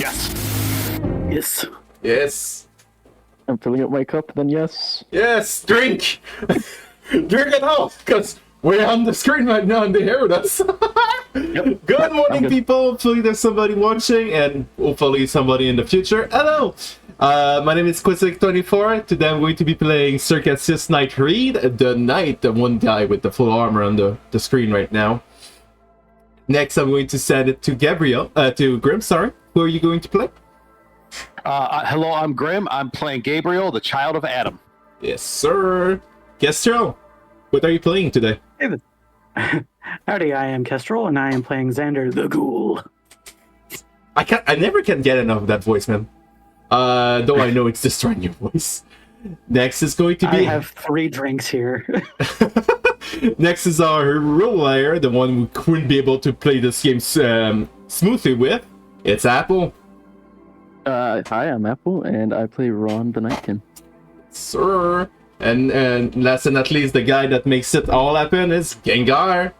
Yes. Yes. Yes. I'm filling up my cup, then yes. Yes, drink! Drink it all, because we're on the screen right now and they heard us. Yep. Good morning, good. people. Hopefully there's somebody watching and hopefully somebody in the future. Hello! My name is Kazilic24. Today I'm going to be playing Sir Cassius Knight Reed, the knight, the one guy with the full armor on the screen right now. Next, I'm going to send it to Gabriel, to Grimm, sorry. Who are you going to play? Hello, I'm Grimm. I'm playing Gabriel, the child of Adam. Yes, sir. Kestrel, what are you playing today? Howdy, I am Kestrel, and I am playing Xander the ghoul. I never can get enough of that voice, man. Though I know it's destroying your voice. Next is going to be... I have 3 drinks here. Next is our role player, the one who couldn't be able to play this game smoothly with. It's Apple. Hi, I'm Apple, and I play Ron the Nightkin. Sir. And last and not least, the guy that makes it all happen is Gengar.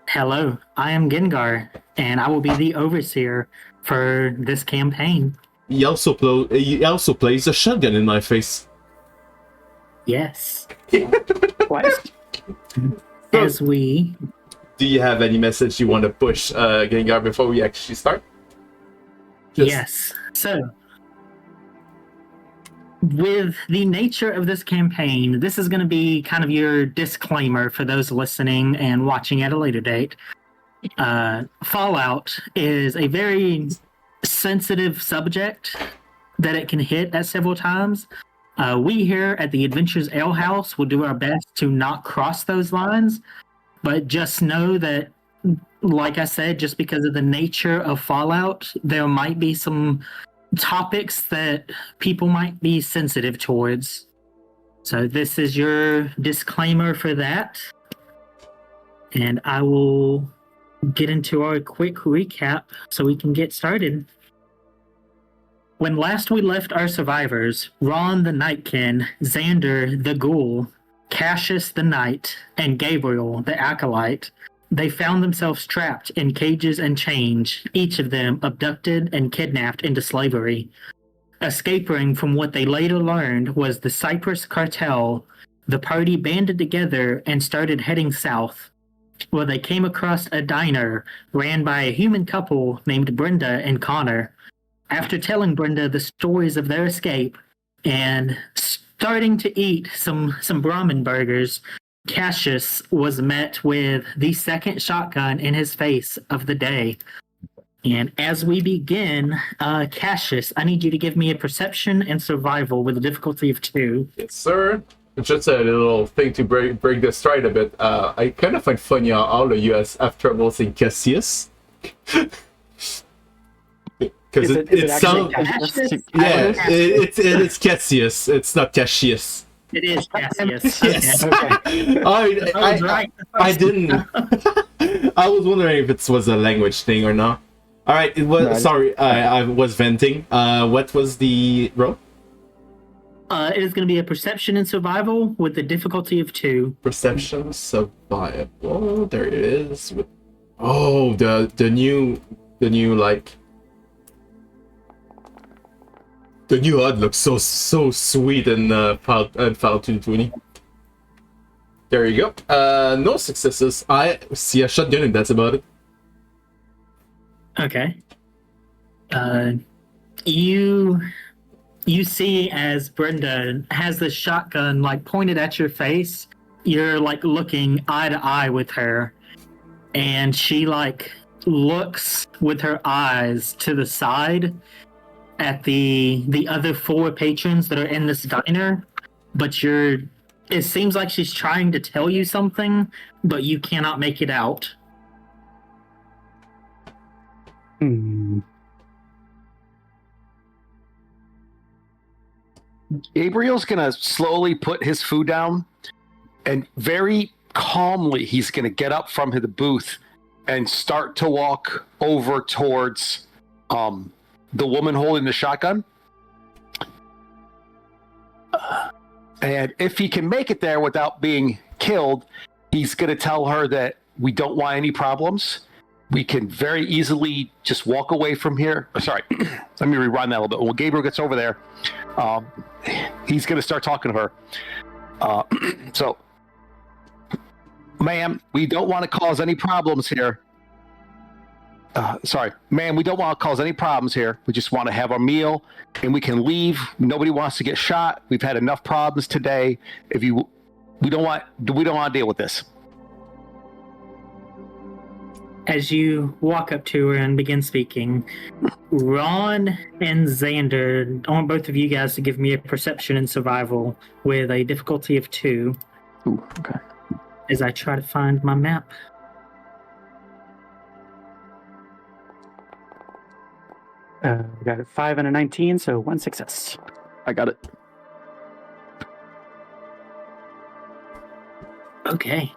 Hello, I am Gengar, and I will be the overseer for this campaign. He also plays a shotgun in my face. Yes. What? As we... Do you have any message you want to push, Gengar, before we actually start? Yes. So, with the nature of this campaign, this is going to be kind of your disclaimer for those listening and watching at a later date. Fallout is a very sensitive subject that it can hit at several times. We here at the Adventures Ale House will do our best to not cross those lines, but just know that, like I said, just because of the nature of Fallout, there might be some topics that people might be sensitive towards. So this is your disclaimer for that. And I will get into our quick recap so we can get started. When last we left our survivors, Ron the Nightkin, Xander the Ghoul, Cassius the Knight, and Gabriel the Acolyte, they found themselves trapped in cages and chains, each of them abducted and kidnapped into slavery. Escaping from what they later learned was the Cypress Cartel, the party banded together and started heading south, where they came across a diner ran by a human couple named Brenda and Connor. After telling Brenda the stories of their escape and starting to eat some Brahmin burgers, Cassius was met with the second shotgun in his face of the day. And as we begin, Cassius, I need you to give me a perception and survival with a difficulty of 2. Yes, sir. Just a little thing to break the stride a bit. I kind of find funny how all of you have trouble saying Cassius. Because it sounds... Yeah, it's Cassius. It's not Cassius. It is Cassius. Yes. Okay. I was right. I didn't. I was wondering if it was a language thing or not. All right, it was. No, Sorry, I was venting. What was the roll? It is going to be a perception and survival with the difficulty of 2. Perception, survival. There it is. Oh, the new like. The new HUD looks so sweet in Fallout 2020. There you go. No successes. I see a shotgun and that's about it. Okay. You see as Brenda has the shotgun like pointed at your face, you're like looking eye to eye with her, and she like looks with her eyes to the side at the other 4 patrons that are in this diner, but it seems like she's trying to tell you something, but you cannot make it out. Gabriel's gonna slowly put his food down, and very calmly he's gonna get up from the booth and start to walk over towards the woman holding the shotgun. And if he can make it there without being killed, he's going to tell her that we don't want any problems. we can very easily just walk away from here. Sorry, let me rewind that a little bit. When Gabriel gets over there, he's going to start talking to her. So, ma'am, we don't want to cause any problems here. Sorry, ma'am, we don't want to cause any problems here. We just want to have our meal and we can leave. Nobody wants to get shot. We've had enough problems today. We don't want to deal with this. As you walk up to her and begin speaking, Ron and Xander, I want both of you guys to give me a perception and survival with a difficulty of 2. Ooh, okay. As I try to find my map. We got a 5 and a 19, so 1 success. I got it. Okay.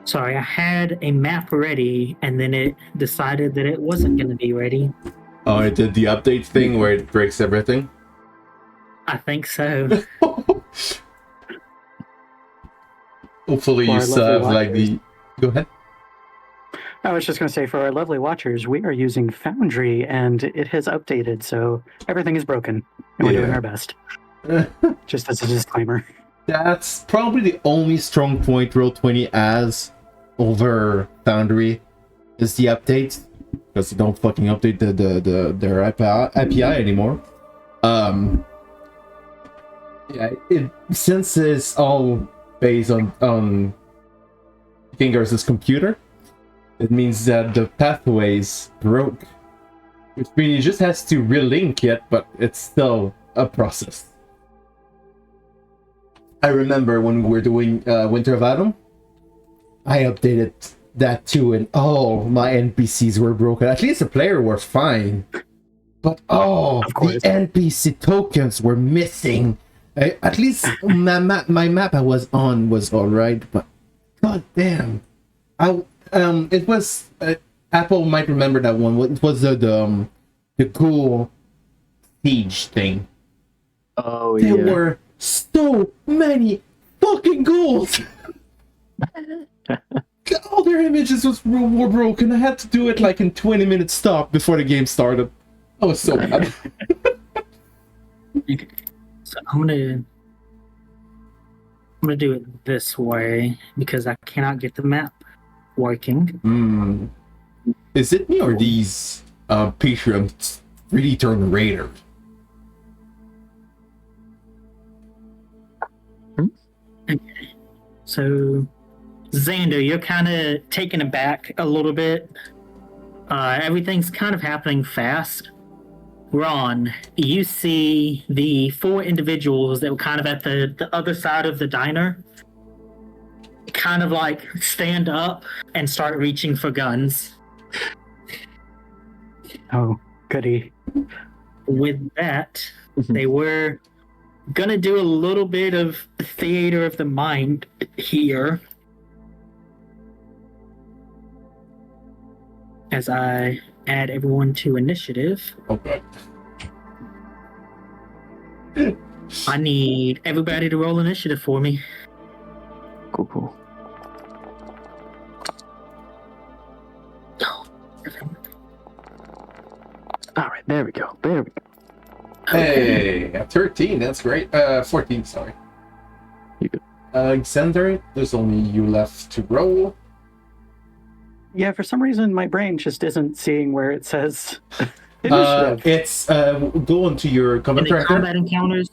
Sorry, I had a map ready, and then it decided that it wasn't going to be ready. Oh, it did the update thing where it breaks everything? I think so. Hopefully you still have like the... Go ahead. I was just going to say, for our lovely watchers, we are using Foundry, and it has updated, so everything is broken, and we're doing our best. Just as a disclaimer. That's probably the only strong point Roll20 has over Foundry is the update, because they don't fucking update their API anymore. Yeah, since it's all based on Kinger's computer, it means that the pathways broke, which means he just has to relink it, but it's still a process. I remember when we were doing Winter of Adam, I updated that too, and my NPCs were broken. At least the player was fine, but the NPC tokens were missing. At least my map I was on was alright, but god damn, it was Apple might remember that one. It was the ghoul siege thing. Oh yeah. There were so many fucking ghouls. All their images were broken. I had to do it like in 20-minute stop before the game started. I was so bad. So I'm gonna do it this way because I cannot get the map working. Is it me or these Patreons really turn raiders? Okay. So Xander, you're kind of taken aback a little bit. Everything's kind of happening fast. Ron, you see the 4 individuals that were kind of at the other side of the diner kind of like stand up and start reaching for guns. Oh, goody. With that, they were gonna do a little bit of theater of the mind here. As I add everyone to initiative. Okay. I need everybody to roll initiative for me. Cool. All right, there we go. Hey, 13, that's great. 14, sorry. You good? Xander, there's only you left to roll. Yeah, for some reason my brain just isn't seeing where it says initiative. It's go into your combat tracker. Combat encounters.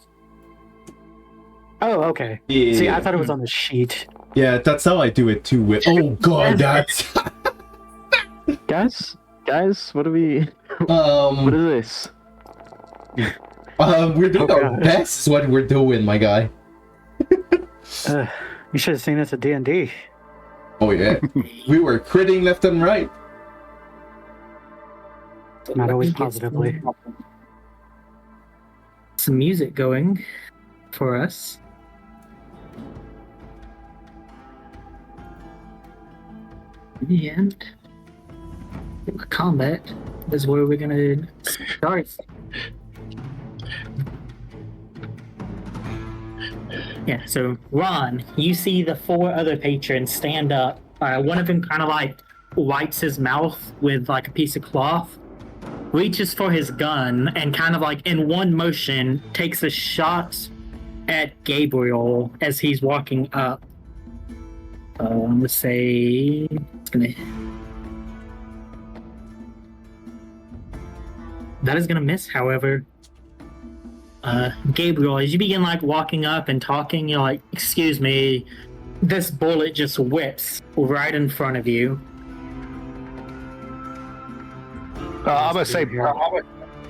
Oh, okay. Yeah. See, I thought it was on the sheet. Yeah, that's how I do it too. With god, that's guys, what are we? What is this? We're doing our best. Is what we're doing, my guy. You should have seen this at D&D. Oh yeah, we were critting left and right. Not always positively. Some music going for us. And combat is where we're gonna start. Yeah, so Ron, you see the 4 other patrons stand up. One of them kind of like wipes his mouth with like a piece of cloth, reaches for his gun, and kind of like in one motion takes a shot at Gabriel as he's walking up. I'm gonna say it's gonna. That is gonna miss, however. Gabriel, as you begin like walking up and talking, you're like, "Excuse me," this bullet just whips right in front of you. I'm gonna say,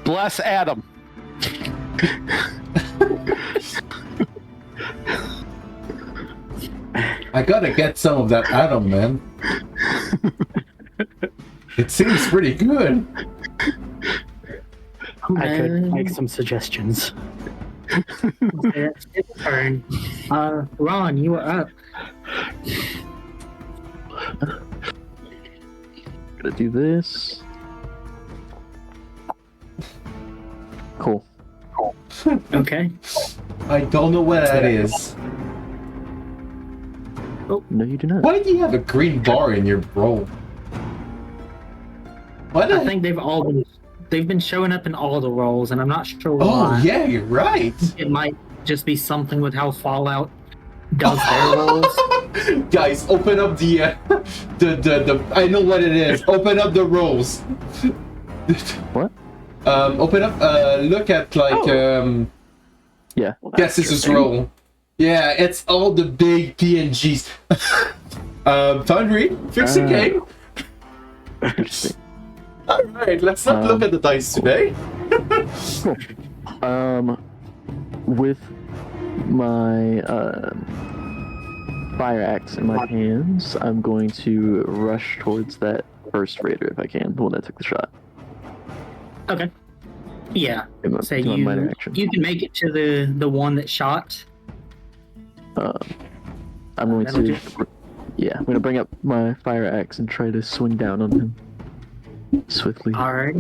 bless Adam. I gotta get some of that Adam, man. It seems pretty good. I could make some suggestions. It's his turn. Ron, you are up. Gonna do this. Cool. Okay. I don't know what that is. No, you do not. Why do you have a green bar in your roll? What? I think they've been showing up in all the roles, and I'm not sure why. Oh yeah, you're right. It might just be something with how Fallout does their roles. Guys, open up the I know what it is. Open up the rolls. What? Open up. Look at like Yeah. Cassius' roll. Yeah, it's all the big PNGs. Foundry, fix the game. Interesting. Alright, let's not look at the dice today. Cool. With my fire axe in my hands, I'm going to rush towards that first raider if I can, the one that took the shot. Okay. Yeah. So Do a minor action. you can make it to the one that shot. I'm going to, I'm going to bring up my fire axe and try to swing down on him swiftly. All right.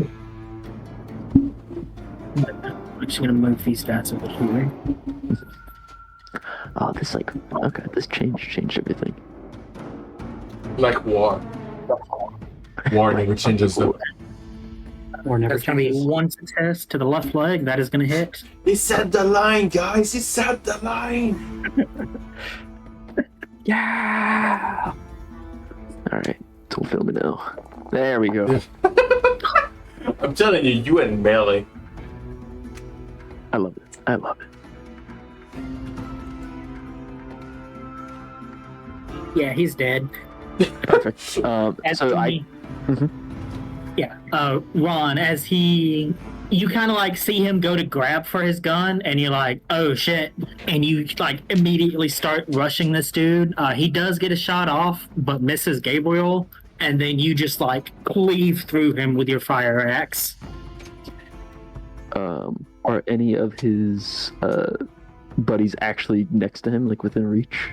I'm just gonna move these guys over here. Oh, this changed everything. Like war. War never changes them. Or never That's gonna be changes. 1 success to the left leg. That is gonna hit. He set the line, guys. He set the line. Yeah. All right, don't film me now. There we go. I'm telling you, you and melee. I love it. I love it. Yeah, he's dead. Perfect. As So he- Mhm. Yeah. Ron, as you kind of like see him go to grab for his gun, and you're like, "Oh shit!" And you like immediately start rushing this dude. He does get a shot off, but misses Gabriel, and then you just like cleave through him with your fire axe. Are any of his buddies actually next to him, like within reach?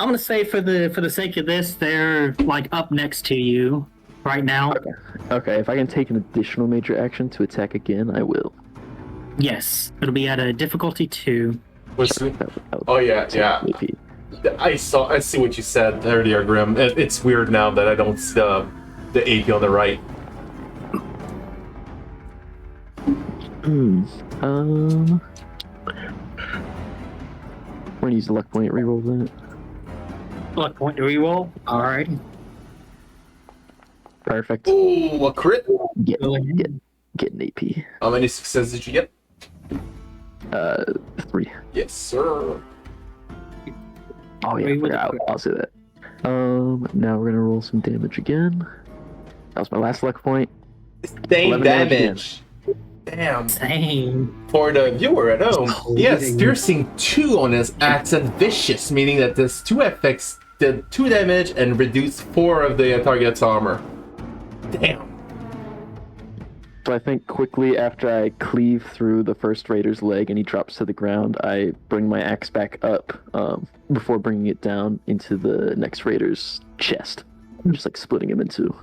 I'm gonna say for the sake of this, they're like up next to you right now. Okay, if I can take an additional major action to attack again, I will. Yes, it'll be at a difficulty 2. What's it? That would Oh yeah, take yeah. AP. I see what you said earlier, Grimm. It's weird now that I don't see the AP on the right. I'm gonna use the luck point, reroll that. Luck point to reroll. All right. Perfect. Ooh, a crit. Get an AP. How many successes did you get? 3. Yes, sir. Oh yeah, Three with yeah, a crit. I'll say that. Now we're gonna roll some damage again. That was my last luck point. Same 11 damage damage. Damn. Same. For the viewer at home, he has Bleeding. piercing 2 on his axe and vicious, meaning that this 2 effects did 2 damage and reduced 4 of the target's armor. Damn. So I think quickly after I cleave through the first raider's leg and he drops to the ground, I bring my axe back up before bringing it down into the next raider's chest. I'm just like splitting him in 2.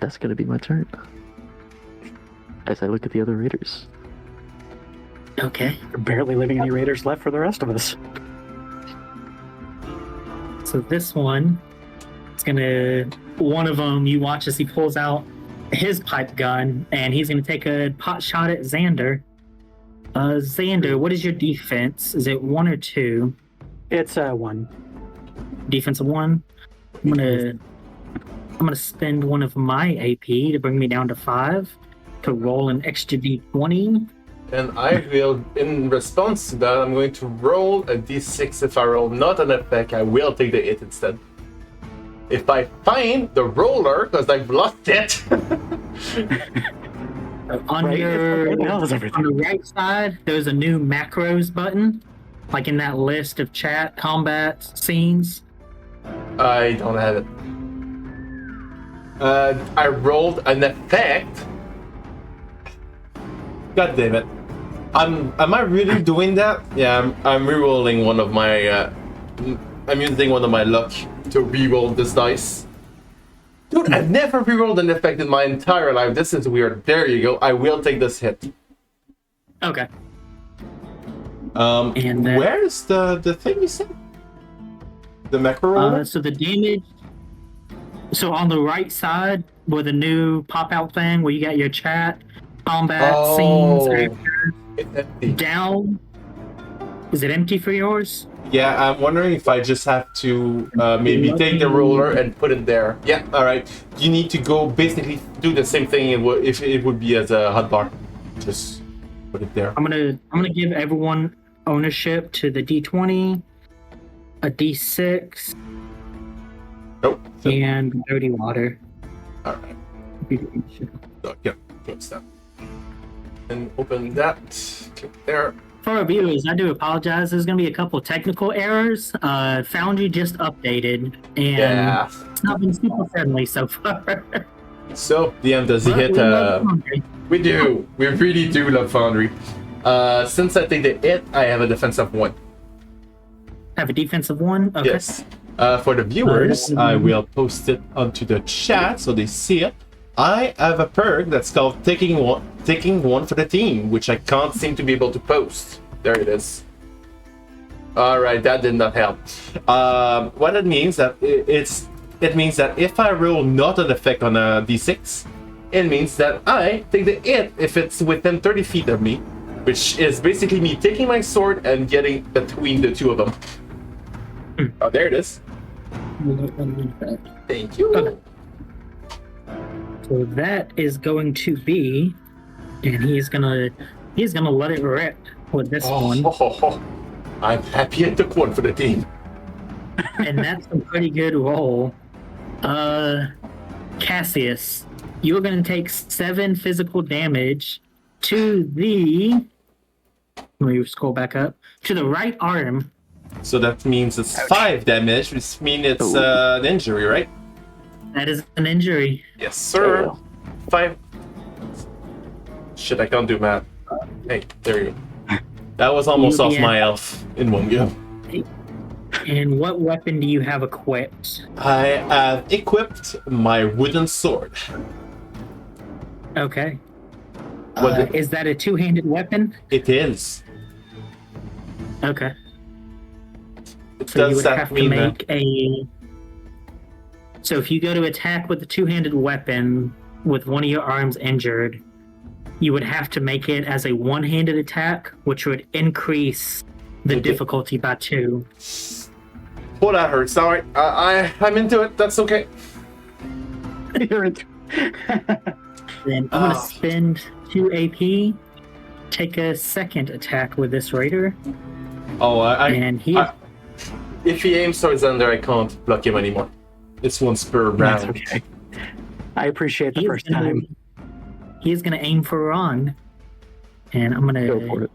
That's gonna be my turn. as I look at the other raiders. Okay. There are barely leaving any raiders left for the rest of us. So this one, it's gonna. One of them, you watch as he pulls out his pipe gun, and he's gonna take a pot shot at Xander. Xander, what is your defense? Is it 1 or 2? It's 1. Defense of 1. I'm gonna spend one of my AP to bring me down to 5 to roll an extra D20. And I will, in response to that, I'm going to roll a d6. If I roll not an effect, I will take the hit instead. If I find the roller, because I've lost it. On Right, your where the hell is everything? on the right side, there's a new macros button, like in that list of chat combat scenes. I don't have it. I rolled an effect. God damn it. Am I really doing that? Yeah, I'm re-rolling one of my I'm using one of my luck to re-roll this dice. Dude, I've never re-rolled an effect in my entire life. This is weird. There you go. I will take this hit. Okay. And where's the thing you said? The macro roller? So the damage. So on the right side, with the new pop-out thing where you got your chat, combat scenes, actors, It's empty. down. Is it empty for yours? Yeah, I'm wondering if I just have to maybe take the roller and put it there. Yeah, all right. You need to go basically do the same thing if it would be as a hotbar. Just put it there. I'm gonna give everyone ownership to the D20, a D6, Nope. and dirty water. All right. So, yeah, close that. And open that. Click there. For our viewers, I do apologize. There's going to be a couple technical errors. Foundry just updated, and Yeah. it's not been super friendly so far. So, DM, does he But hit? we love Foundry. We do. We really do love Foundry. Since I take the hit, I have a defense of 1. Have a defensive 1? Okay. Yes. For the viewers, I will post it onto the chat so they see it. I have a perk that's called taking one for the team, which I can't seem to be able to post. There it is. All right, that did not help. What it means that it means that if I roll not an effect on a d6, it means that I take the hit if it's within 30 feet of me, which is basically me taking my sword and getting between the two of them. Oh, there it is. Thank you. Okay. So that is going to be, and he's gonna let it rip with this one, I'm happy I took one for the team. and that's a pretty good roll. Cassius, you're gonna take 7 physical damage to the. Let me scroll back up to the right arm. So that means it's 5 damage, which means it's an injury, right? That is an injury. Yes, sir. 5. Shit, I can't do math. Hey, there you go. That was almost off my elf in one go. And what weapon do you have equipped? I have equipped my wooden sword. Okay. What Is that a two-handed weapon? it is. Okay. So Does you would that have to mean make a. So if you go to attack with a two-handed weapon with one of your arms injured, you would have to make it as a one-handed attack, which would increase the difficulty by 2. Oh, that hurts. All right, I'm into it. That's okay. You're into Then I'm gonna spend 2 AP, take a second attack with this raider, Oh, and he. if he aims towards Xander, I can't block him anymore. It's once per That's round. okay. I appreciate the He's first gonna- time. He's gonna aim for Ron, and I'm gonna Go for it.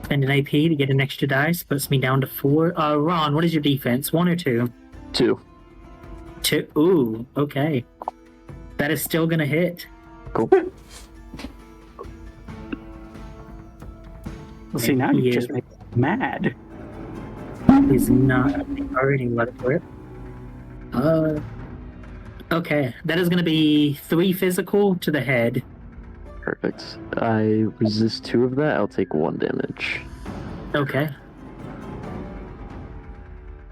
spend an AP to get an extra dice. Puts me down to 4. Ron, what is your defense? 1 or 2? 2. 2. Ooh, okay. That is still gonna hit. Cool. Well, see, now you Yeah. just make me mad. He's not already let it rip. Okay, that is gonna be 3 physical to the head. Perfect. I resist 2 of that. I'll take 1 damage. Okay.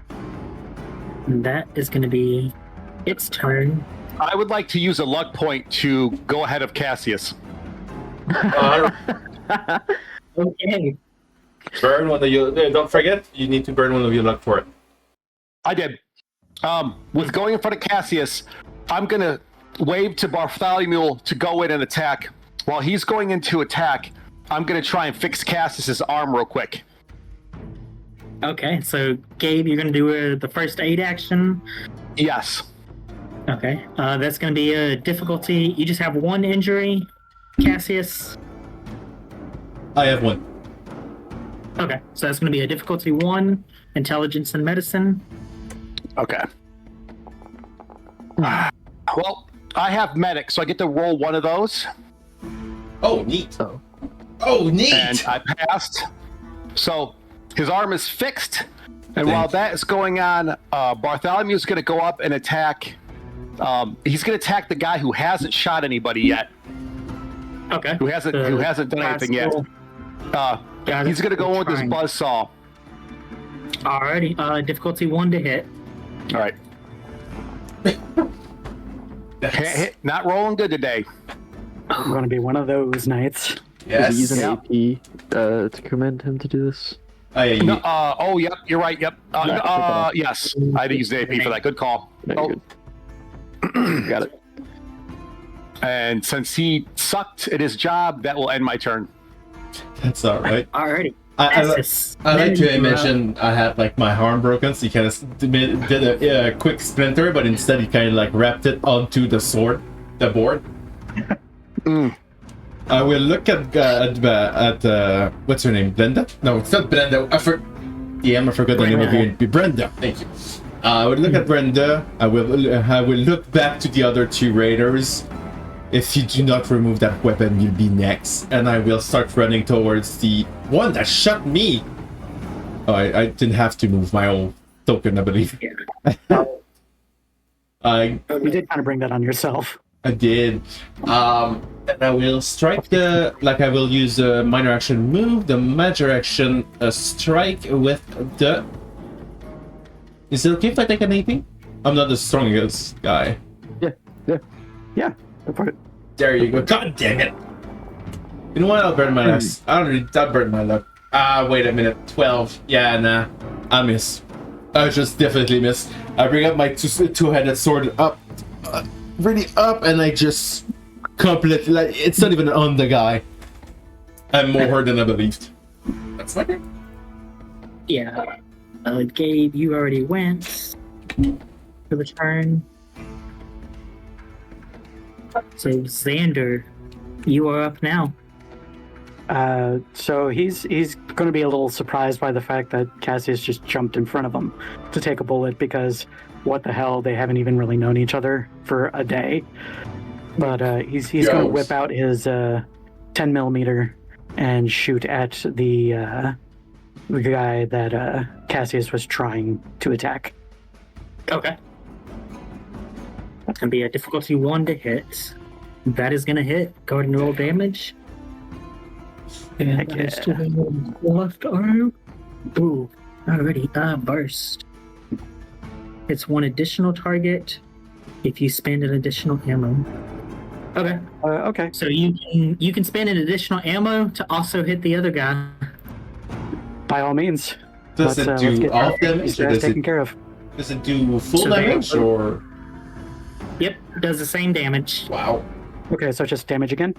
And that is going to be its turn. I would like to use a luck point to go ahead of Cassius. Okay. Burn one of your. Don't forget, you need to burn one of your luck for it. I did. With going in front of Cassius, I'm going to wave to Bartholomew to go in and attack. While he's going in to attack, I'm going to try and fix Cassius's arm real quick. Okay, so Gabe, you're going to do the first aid action. Yes. Okay, that's going to be a difficulty. You just have 1 injury, Cassius. I have 1. Okay, so that's going to be a difficulty 1, intelligence and medicine. Okay. Well, I have medic, so I get to roll 1 of those. Oh, neat. Oh. Oh, neat. And I passed. So his arm is fixed. And while that is going on, Bartholomew is going to go up and attack. He's going to attack the guy who hasn't shot anybody yet. Okay. Who hasn't done anything yet. He's going to go in with his buzzsaw. Alrighty. Difficulty 1 to hit. All right. Not rolling good today. I'm going to be one of those nights. Yes. Is he using AP to command him to do this? Oh, yeah, No, oh, yep, you're right. Yep. Yes, I had to use the AP for that. Good call. No, good. Got it. And since he sucked at his job, that will end my turn. That's all right. Alrighty. I like to imagine I had like my arm broken, so he kind of did a quick splinter, but instead he kind of like wrapped it onto the board. I will look at what's her name, Brenda? No, it's not Brenda. I forgot the name of her. Brenda. Thank you. I would look at Brenda. I will look back to the other 2 raiders. If you do not remove that weapon, you'll be next. And I will start running towards the one that shot me. Oh, I didn't have to move my own token, I believe. You did kind of bring that on yourself. I did. And I will strike I will use a minor action move, the major action strike with the... Is it okay if I take an AP? I'm not the strongest guy. Yeah, go for it. There you go. God damn it. You know what? I'll burn my luck. I'll burn my luck. Wait a minute. 12. Yeah, nah. I miss. I just definitely miss. I bring up my two-headed sword up. Really up, and I just completely... Like, it's not even on the guy. I'm more hurt than I believed. That's my turn. Yeah. Gabe, you already went for the turn. So Xander, you are up now. So he's going to be a little surprised by the fact that Cassius just jumped in front of him to take a bullet, because what the hell, they haven't even really known each other for a day. But he's going to whip out his 10mm and shoot at the guy that Cassius was trying to attack. Okay. That's going to be a difficulty 1 to hit. That is going to hit. Go ahead and roll damage. And that is to the left arm. Ooh, already. Burst. It's 1 additional target if you spend an additional ammo. Okay. Okay. So you can spend an additional ammo to also hit the other guy. By all means. Does it do all damage, or taken care of. does it do full damage, or... Yep, does the same damage. Wow. Okay, so just damage again?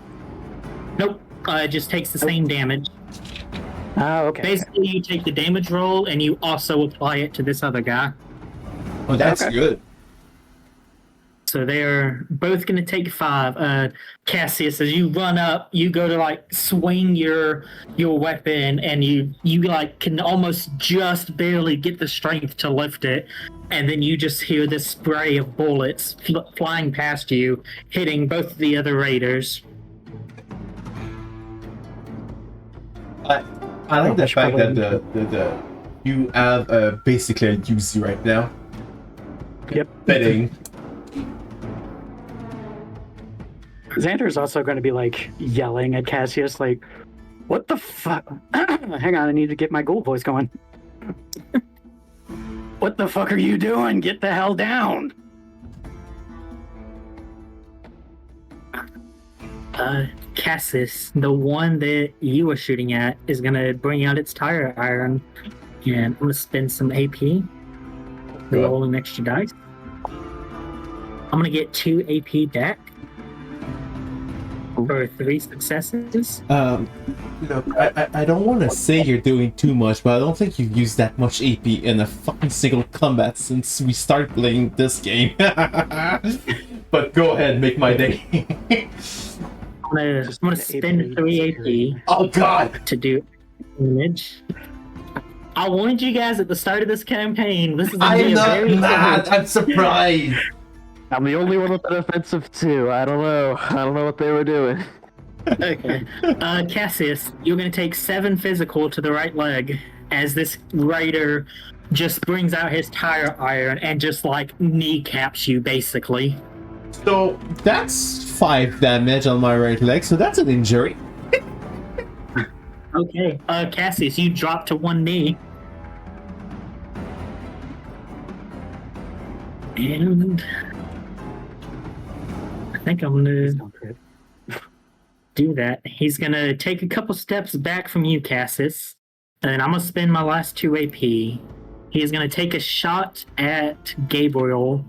Nope, it just takes the same damage. Okay. Basically, you take the damage roll and you also apply it to this other guy. Oh, that's good. So they're both going to take 5. Cassius, as you run up, you go to like swing your weapon, and you like can almost just barely get the strength to lift it, and then you just hear this spray of bullets flying past you, hitting both of the other raiders. I like the fact that the you have basically a UZ right now. Yep. Betting. Xander's also going to be like yelling at Cassius, like, "What the fuck?" Hang on, I need to get my ghoul voice going. What the fuck are you doing? Get the hell down! Cassius, the one that you were shooting at, is gonna bring out its tire iron, and I'm gonna spend some AP. Roll an extra dice. I'm gonna get 2 AP back for 3 successes. Look, I don't want to say you're doing too much, but I don't think you've used that much AP in a fucking single combat since we started playing this game. But go ahead, make my day. I'm gonna spend 3 AP. Oh god! To do damage. I warned you guys at the start of this campaign. This is gonna be I'm a not very mad. I'm surprised. I'm the only one with an offensive too. I don't know what they were doing. Okay. Cassius, you're gonna take 7 physical to the right leg as this raider just brings out his tire iron and just like kneecaps you basically. So that's 5 damage on my right leg. So that's an injury. Okay. Cassius, you drop to 1 knee. And I think I'm gonna do that. He's gonna take a couple steps back from you, Cassius, and I'm gonna spend my last 2 AP. He's gonna take a shot at Gabriel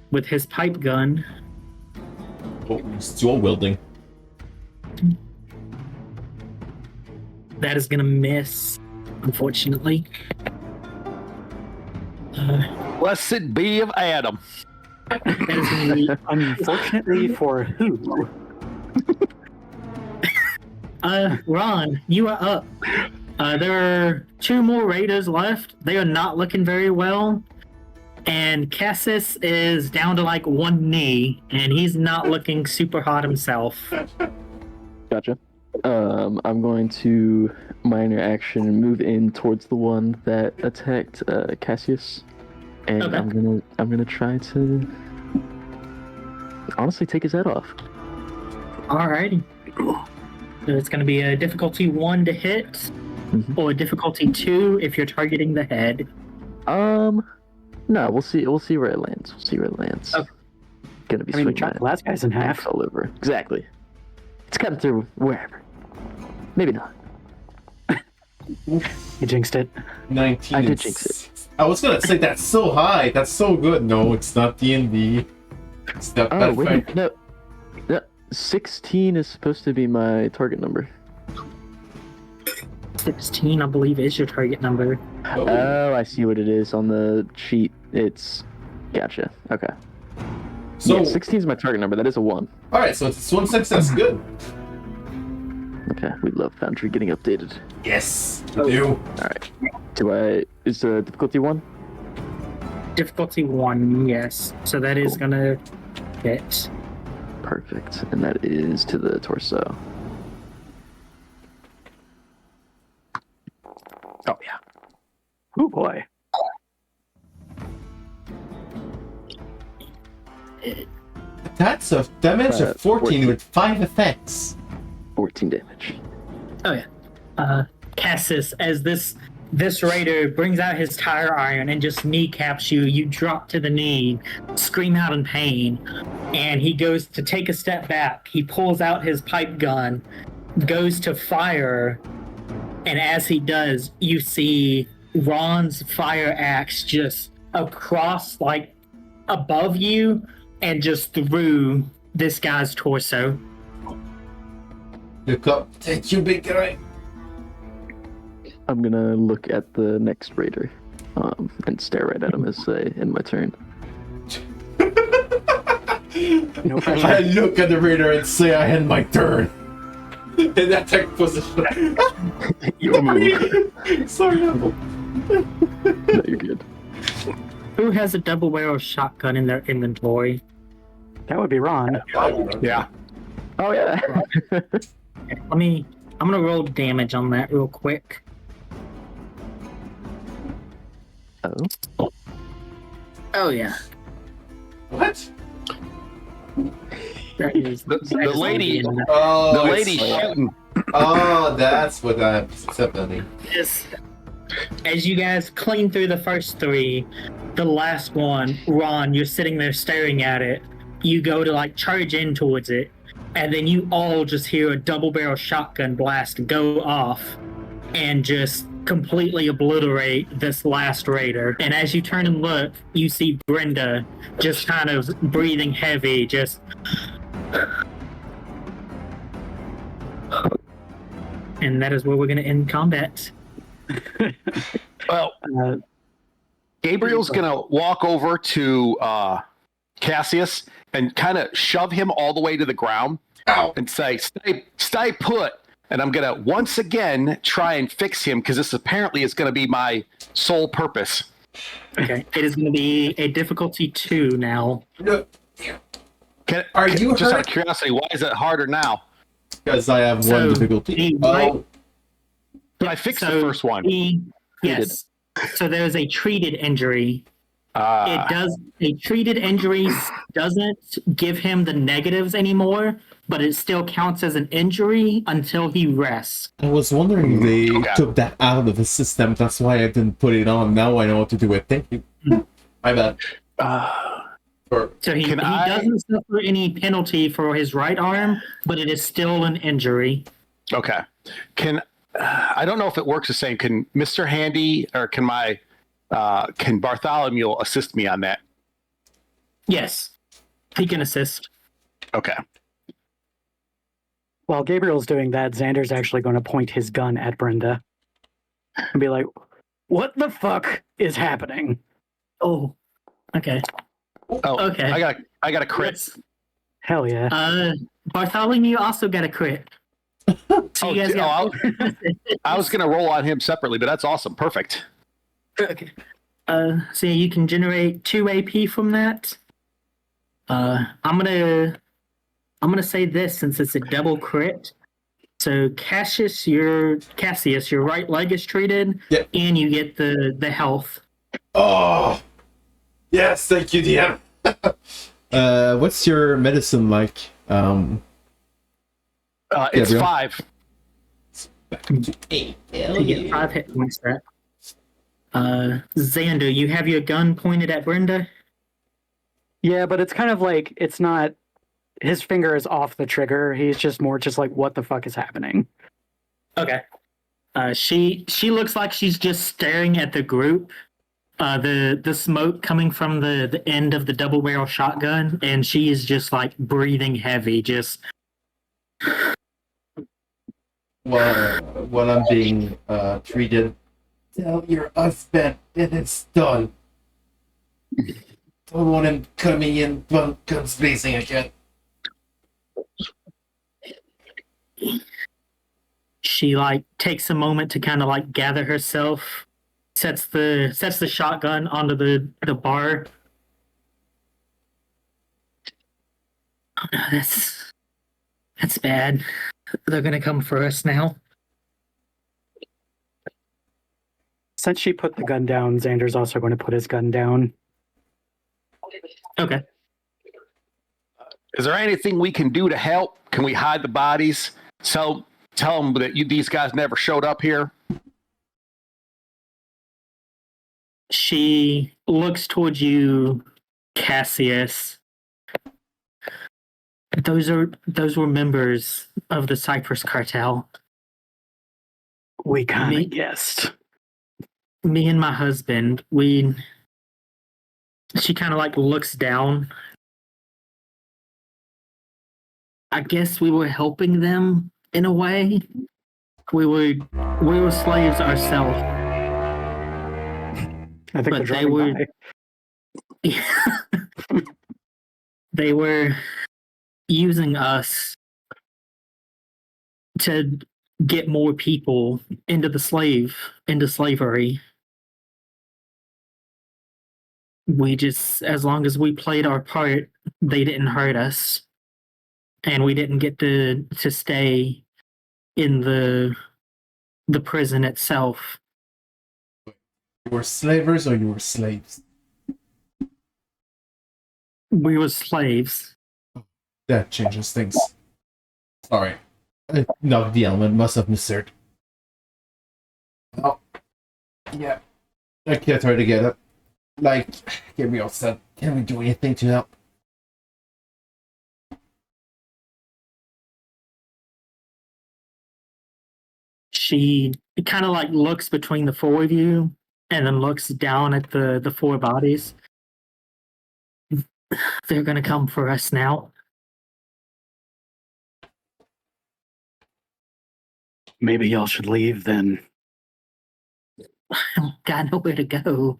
with his pipe gun. Oh, he's dual wielding. That is gonna miss, unfortunately. Blessed be of Adam. That is gonna be Unfortunately for who? Ron, you are up. There are 2 more raiders left. They are not looking very well. And Cassius is down to like 1 knee, and he's not looking super hot himself. Gotcha. I'm going to minor action move in towards the one that attacked Cassius, and Okay. I'm gonna try to honestly take his head off. Alrighty. So it's going to be a difficulty 1 to hit, or a difficulty 2 if you're targeting the head. No, we'll see where it lands. Okay. Gonna be I mean, swinging chop my the last guy's in half. axe all over. Exactly. It's cutting through wherever. Maybe not. You jinxed it. 19. I did jinx it. I was gonna say that's so high. That's so good. No, it's not D&D. It's not Oh, wait, no. 16 is supposed to be my target number. 16, I believe, is your target number. Oh, I see what it is on the sheet. It's gotcha. Okay. So, Yeah, 16 is my target number. That is a 1. all right. So it's 1 success. Good. Okay, we love Foundry getting updated. Yes, we do. All right. Is the difficulty 1? Difficulty 1, yes. So that is going to hit. Perfect. And that is to the torso. Oh yeah. Oh boy. That's a damage of 14 with 5 effects. 14 damage. Oh, yeah. Cassius, as this raider brings out his tire iron and just kneecaps you, you drop to the knee, scream out in pain, and he goes to take a step back. He pulls out his pipe gun, goes to fire, and as he does, you see Ron's fire axe just across, like, above you and just through this guy's torso. Look up. Thank you, big guy. I'm gonna look at the next raider, and stare right at him as I end my turn. No pressure. I look at the raider and say I end my turn. In that tech position. Your move. Sorry, no. No, you're good. Who has a double-barrel shotgun in their inventory? That would be Ron. Yeah. Oh yeah. I'm gonna roll damage on that real quick. Oh. Oh yeah. What? The lady, Oh, the it's- lady shooting. Oh, that's what I'm happening. Just as you guys clean through the first three, the last one, Ron, you're sitting there staring at it. You go to like charge in towards it, and then you all just hear a double barrel shotgun blast go off and just completely obliterate this last raider. And as you turn and look, you see Brenda just kind of breathing heavy, just. And that is where we're going to end combat. Well, Uh, Gabriel's gonna walk over to Cassius and kind of shove him all the way to the ground Ow. and say, "Stay put." And I'm gonna once again try and fix him because this apparently is gonna be my sole purpose. Okay. It is going to be a difficulty 2 now. No, Are you just out hurt? of curiosity? Why is it harder now? because I have So, one difficulty. the right- Oh, I fixed the first one. Yes. So there's a treated injury. Ah, It does a treated injury doesn't give him the negatives anymore, but it still counts as an injury until he rests. I was wondering if they Okay. took that out of the system. That's why I didn't put it on. Now I know what to do with. Thank you. My bad. Or, So he Can I- doesn't suffer any penalty for his right arm, but it is still an injury. okay. I don't know if it works the same. Can Mr. Handy or can Bartholomew assist me on that? Yes. He can assist. Okay. while Gabriel's doing that, Xander's actually going to point his gun at Brenda and be like, "What the fuck is happening?" Oh. Okay. Oh, Okay. I got a crit. Yes. Hell yeah. Bartholomew also got a crit. So you guys got I was gonna roll on him separately, but that's awesome. Perfect. Okay. So you can generate 2 AP from that. I'm gonna say this since it's a double crit. So Cassius, your right leg is treated, Yep. and you get the health. oh, yes, thank you, DM. What's your medicine like? It's Gabriel? 5. You get 5 hit points there. Xander, you have your gun pointed at Brenda. Yeah, but it's kind of like it's not. His finger is off the trigger. He's just more just like, "What the fuck is happening?" Okay. She looks like she's just staring at the group. The smoke coming from the end of the double barrel shotgun, and she is just like breathing heavy. Just While I'm being treated, tell your husband that it's done. Don't want him coming in guns blazing again. she like takes a moment to kind of like gather herself, sets the shotgun onto the bar. Oh no, that's bad. They're gonna come for us now. Since she put the gun down, Xander's also going to put his gun down. Okay. Is there anything we can do to help? Can we hide the bodies? Tell them that these guys never showed up here. She looks towards you, Cassius. Those were members of the Cypress cartel. We kind Me? of guessed. Me and my husband, she kind of like looks down. I guess we were helping them in a way. We were slaves ourselves. I think But they're they driving were- by. They were using us to get more people into slavery. We just, as long as we played our part, they didn't hurt us, and we didn't get to stay in the prison itself. You were slavers or you were slaves? We were slaves. That changes things. Sorry. I knocked the element, must have misheard. Oh. Yeah. I can't try to get it. Like, Gabriel said, can we do anything to help? She kind of like looks between the four of you and then looks down at the four bodies. They're gonna come for us now. Maybe y'all should leave then. I don't got nowhere to go.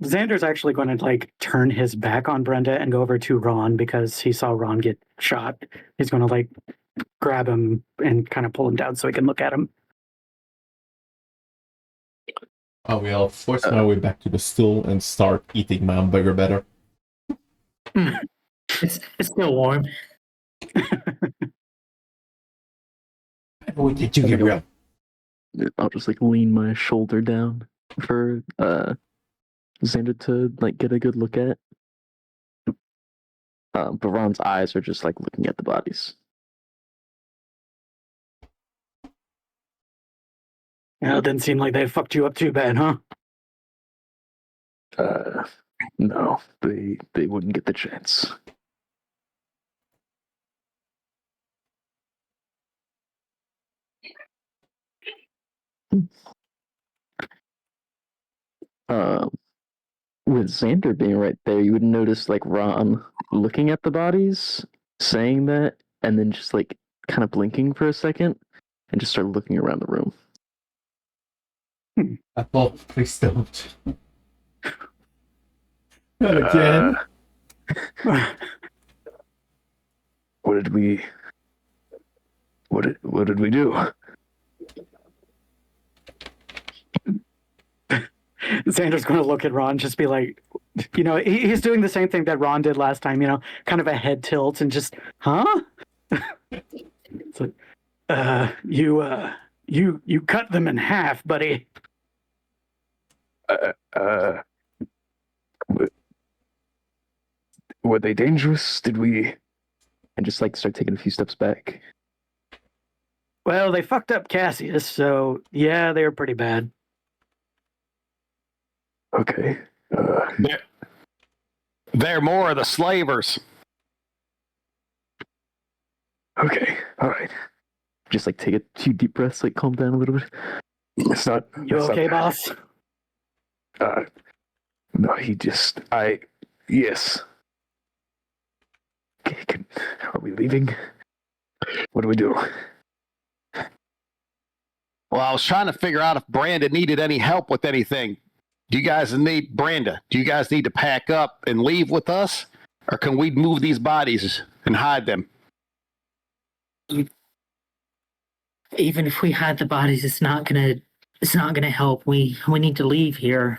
Xander's actually going to like turn his back on Brenda and go over to Ron because he saw Ron get shot. He's going to like grab him and kind of pull him down so he can look at him. I will force my way back to the stool and start eating my hamburger better. It's still warm. What did you, Gabriel? I'll just like lean my shoulder down for Xander to like get a good look at. But Ron's eyes are just like looking at the bodies. Yeah, it didn't seem like they fucked you up too bad, huh? No, they wouldn't get the chance. With Xander being right there, you would notice like Ron looking at the bodies, saying that, and then just like kind of blinking for a second, and just start looking around the room. Apple, please don't. Not again. What did we do? Xander's going to look at Ron, just be like, you know, he's doing the same thing that Ron did last time, you know, kind of a head tilt and just, huh? It's like, you cut them in half, buddy. Were they dangerous? Did we? And just like start taking a few steps back. Well, they fucked up Cassius, so yeah, they were pretty bad. Okay. They're more of the slavers. Okay. All right. Just like take a few deep breaths, like calm down a little bit. It's not. You okay, boss? No, yes. Okay, are we leaving? What do we do? Well, I was trying to figure out if Brandon needed any help with anything. Do you guys need to pack up and leave with us? Or can we move these bodies and hide them? Even if we hide the bodies, it's not gonna help. We need to leave here.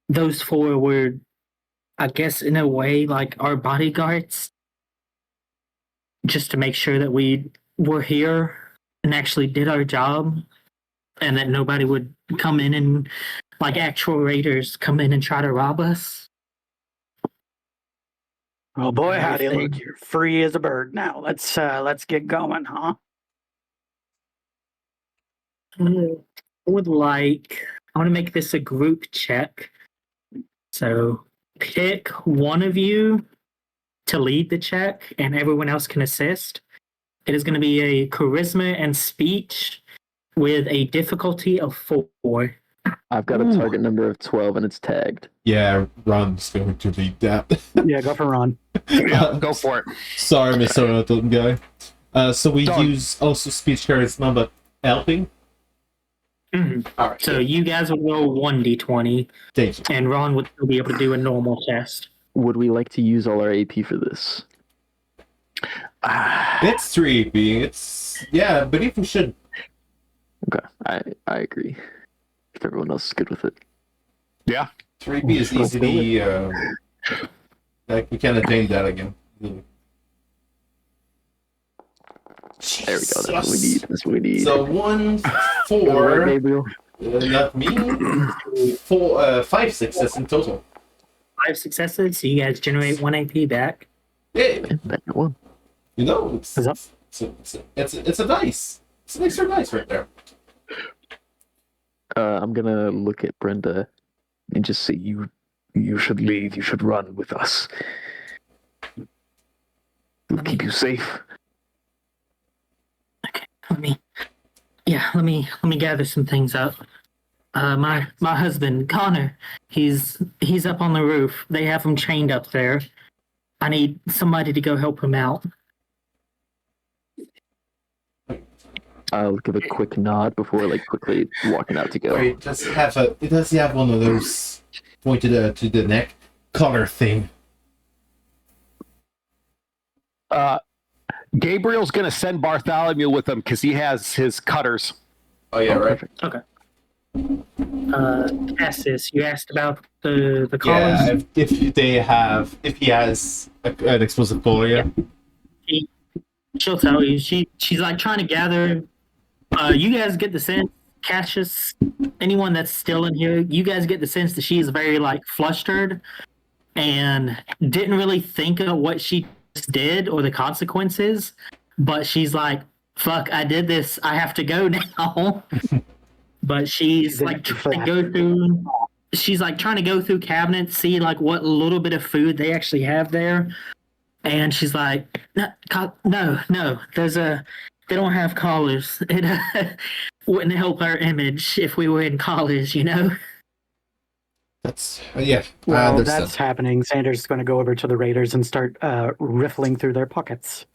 Those four were, I guess, in a way, like our bodyguards, just to make sure that we were here and actually did our job, and that nobody would come in and, like actual raiders, come in and try to rob us. Oh boy, howdy, look, you're free as a bird now. Let's get going, huh? I want to make this a group check. So pick one of you to lead the check, and everyone else can assist. It is going to be a charisma and speech with a difficulty of 4. I've got a target number of 12 and it's tagged. Yeah, Ron's going to lead that. Yeah, go for Ron. Yeah, go for it. Sorry, Mr. Little Guy. So we use also speech charisma, but helping? Mm-hmm. All right. So you guys would roll 1d20, Thank you. and Ron would still be able to do a normal test. Would we like to use all our AP for this? It's 3 AP. Yeah, I believe we should. Okay, I agree. If everyone else is good with it. Yeah. 3 AP is easily. Like, we can attain that again. There we go. That's what we need. So 1, 4. All right, Gabriel. Not me. 5 success in total. 5 successes, so you guys generate 1 AP back. Hey, Back at one. you know, it's Is up? it's a dice. It's an extra dice right there. I'm gonna look at Brenda and just say, you should leave. You should run with us. We'll keep you safe. Let me gather some things up. My husband Connor, he's up on the roof. They have him chained up there. I need somebody to go help him out. I'll give a quick nod before quickly walking out to go. It does have one of those pointed to the neck collar thing. Gabriel's going to send Bartholomew with him because he has his cutters. Oh yeah, right. Perfect. Okay. Cassius, you asked about the collars. Yeah, if he has an explosive collar, yeah. She'll tell you. She's like trying to gather. You guys get the sense, Cassius, anyone that's still in here, you guys get the sense that she's very flustered and didn't really think of what she just did or the consequences. But she's like, "Fuck, I did this. I have to go now." But she's trying to go through. She's trying to go through cabinets, see what little bit of food they actually have there. And she's like, no, they don't have collars. It wouldn't help our image if we were in collars, That's yeah. While that's happening, Xander's going to go over to the raiders and start riffling through their pockets.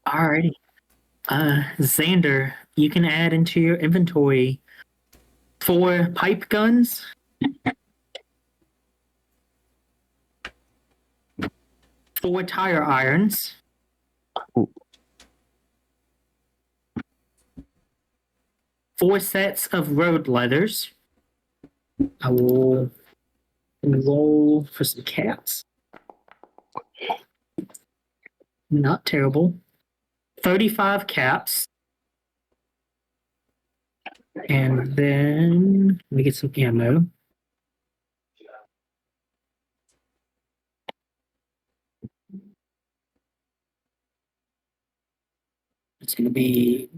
Alrighty. Xander, you can add into your inventory 4 pipe guns, 4 tire irons, Ooh. 4 sets of road leathers. I will roll for some caps. Not terrible. 35 caps. And then let me get some ammo. It's going to be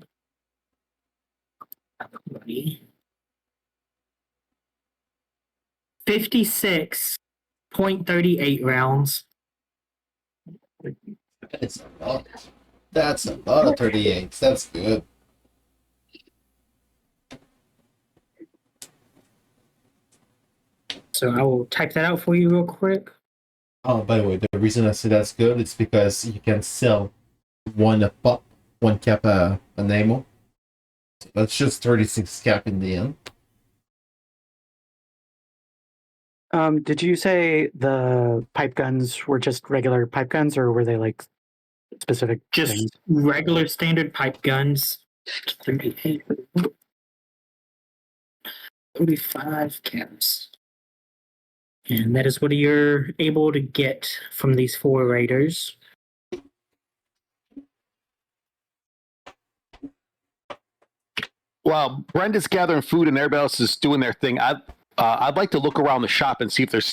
56.38 rounds. That's a lot. That's a lot of 38s. That's good. So I will type that out for you real quick. Oh, by the way, the reason I say that's good is because you can sell one a pop, 1 cap an ammo. So that's just 36 cap in the end. Did you say the pipe guns were just regular pipe guns, or were they specific Just things? regular standard pipe guns. 38. 35 caps. And that is what you're able to get from these 4 raiders. While Brenda's gathering food and everybody else is doing their thing, I'd like to look around the shop and see if there's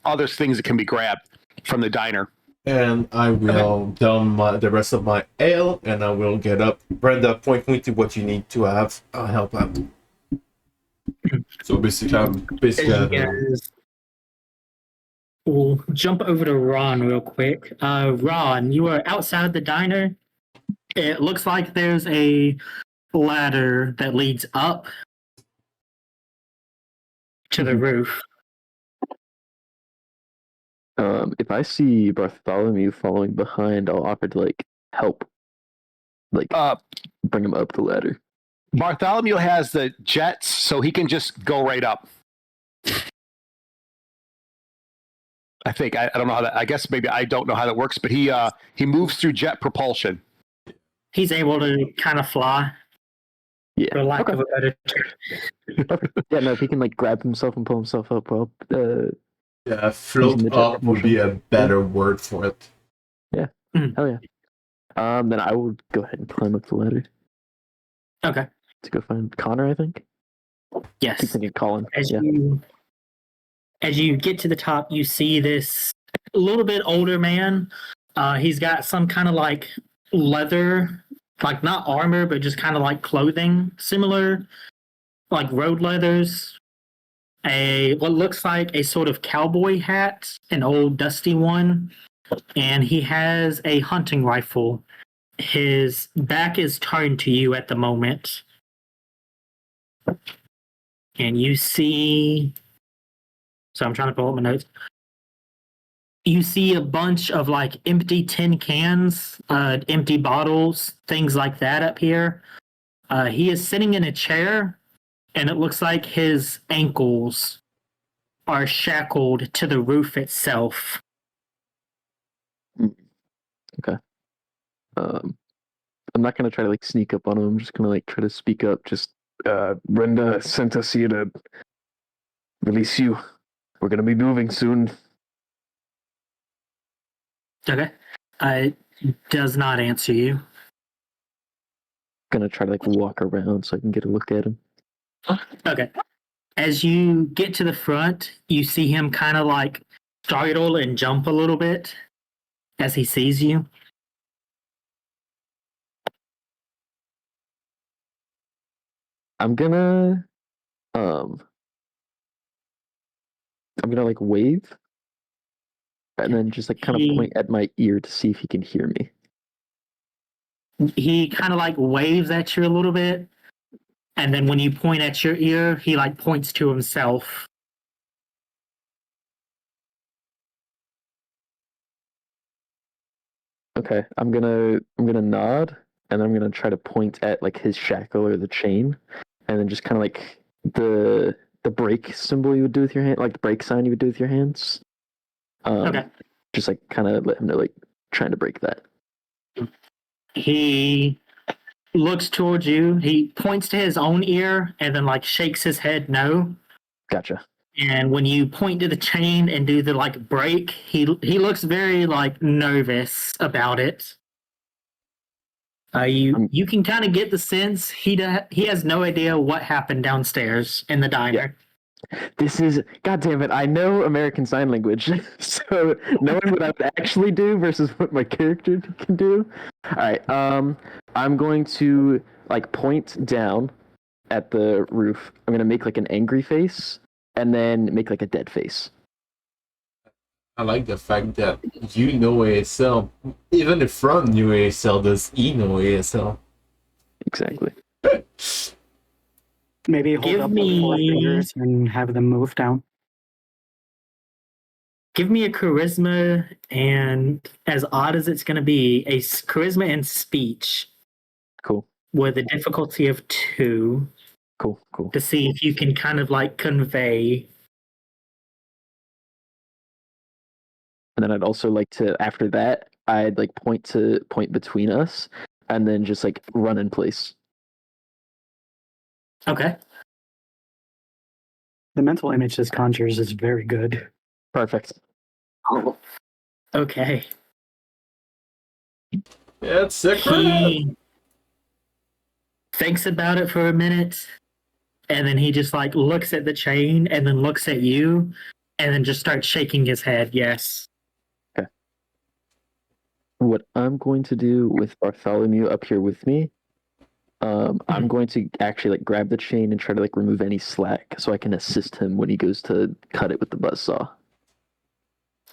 other things that can be grabbed from the diner. And I will down the rest of my ale, and I will get up. Brenda, point me to what you need to have. I'll help out. So We'll jump over to Ron real quick. Ron, you are outside the diner. It looks like there's a ladder that leads up to the roof. If I see Bartholomew following behind, I'll offer to help, bring him up the ladder. Bartholomew has the jets, so he can just go right up. I think I don't know how that. I guess maybe I don't know how that works, but he moves through jet propulsion. He's able to kind of fly, Yeah. for lack of a better term. Yeah, no, if he can grab himself and pull himself up, well, yeah, float Using the up would be a better word for it. hell yeah. Then I will go ahead and climb up the ladder Okay. to go find Connor, I think. Yes. Continue calling. As Yeah. you get to the top, you see this a little bit older man. He's got some kind of like leather, like not armor, but just kind of like clothing, similar like road leathers. What looks like a sort of cowboy hat, an old dusty one, and he has a hunting rifle. His back is turned to you at the moment, and you see. So I'm trying to pull up my notes. You see a bunch of like empty tin cans, empty bottles, things like that up here. He is sitting in a chair, and it looks like his ankles are shackled to the roof itself. Okay. I'm not gonna try to like sneak up on him. I'm just gonna like try to speak up. Just Brenda sent us here to release you. We're gonna be moving soon. Okay. Does not answer you. Gonna try to like walk around so I can get a look at him. Okay. As you get to the front, you see him kind of like startle and jump a little bit as he sees you. I'm gonna like wave and then just like kind of point at my ear to see if he can hear me. He kind of like waves at you a little bit, and then when you point at your ear, he like points to himself. Okay, I'm gonna nod and I'm gonna try to point at like his shackle or the chain, and then just kind of like the break symbol you would do with your hand, like the break sign you would do with your hands. Okay. Just like kind of let him know like trying to break that. He looks towards you. He points to his own ear and then like shakes his head no. Gotcha. And when you point to the chain and do the like break, he looks very like nervous about it. You can kind of get the sense he has no idea what happened downstairs in the diner. This is, God damn it, I know American Sign Language, so knowing what I would actually do versus what my character can do. Alright, I'm going to like point down at the roof. I'm gonna make like an angry face and then make like a dead face. I like the fact that you know ASL. Even the front knew ASL. Does he know ASL? Exactly. Maybe hold Give up with 4 me- fingers and have them move down. Give me a charisma, and as odd as it's going to be, a charisma and speech Cool. with a difficulty of 2 Cool. to see if you can kind of like convey. And then I'd also like to, after that, I'd like point between us and then just like run in place. Okay. The mental image this conjures is very good. Perfect. Oh. Okay. It's a crap. He thinks about it for a minute, and then he just like looks at the chain and then looks at you and then just starts shaking his head. Yes. Okay. What I'm going to do with Bartholomew up here with me, I'm going to actually like grab the chain and try to like remove any slack so I can assist him when he goes to cut it with the buzzsaw.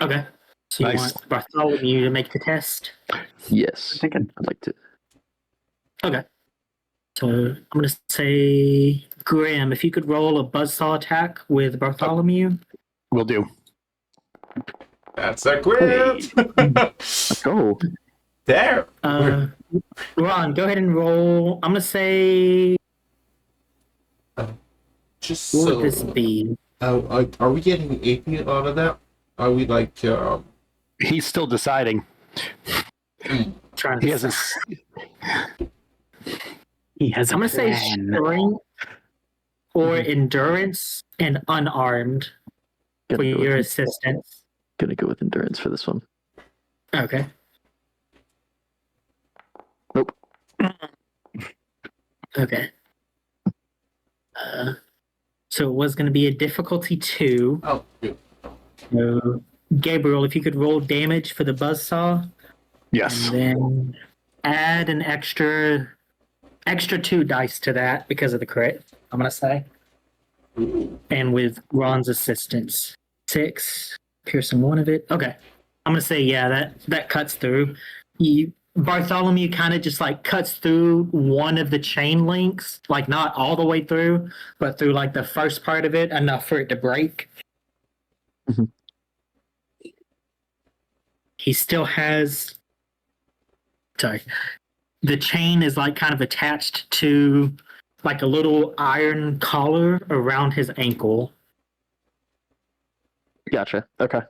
Okay. So you want Bartholomew to make the test? Yes. I think I'd like to. Okay. So I'm going to say, Grimm, if you could roll a buzzsaw attack with Bartholomew. Will do. That's a crit. Let's go. There. Ron, go ahead and roll. I'm going to say, Just what so. would this be? Are we getting 18 out of that? Are we like? He's still deciding. Trying He to hasn't. he has a I'm going to say plan. strength or endurance and unarmed for Gonna go your with, assistance. gonna go with endurance for this one. Okay. Nope. Okay. So it was going to be a difficulty 2. Oh, good. So, Gabriel, if you could roll damage for the buzzsaw, Yes. and then add an extra 2 dice to that because of the crit, I'm going to say. And with Ron's assistance. 6, piercing 1 of it. Okay. I'm going to say, yeah, that cuts through. Bartholomew kind of just like cuts through one of the chain links, like not all the way through, but through like the first part of it, enough for it to break. Mhm. He still has. Sorry. The chain is like kind of attached to like a little iron collar around his ankle. Gotcha. Okay.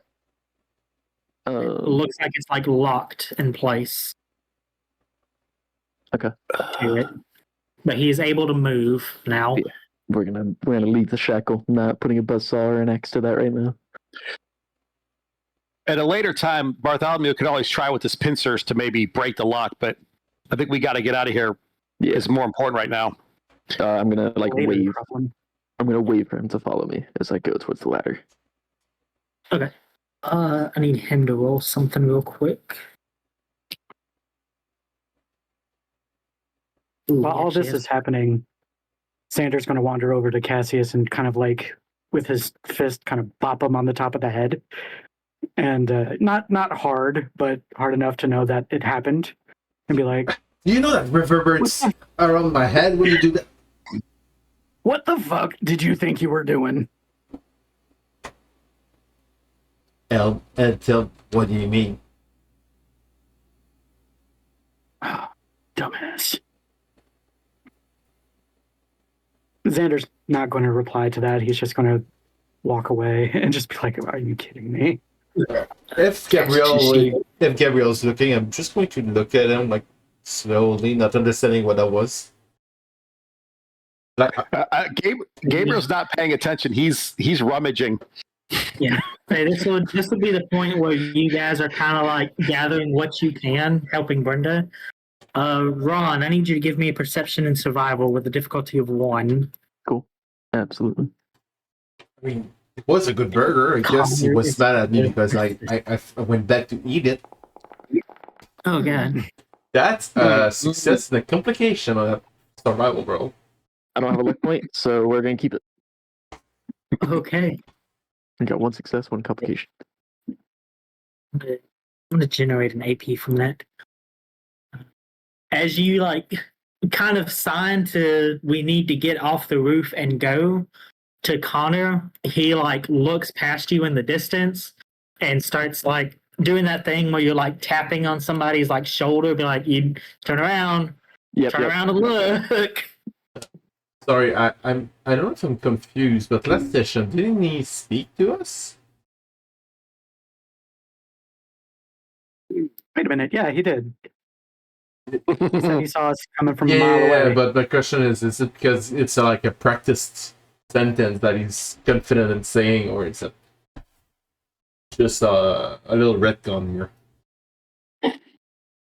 It looks like it's like locked in place. Okay. To it. But he is able to move now. Yeah. We're gonna leave the shackle. Not putting a buzzsaw or an axe to that right now. At a later time, Bartholomew could always try with his pincers to maybe break the lock, but I think we got to get out of here. Yeah. It's more important right now. I'm gonna Later wave. problem. I'm gonna wave for him to follow me as I go towards the ladder. Okay. I need him to roll something real quick. Ooh, While all actually, this is happening, Xander's going to wander over to Cassius and kind of like with his fist kind of bop him on the top of the head. And not hard, but hard enough to know that it happened. And be like, Do you know that reverberates around my head when you do that? what the fuck did you think you were doing? Tell, what do you mean? Dumbass. Xander's not going to reply to that. He's just going to walk away and just be like, are you kidding me? If Gabriel's looking, I'm just going to look at him like slowly, not understanding what that was. Like, Gabriel's not paying attention. He's rummaging. Yeah. Hey, this would be the point where you guys are kind of like gathering what you can, helping Brenda. Ron, I need you to give me a perception and survival with a difficulty of 1. Cool. Absolutely. I mean, it was a good burger. I guess he was mad at me because I went back to eat it. Oh god. That's a success and a complication of that survival, bro. I don't have a luck point, so we're gonna keep it. Okay. We got 1 success, 1 complication. I'm gonna generate an AP from that. As you like kind of sign to we need to get off the roof and go to Connor, he like looks past you in the distance and starts like doing that thing where you're like tapping on somebody's like shoulder, be like, you turn around, turn around and look. Sorry, I don't know if I'm confused, but last session, didn't he speak to us? Wait a minute. Yeah, he did. He said he saw us coming from a Yeah, mile away. but my question is it because it's like a practiced sentence that he's confident in saying, or is it just a little retcon here?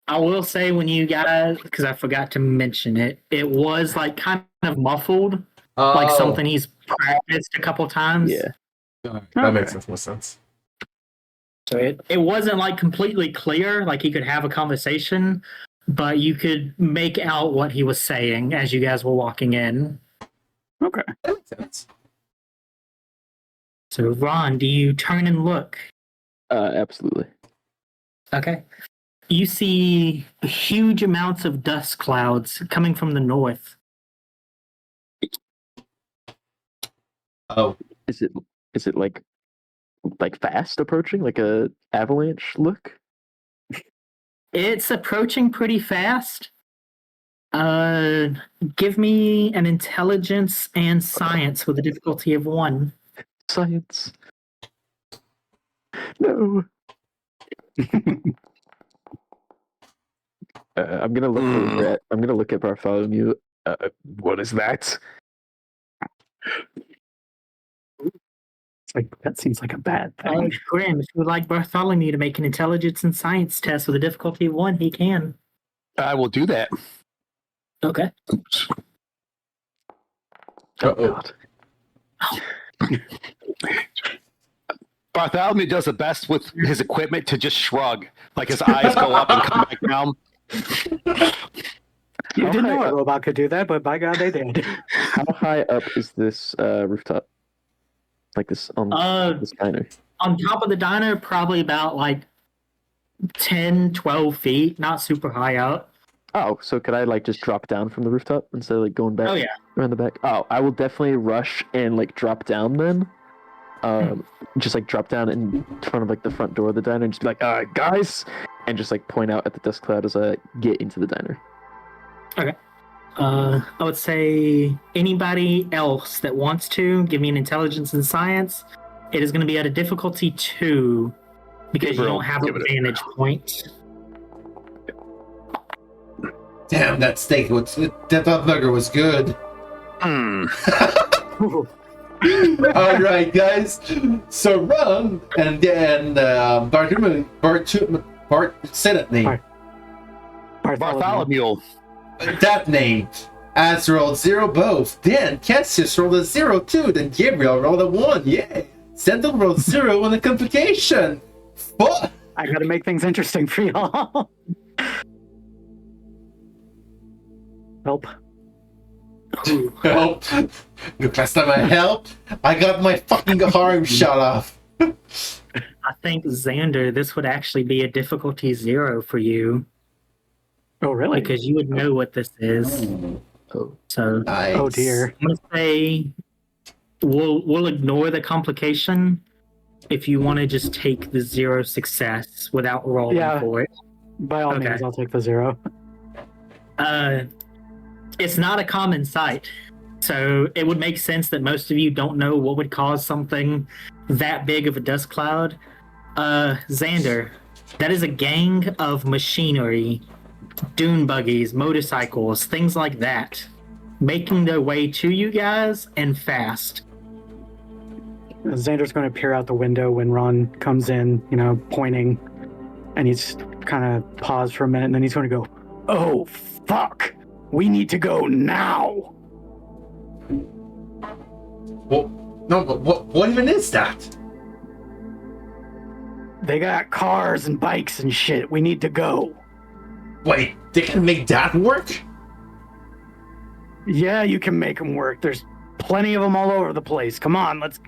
I will say when you guys, because I forgot to mention it, it was like kind of muffled, like something he's practiced a couple times. Yeah. That makes more sense. So it wasn't like completely clear, like he could have a conversation, but you could make out what he was saying as you guys were walking in. Okay. That makes sense. So Ron, do you turn and look? Absolutely. Okay. You see huge amounts of dust clouds coming from the north. Oh, Is it like fast approaching, like a avalanche look? It's approaching pretty fast. Give me an intelligence and science with a difficulty of 1. Science. No. I'm gonna look over at. I'm gonna look at Bartholomew. What is that? It's like, that seems like a bad thing. Grimm, if you would like Bartholomew to make an intelligence and science test with a difficulty of 1, he can. I will do that. Okay. Oh God. Bartholomew does the best with his equipment to just shrug, like his eyes go up and come back down. You How didn't high know a up? robot could do that, but by God, they did. How high up is this rooftop? Like this on this diner? On top of the diner, probably about like 10, 12 feet, not super high up. Oh, so could I like just drop down from the rooftop instead of like going back Oh, yeah. around the back? Oh, I will definitely rush and like drop down then. Just like drop down in front of like the front door of the diner and just be like, guys, and just like point out at the dust cloud as I get into the diner. Okay. I would say anybody else that wants to give me an intelligence and science, it is going to be at a difficulty 2 because Gabriel, you don't have give a it a- vantage point. Damn, that steak was that burger was good. All right, guys. So run and then Bart, say that name. Bartholomew. That name. As rolled 0 both. Then Cassius rolled a 0 too. Then Gabriel rolled a 1. Yeah. Xander rolled 0 on the complication. What? I gotta make things interesting for y'all. Help. Help. The last time I helped, I got my fucking arm shot off. I think, Xander, this would actually be a difficulty 0 for you Oh, really? because you would know what this is. Oh, So Nice. Oh, dear. I'm gonna say we'll ignore the complication if you want to just take the 0 success without rolling Yeah. for it. By all Okay. means, I'll take the 0. It's not a common sight, so it would make sense that most of you don't know what would cause something that big of a dust cloud. Xander, that is a gang of machinery, dune buggies, motorcycles, things like that, making their way to you guys and fast. Xander's going to peer out the window when Ron comes in, pointing, and he's kind of pause for a minute, and then he's going to go, "Oh, fuck! We need to go now!" Well, no, but what even is that? They got cars and bikes and shit. We need to go. Wait, they can make that work? Yeah, you can make them work. There's plenty of them all over the place. Come on, let's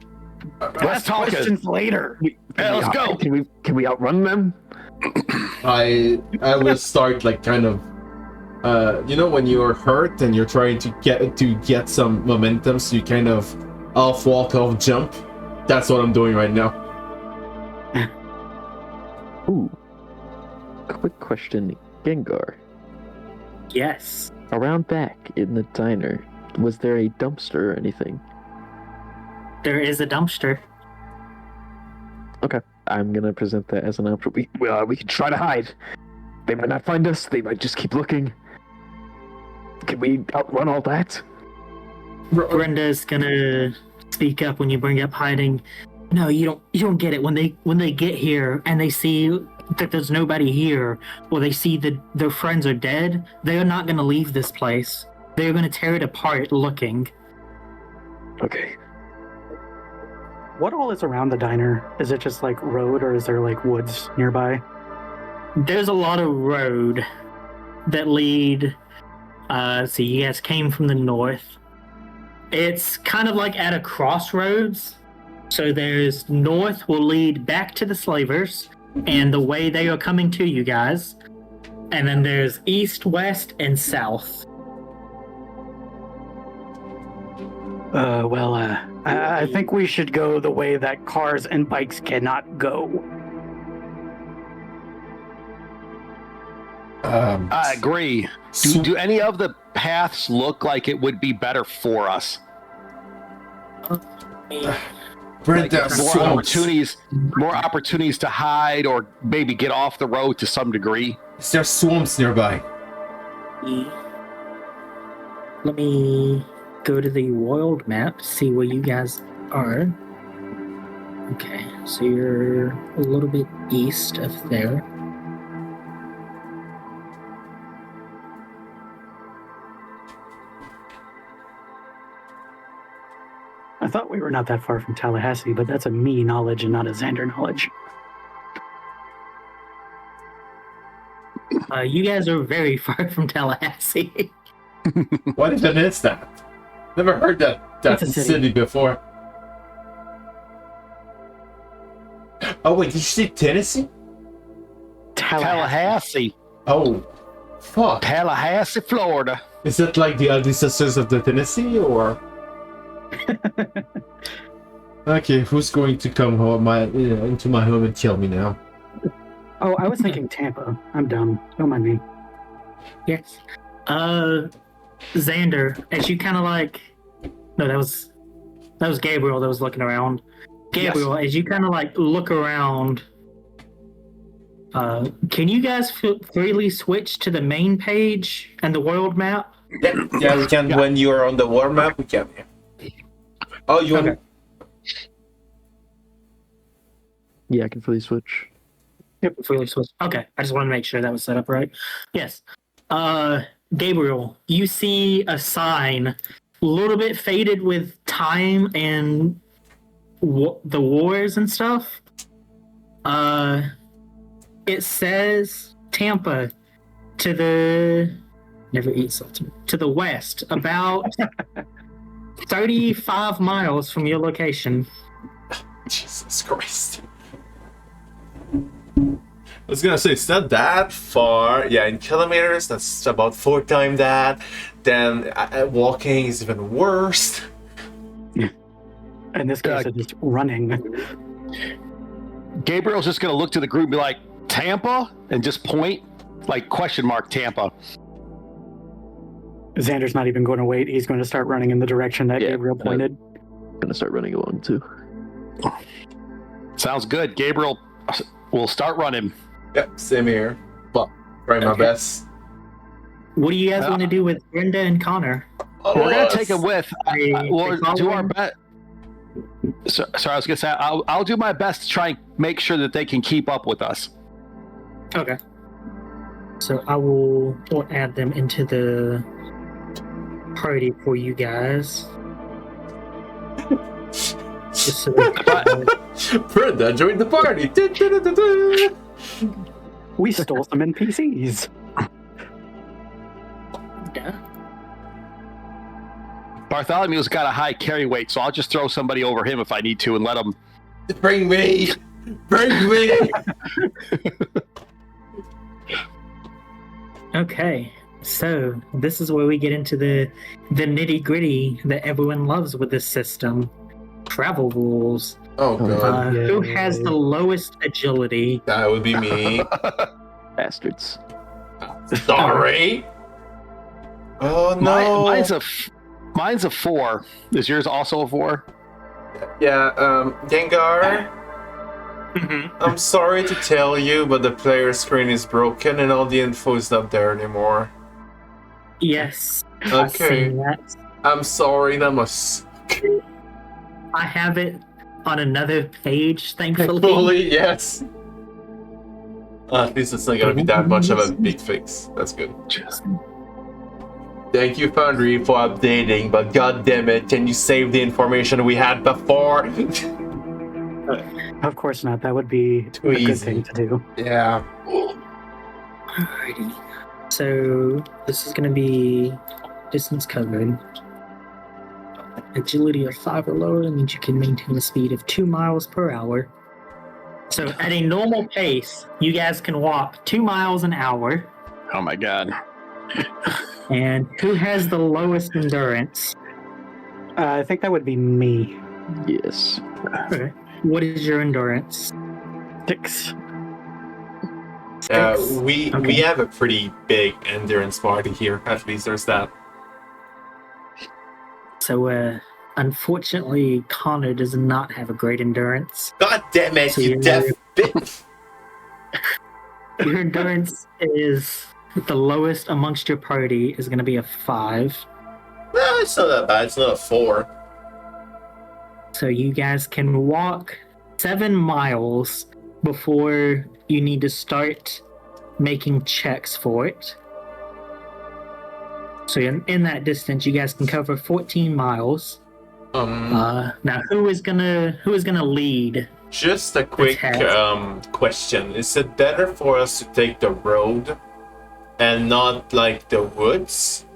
ask talk it. questions later. Hey, let's go. Can we outrun them? I will start like kind of when you're hurt and you're trying to get some momentum, so you kind of off walk, off jump. That's what I'm doing right now. Ooh. Quick question, Gengar. Yes. Around back in the diner, was there a dumpster or anything? There is a dumpster. Okay, I'm gonna present that as an option. We can try to hide. They might not find us. They might just keep looking. Can we outrun all that? Brenda's gonna speak up when you bring up hiding. No, you don't get it. When they get here and they see that there's nobody here, or they see that their friends are dead, they are not gonna leave this place. They are gonna tear it apart looking. Okay. What all is around the diner? Is it just like road, or is there like woods nearby? There's a lot of road that lead. So you guys came from the north. It's kind of like at a crossroads. So there's north will lead back to the slavers and the way they are coming to you guys. And then there's east, west, and south. I think we should go the way that cars and bikes cannot go. I agree. Do any of the paths look like it would be better for us? Brenda, More opportunities to hide or maybe get off the road to some degree. is there swamps nearby? Let me go to the world map, see where you guys are. Okay, so you're a little bit east of there. I thought we were not that far from Tallahassee, but that's a me knowledge and not a Xander knowledge. You guys are very far from Tallahassee. What even is that? Never heard that It's a city. before. Oh wait, did you say Tennessee? Tallahassee. Oh, fuck. Tallahassee, Florida. Is it like the ugly sisters of the Tennessee, or? Okay, who's going to come home into my home and kill me now? Oh, I was thinking Tampa. I'm dumb. Don't mind me. Yes. Xander, as you kind of like, no, that was Gabriel that was looking around. Gabriel, as you kind of like look around, can you guys freely switch to the main page and the world map? Yeah, we can. When you are on the war map, we can. Oh, you Okay. want? Yeah, I can fully switch. Yep, freely switch. Okay, I just wanted to make sure that was set up right. Yes. Gabriel, you see a sign, a little bit faded with time and the wars and stuff. It says Tampa to the to the west, about 35 miles from your location. Jesus Christ. I was gonna say, it's not that far. Yeah, in kilometers, that's about 4 times that. Then walking is even worse. In this case, it's just running. Gabriel's just going to look to the group and be like, Tampa? And just point, like, question mark Tampa. Xander's not even going to wait. He's going to start running in the direction that Yeah, Gabriel pointed. Gonna start running along too. Sounds good. Gabriel will start running. Yep, same here. But try my best. What do you guys want to do with Brenda and Connor? We're going to take it with. We'll they do our following? best. Sorry, I was going to say, I'll do my best to try and make sure that they can keep up with us. Okay. So I will add them into the party for you guys. Just so Brenda, join the party. We stole some NPCs. yeah. Bartholomew's got a high carry weight, so I'll just throw somebody over him if I need to and let him. Bring me. Bring me. Okay. So this is where we get into the nitty gritty that everyone loves with this system. Travel rules. Oh god, Who has the lowest agility? that would be me. Bastards. Sorry. Oh no. Mine's a 4. Is yours also a 4? Yeah, Gengar. I'm sorry to tell you, but the player screen is broken and all the info is not there anymore. Yes. I've Okay. seen that. I'm sorry, that must suck. I have it on another page, thankfully. Fully, yes. At least it's not gonna be that much of a big fix. That's good. Thank you, Foundry, for updating, but god damn it, can you save the information we had before? Of course not. That would be Too a good easy. thing to do. Yeah. Alrighty. So this is going to be distance covered. Agility of 5 or lower means you can maintain a speed of 2 miles per hour. So at a normal pace, you guys can walk 2 miles an hour. Oh my god. And who has the lowest endurance? I think that would be me. Yes. Okay. What is your endurance? 6. We Okay. have a pretty big endurance party here. At least there's that. So, unfortunately, Connor does not have a great endurance. God damn it, So you you're- deaf bitch! Your endurance is the lowest amongst your party is going to be a 5. No, it's not that bad. It's not a 4. So you guys can walk 7 miles before you need to start making checks for it. So in that distance, you guys can cover 14 miles. Now, who is gonna lead? Just a quick question. Is it better for us to take the road and not like the woods?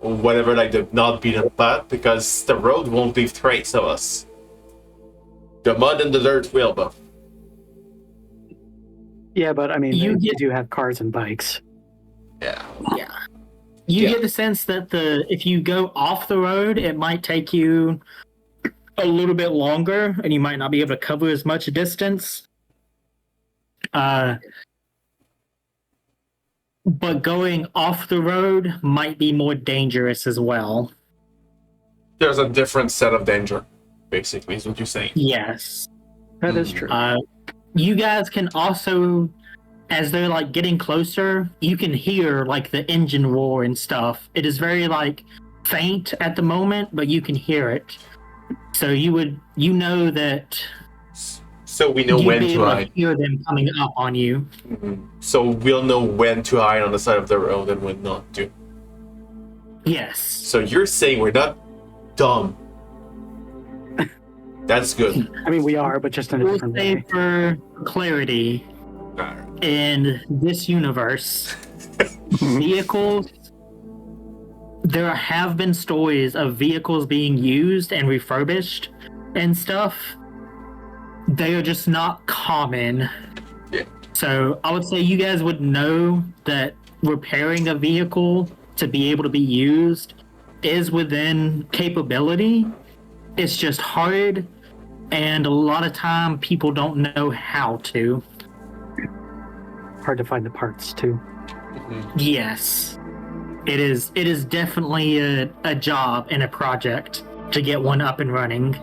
Or whatever, like the not beaten path? Because the road won't leave trace of us. The mud and the dirt will, but... Yeah, but I mean, You you get- do have cars and bikes. Yeah. You Yeah. get the sense that if you go off the road, it might take you a little bit longer, and you might not be able to cover as much distance. But going off the road might be more dangerous as well. There's a different set of danger, basically, is what you're saying. Yes. That is true. You guys can also, as they're like getting closer, you can hear like the engine roar and stuff. It is very like faint at the moment, but you can hear it. So you know that So we know you'd when be to able to hide. hear them coming up on you. So we'll know when to hide on the side of the road and when not to. Yes. So you're saying we're not dumb. That's good. I mean, we are, but just in a We'll different say way. for clarity, in this universe, vehicles, there have been stories of vehicles being used and refurbished and stuff. They are just not common. Yeah. So I would say you guys would know that repairing a vehicle to be able to be used is within capability. It's just hard, and a lot of time people don't know how to. Hard to find the parts too. Yes. It is definitely a job and a project to get one up and running.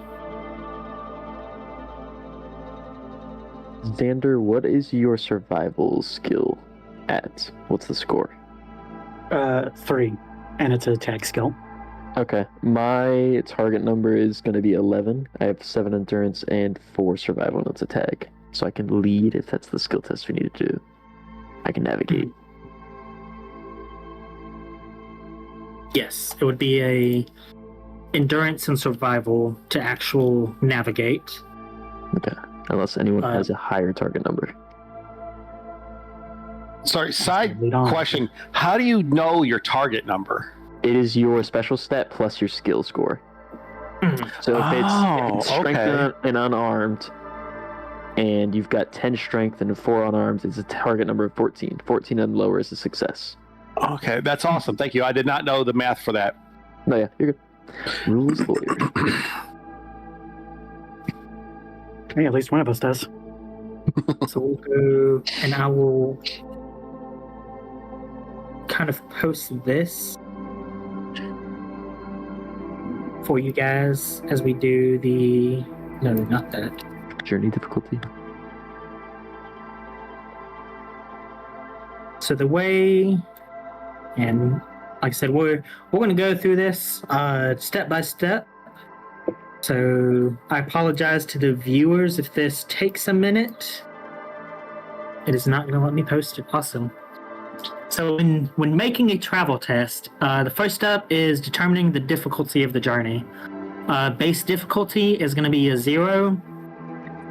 Xander, what is your survival skill at? What's the score? 3, and it's a tag skill. Okay, my target number is going to be 11. I have 7 endurance and 4 survival, and it's a tag. So I can lead if that's the skill test we need to do. I can navigate. Yes, it would be a endurance and survival to actual navigate. Okay, unless anyone has a higher target number. Sorry, side Lead on. question. How do you know your target number? It is your special stat plus your skill score. So if it's strength okay. and unarmed, and you've got 10 strength and 4 unarmed, it's a target number of 14. 14 and lower is a success. Okay, that's awesome. Thank you. I did not know the math for that. No, yeah, you're good. Rules lawyer. Hey, at least one of us does. So we'll go, and I will kind of post this for you guys as we do the... No, not that. Journey difficulty. So the way, and like I said, we're going to go through this step by step. So I apologize to the viewers if this takes a minute. It is not going to let me post it. Awesome. So when making a travel test, the first step is determining the difficulty of the journey. Base difficulty is going to be a 0.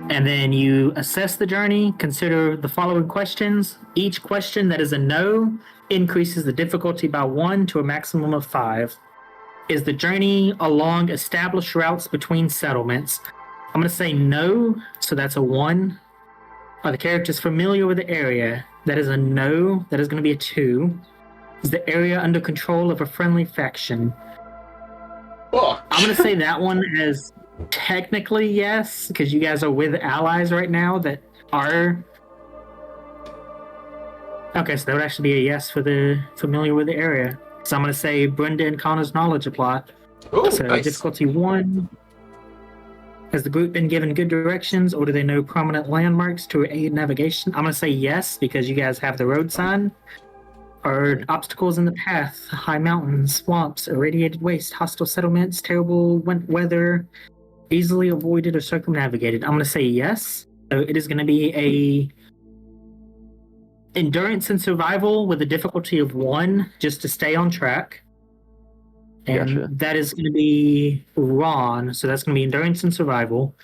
And then you assess the journey, consider the following questions. Each question that is a no increases the difficulty by 1 to a maximum of 5. Is the journey along established routes between settlements? I'm going to say no, so that's a 1. Are the characters familiar with the area? That is a no, that is going to be a 2. Is the area under control of a friendly faction? Fuck. I'm going to say that one as technically yes, because you guys are with allies right now that are... Okay, so that would actually be a yes for the familiar with the area. So I'm going to say Brenda and Connor's knowledge apply. Oh, So nice. difficulty 1. Has the group been given good directions, or do they know prominent landmarks to aid navigation? I'm going to say yes, because you guys have the road sign. Are obstacles in the path, high mountains, swamps, irradiated waste, hostile settlements, terrible weather, easily avoided or circumnavigated? I'm going to say yes. So it is going to be a endurance and survival with a difficulty of 1, just to stay on track. And Gotcha. that is going to be Ron. So that's going to be endurance and survival.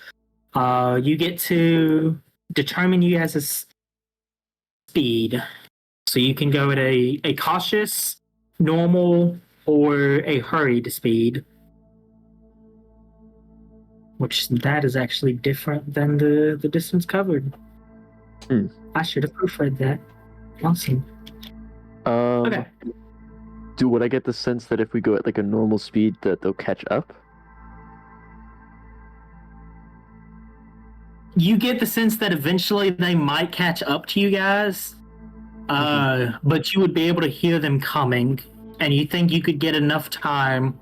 You get to determine you guys' speed. So you can go at a cautious, normal, or a hurried speed. Which that is actually different than the distance covered. I should have proofread that. Awesome. Okay. Would I get the sense that if we go at like a normal speed that they'll catch up? You get the sense that eventually they might catch up to you guys, but you would be able to hear them coming, and you think you could get enough time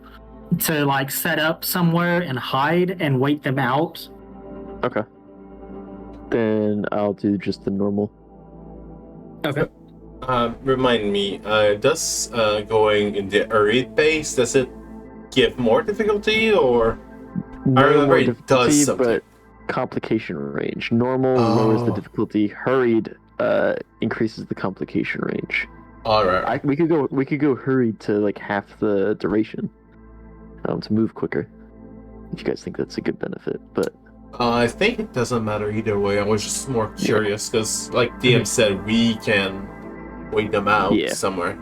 to like set up somewhere and hide and wait them out. Okay. Then I'll do just the normal. Okay. Remind me, does going in the hurried pace, does it give more difficulty, or I remember more it does difficulty, something. but complication range. Normal lowers the difficulty. Hurried increases the complication range. All right. We could go hurried to like half the duration. To move quicker. If you guys think that's a good benefit, but I think it doesn't matter either way. I was just more curious because, like DM said, we can wait them out somewhere.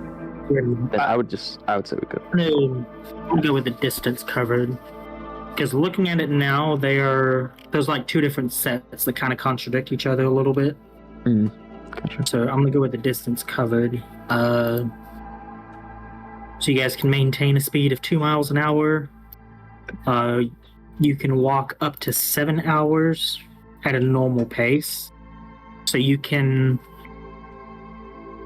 then I would say we go. I'll go with the distance covered. Because looking at it now, there's like two different sets that kind of contradict each other a little bit. Gotcha. So I'm gonna go with the distance covered. So you guys can maintain a speed of 2 miles an hour. You can walk up to 7 hours at a normal pace. So you can...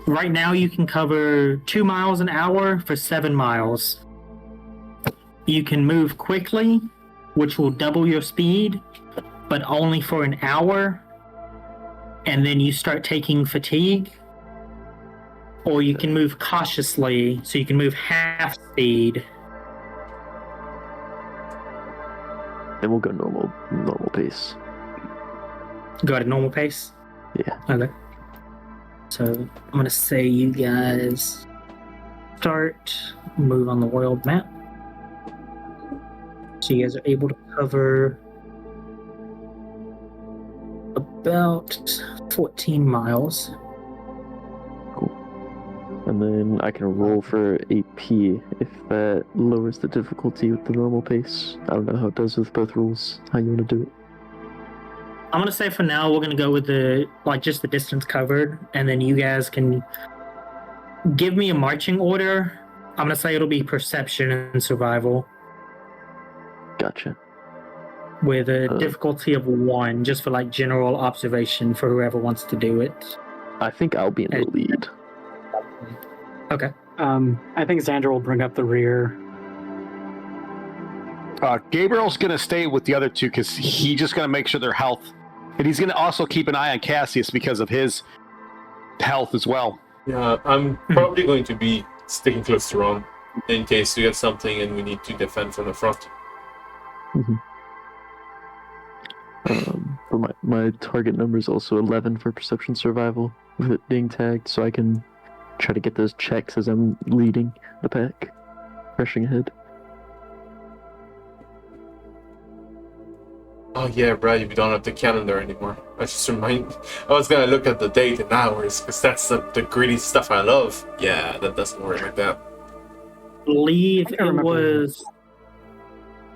Right now you can cover 2 miles an hour for 7 miles. You can move quickly, which will double your speed, but only for an hour. And then you start taking fatigue. Or you can move cautiously, so you can move half speed. Then we'll go normal pace. Go at a normal pace? Yeah. Okay. So I'm gonna say you guys move on the world map. So you guys are able to cover about 14 miles. And then I can roll for AP if that lowers the difficulty with the normal pace. I don't know how it does with both rules. How you want to do it? I'm gonna say for now we're gonna go with just the distance covered, and then you guys can give me a marching order. I'm gonna say it'll be perception and survival Gotcha. with a difficulty of 1, just for like general observation for whoever wants to do it. I think I'll be in the lead. Okay. I think Xander will bring up the rear. Gabriel's going to stay with the other two because he's just going to make sure their health. And he's going to also keep an eye on Cassius because of his health as well. Yeah, I'm probably going to be sticking close to Ron in case we get something and we need to defend from the front. But my target number is also 11 for perception survival with it being tagged, so I can try to get those checks as I'm leading the pack, rushing ahead. Oh yeah, right, we don't have the calendar anymore. I was gonna look at the date and hours, because that's the gritty stuff I love. Yeah, that doesn't work like that. I believe it was...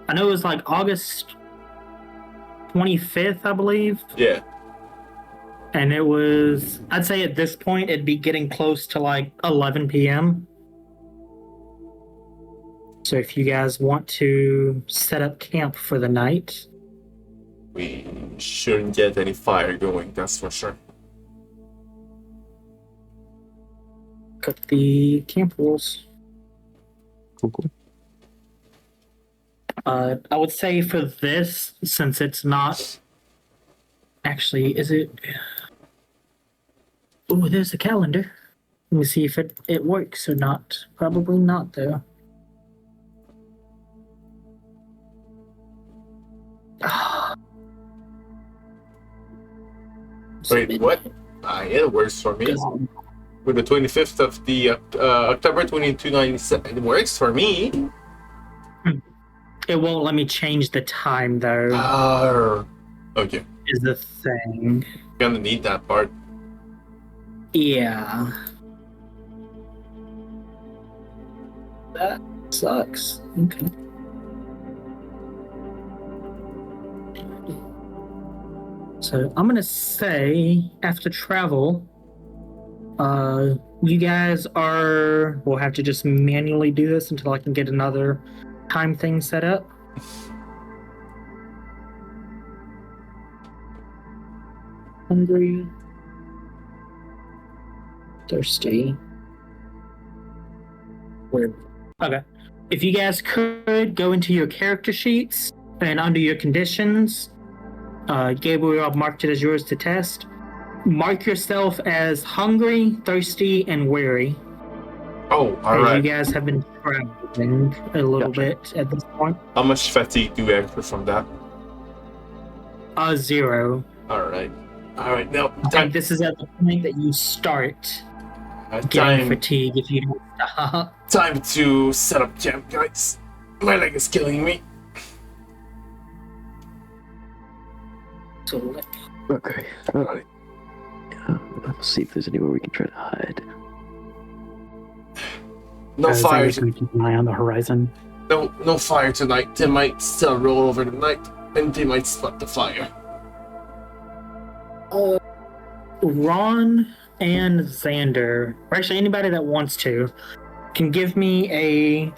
I know it was like August 25th, I believe. Yeah. And it was... I'd say at this point, it'd be getting close to like 11 p.m. So if you guys want to set up camp for the night... We shouldn't get any fire going, that's for sure. Got the camp rules. Cool. I would say for this, since it's not... Actually, is it... Oh, there's the calendar. Let me see if it works or not. Probably not, though. Wait, what? It works for me. With the 25th of the October 2297, it works for me. It won't let me change the time though. Okay. Is the thing. Gonna need that part. Yeah. That sucks. Okay. So I'm gonna say after travel, you guys will have to just manually do this until I can get another time thing set up. Hungry. Thirsty. Weird. Okay. If you guys could go into your character sheets and under your conditions, Gabriel, I've marked it as yours to test. Mark yourself as hungry, thirsty, and weary. Oh, alright. You guys have been traveling a little bit at this point. How much fatigue do we have from that? 0. Alright. Alright, now I think this is at the point that you start getting fatigue if you don't stop. Time to set up camp, guys. My leg is killing me. So Okay. Alright. Let's see if there's anywhere we can try to hide. No fire. I'm just going to keep an eye on the horizon. No fire tonight. They might still roll over the night, and they might spot the fire. Ron and Xander, or actually anybody that wants to, can give me I'm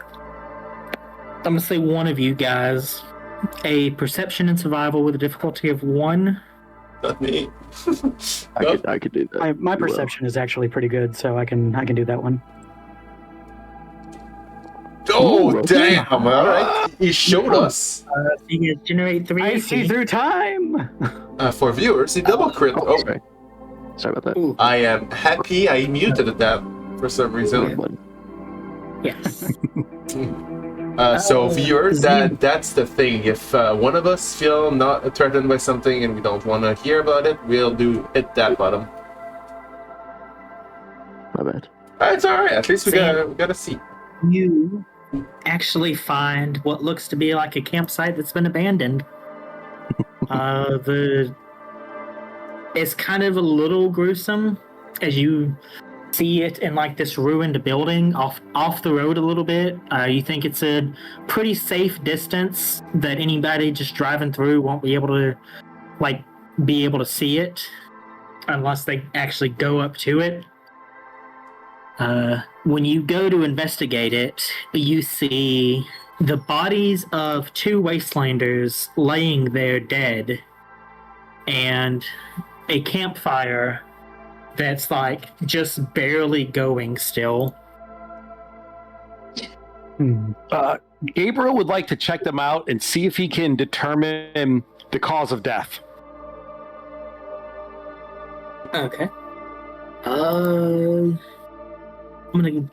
gonna say one of you guys, a perception and survival with a difficulty of 1. Not me. I could do that. My perception is actually pretty good, so I can do that one. Oh, Ooh, damn! Alright, he showed us. So you guys generate 3 I AC. see through time! For viewers, he double crit. Oh, sorry about that. Ooh, I am happy I muted that for some reason. One. yes. So viewers, that's the thing. If one of us feel not threatened by something and we don't want to hear about it, we'll hit that button. My bad. It's alright. At least we got a seat. You actually find what looks to be like a campsite that's been abandoned. It's kind of a little gruesome as you see it in like this ruined building off the road a little bit. You think it's a pretty safe distance that anybody just driving through won't be able to see it unless they actually go up to it. When you go to investigate it, you see the bodies of 2 wastelanders laying there dead, and a campfire that's like just barely going still. Gabriel would like to check them out and see if he can determine the cause of death. Okay. I'm gonna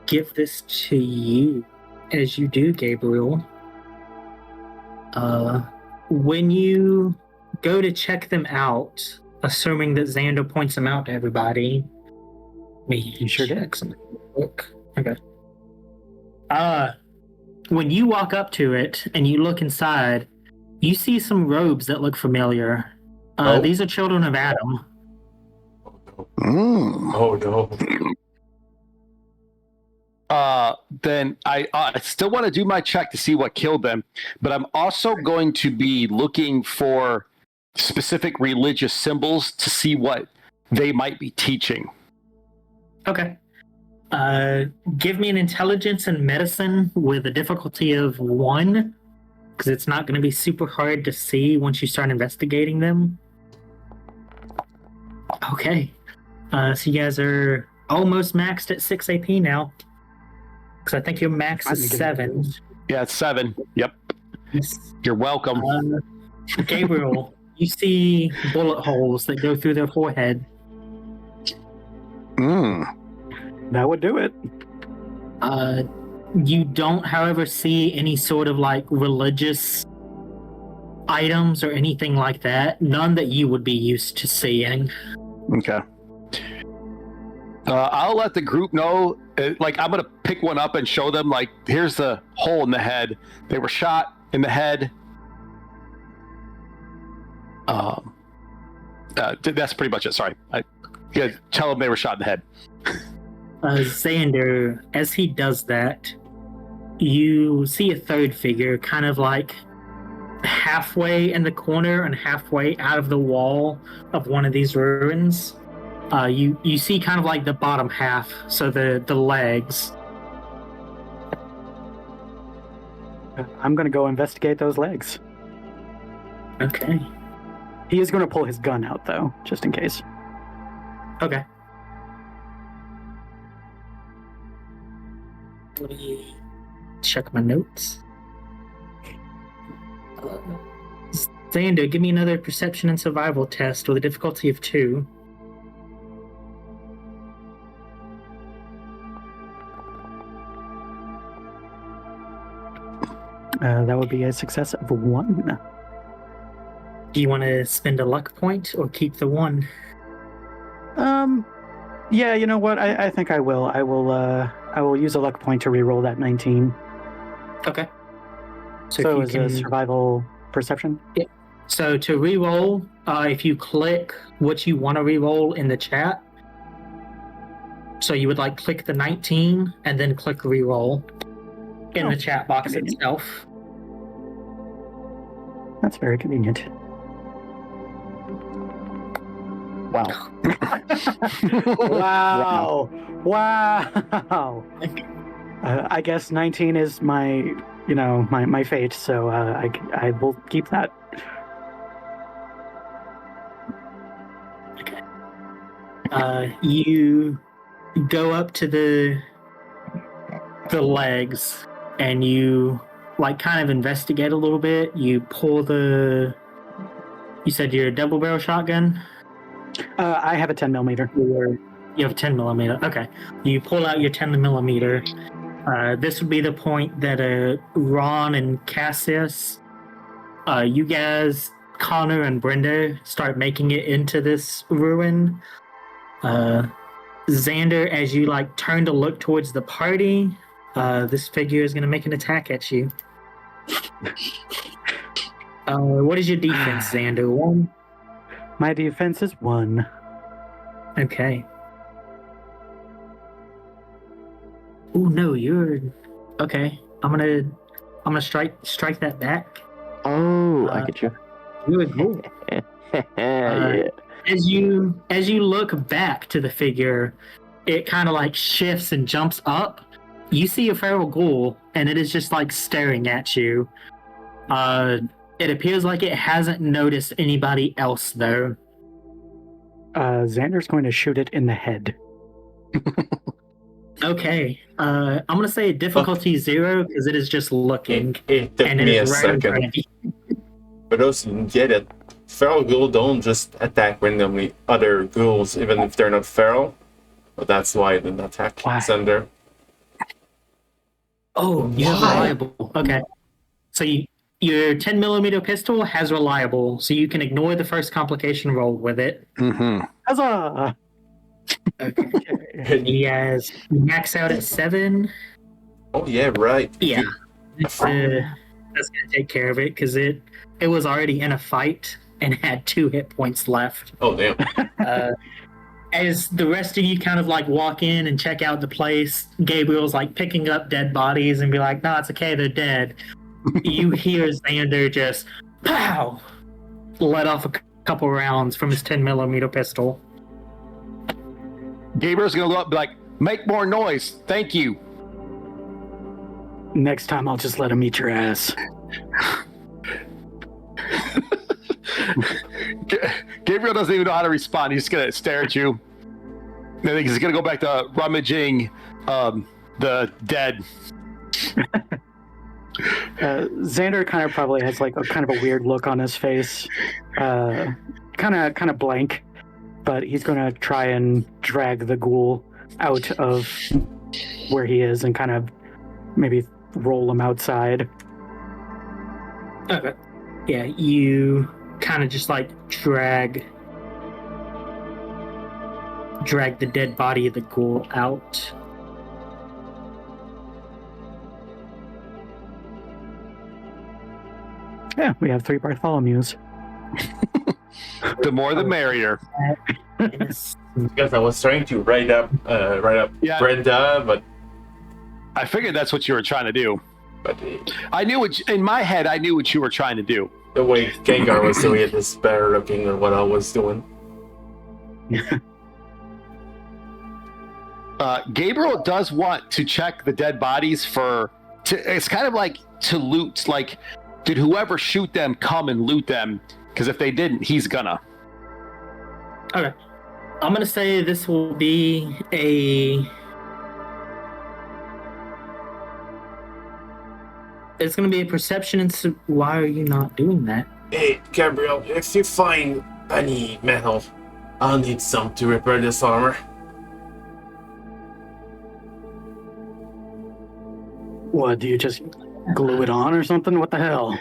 give this to you as you do, Gabriel. When you go to check them out, assuming that Xander points them out to everybody, You sure did. Look. Okay. When you walk up to it and you look inside, you see some robes that look familiar. These are children of Adam. Oh no. Then I still want to do my check to see what killed them, but I'm also going to be looking for specific religious symbols to see what they might be teaching. Okay. Give me an intelligence and medicine with a difficulty of 1, because it's not going to be super hard to see once you start investigating them. Okay. So you guys are almost maxed at 6 AP now. Because I think your max is 7. Yeah, it's 7. Yep. Yes. You're welcome. Gabriel, you see bullet holes that go through their forehead. That would do it. You don't, however, see any sort of like religious items or anything like that. None that you would be used to seeing. Okay. I'll let the group know like I'm gonna pick one up and show them, like, here's the hole in the head. They were shot in the head. That's pretty much it. Sorry. Tell them they were shot in the head. Xander, as he does that, you see a third figure kind of like halfway in the corner and halfway out of the wall of one of these ruins. You see kind of like the bottom half, so the legs. I'm going to go investigate those legs. Okay. He is going to pull his gun out, though, just in case. Okay. Let me check my notes. Xander, give me another perception and survival test with a difficulty of 2. That would be a success of 1. Do you want to spend a luck point or keep the 1? Yeah, you know what? I think I will. I will use a luck point to reroll that 19. Okay. So is a survival perception? Yeah. So to reroll, if you click what you want to reroll in the chat, so you would like click the 19 and then click reroll in the chat box itself. That's very convenient. Wow. Wow. I guess 19 is my fate, so I will keep that. You go up to the legs and you like kind of investigate a little bit. You pull you said you're a double barrel shotgun? I have a 10 millimeter. You have a 10 millimeter. Okay. You pull out your 10 millimeter. This would be the point that Ron and Cassius, you guys, Connor and Brenda, start making it into this ruin. Xander, as you like turn to look towards the party, this figure is going to make an attack at you. What is your defense, Xander? 1? My defense is 1. Okay. Oh no, you're okay. I'm gonna strike that back. Oh, I get you. You're a ghoul. Yeah. As you look back to the figure, it kind of like shifts and jumps up. You see a feral ghoul, and it is just like staring at you. It appears like it hasn't noticed anybody else though. Xander's going to shoot it in the head. Okay. I'm gonna say difficulty 0 because it is just looking. It took me a second. For those who didn't get it, feral ghoul don't just attack randomly other ghouls, even if they're not feral. But that's why it didn't attack Xander. Oh, you have reliable. Okay. So your 10 millimeter pistol has reliable, so you can ignore the first complication roll with it. Mm-hmm. Huzzah! Okay. He has max out at 7. Oh yeah, right. Yeah. That's gonna take care of it because it was already in a fight and had 2 hit points left. Oh damn. As the rest of you kind of like walk in and check out the place, Gabriel's like picking up dead bodies and be like, "No, it's okay, they're dead." You hear Xander just pow, let off a couple rounds from his 10 millimeter pistol. Gabriel's gonna go up and be like, "Make more noise, thank you." Next time I'll just let him eat your ass. Gabriel doesn't even know how to respond. He's just gonna stare at you. I think he's gonna go back to rummaging the dead. Xander kind of probably has like a kind of a weird look on his face, kind of blank, but he's gonna try and drag the ghoul out of where he is and kind of maybe roll him outside. Okay. Yeah, you kind of just like drag the dead body of the ghoul out. Yeah, we have 3 Bartholomews. The more the merrier. Yes. Because I was trying to write up Yeah. Brenda, but I figured that's what you were trying to do. but I knew in my head, I knew what you were trying to do. the way Gengar was doing it was better looking than what I was doing. Gabriel does want to check the dead bodies it's kind of like to loot. Like, did whoever shoot them come and loot them? Because if they didn't, he's gonna. Okay. I'm gonna say this will be it's gonna be a perception and why are you not doing that? Hey, Gabriel, if you find any metal, I'll need some to repair this armor. What, do you just glue it on or something? What the hell?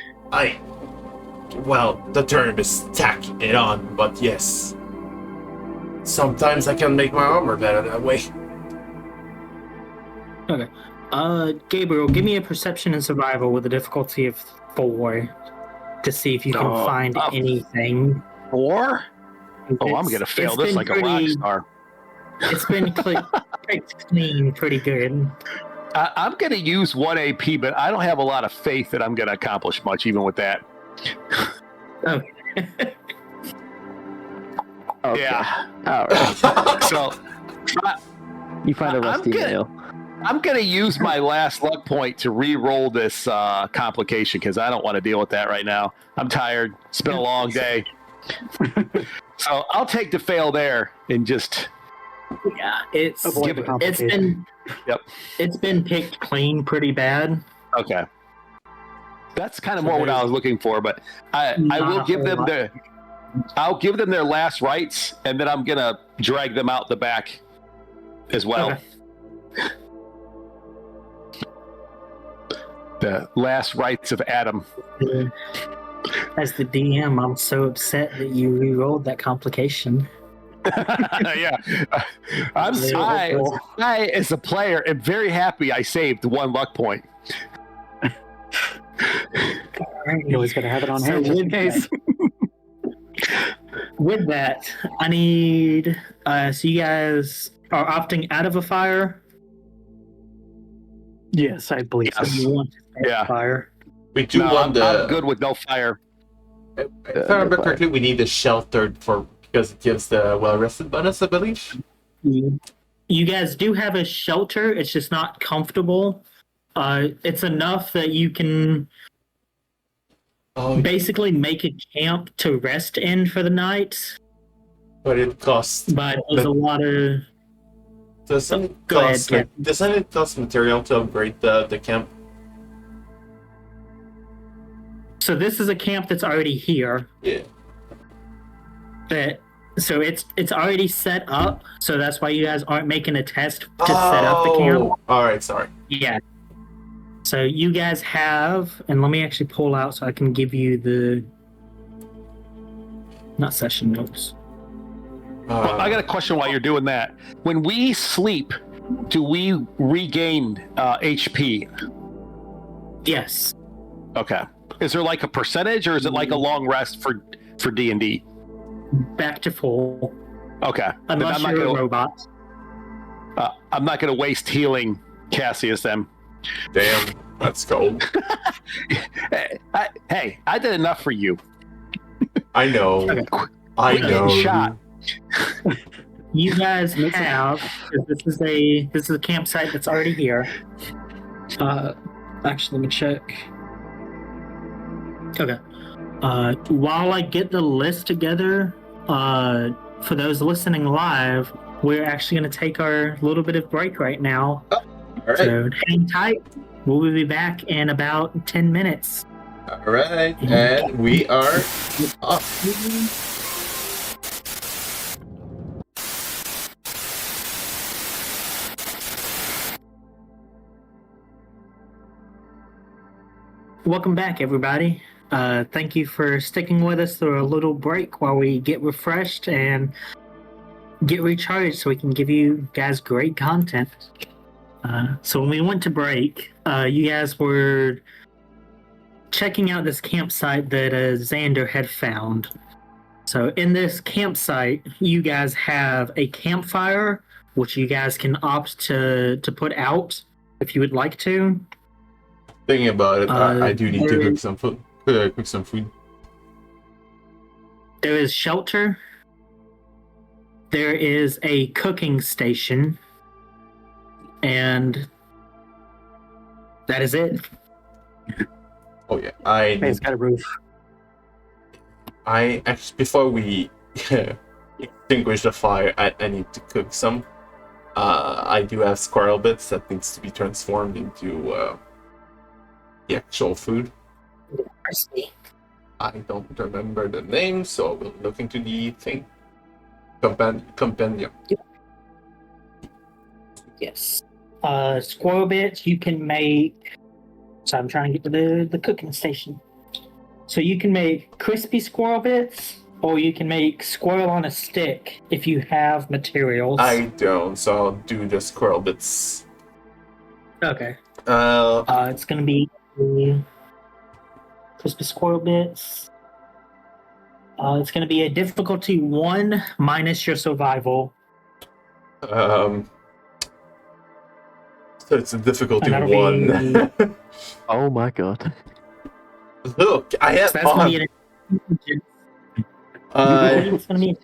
Well, the term is tack it on, but yes. Sometimes I can make my armor better that way. Okay. Gabriel, give me a perception and survival with a difficulty of 4 to see if you can find anything. 4? Oh, I'm gonna fail this like a rock star. It's been clean, pretty good. I'm gonna use 1 AP, but I don't have a lot of faith that I'm gonna accomplish much, even with that. Okay. Okay. Yeah. All right. So You find a rusty nail. I'm gonna use my last luck point to re-roll this complication because I don't want to deal with that right now. I'm tired. It's been a long day. So I'll take the fail there and just It's Avoid the been complication. it's been picked clean pretty bad. okay. That's kind of So more what I there's was looking for, but I not will a give whole them lot. I'll give them their last rites, and then I'm gonna drag them out the back as well. Okay. The last rites of Adam. As the DM, I'm so upset that you re-rolled that complication. Yeah, I, as a player, am very happy I saved 1 luck point. You always gotta have it on So hand just in with case. With that, I need. So you guys are opting out of a fire. Yes, I believe So Yes. you want to stay Yeah. fire. We do want I'm good with no fire. If I remember correctly, we need the sheltered because it gives the well-rested bonus, I believe. You guys do have a shelter. It's just not comfortable. It's enough that you can Oh, basically make a camp to rest in for the night. but it costs. But there's a lot of. Doesn't it Go ahead, cost? Ken. Doesn't it cost material to upgrade the camp? So this is a camp that's already here. Yeah. So it's already set up. So that's why you guys aren't making a test to set up the camp. All right, sorry. Yeah. So you guys have, and let me actually pull out so I can give you the not session notes. Well, I got a question while you're doing that. When we sleep, do we regain HP? Yes. Okay. Is there like a percentage, or is it like a long rest for D&D? Back to full. Okay. Then Unless you're a robot. I'm not going to waste healing Cassius then. Damn, that's cold. Hey, I did enough for you. I know. Okay. I Quit know. getting shot. You guys have, 'cause this is a campsite that's already here. Actually, let me check. Okay. While I get the list together, for those listening live, we're actually going to take our little bit of break right now. All right. So hang tight. We'll be back in about 10 minutes. All right. And we are off. Welcome back, everybody. Thank you for sticking with us through a little break while we get refreshed and get recharged so we can give you guys great content. So when we went to break, you guys were checking out this campsite that Xander had found. So in this campsite, you guys have a campfire, which you guys can opt to put out if you would like to. Thinking about it, I do need to there cook some food. Cook some food. There is shelter. There is a cooking station. And that is it. Oh yeah, It's got a roof. I actually, before we extinguish the fire, I need to cook some. I do have squirrel bits that needs to be transformed into the actual food. I don't remember the name, so we'll look into the thing. Compendium. Yes. Squirrel bits you can make. So I'm trying to get to the cooking station. So you can make crispy squirrel bits, or you can make squirrel on a stick if you have materials. I don't, so I'll do the squirrel bits. Okay. Uh, It's gonna be crispy squirrel bits. It's gonna be a difficulty 1 minus your survival. so it's a difficulty And that'll 1. Oh my god. Look, I have So that's gonna be it's gonna be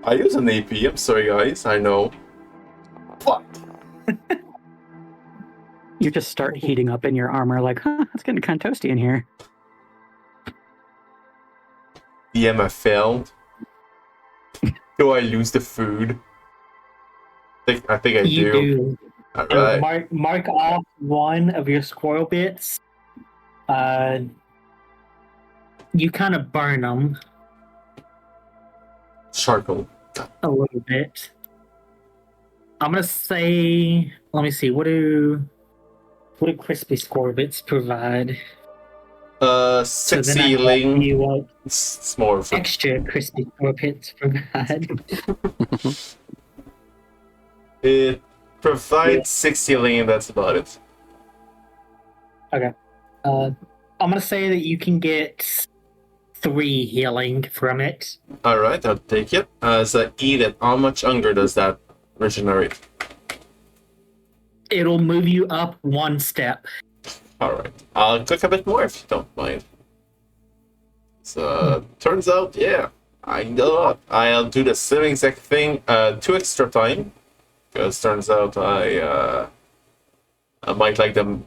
I use an AP. I'm sorry, guys. I know. Fuck. You just start heating up in your armor, like, it's getting kind of toasty in here. DM, I failed. Do I lose the food? I think I you do. do. Alright. Mark off 1 of your squirrel bits. You kind of burn them Charcoal. a little bit. I'm gonna say, let me see, what do crispy squirrel bits provide? So then Sexy I ling. you what It's more of a... extra crispy squirrel bits provide. It provides 60 ling, and that's about it. Okay. I'm gonna say that you can get 3 healing from it. Alright, I'll take it. As I eat it, how much hunger does that regenerate? It'll move you up 1 step. Alright. I'll cook a bit more if you don't mind. So, turns out, yeah. I know. I'll do the same exact thing 2 extra time. Because turns out I might like them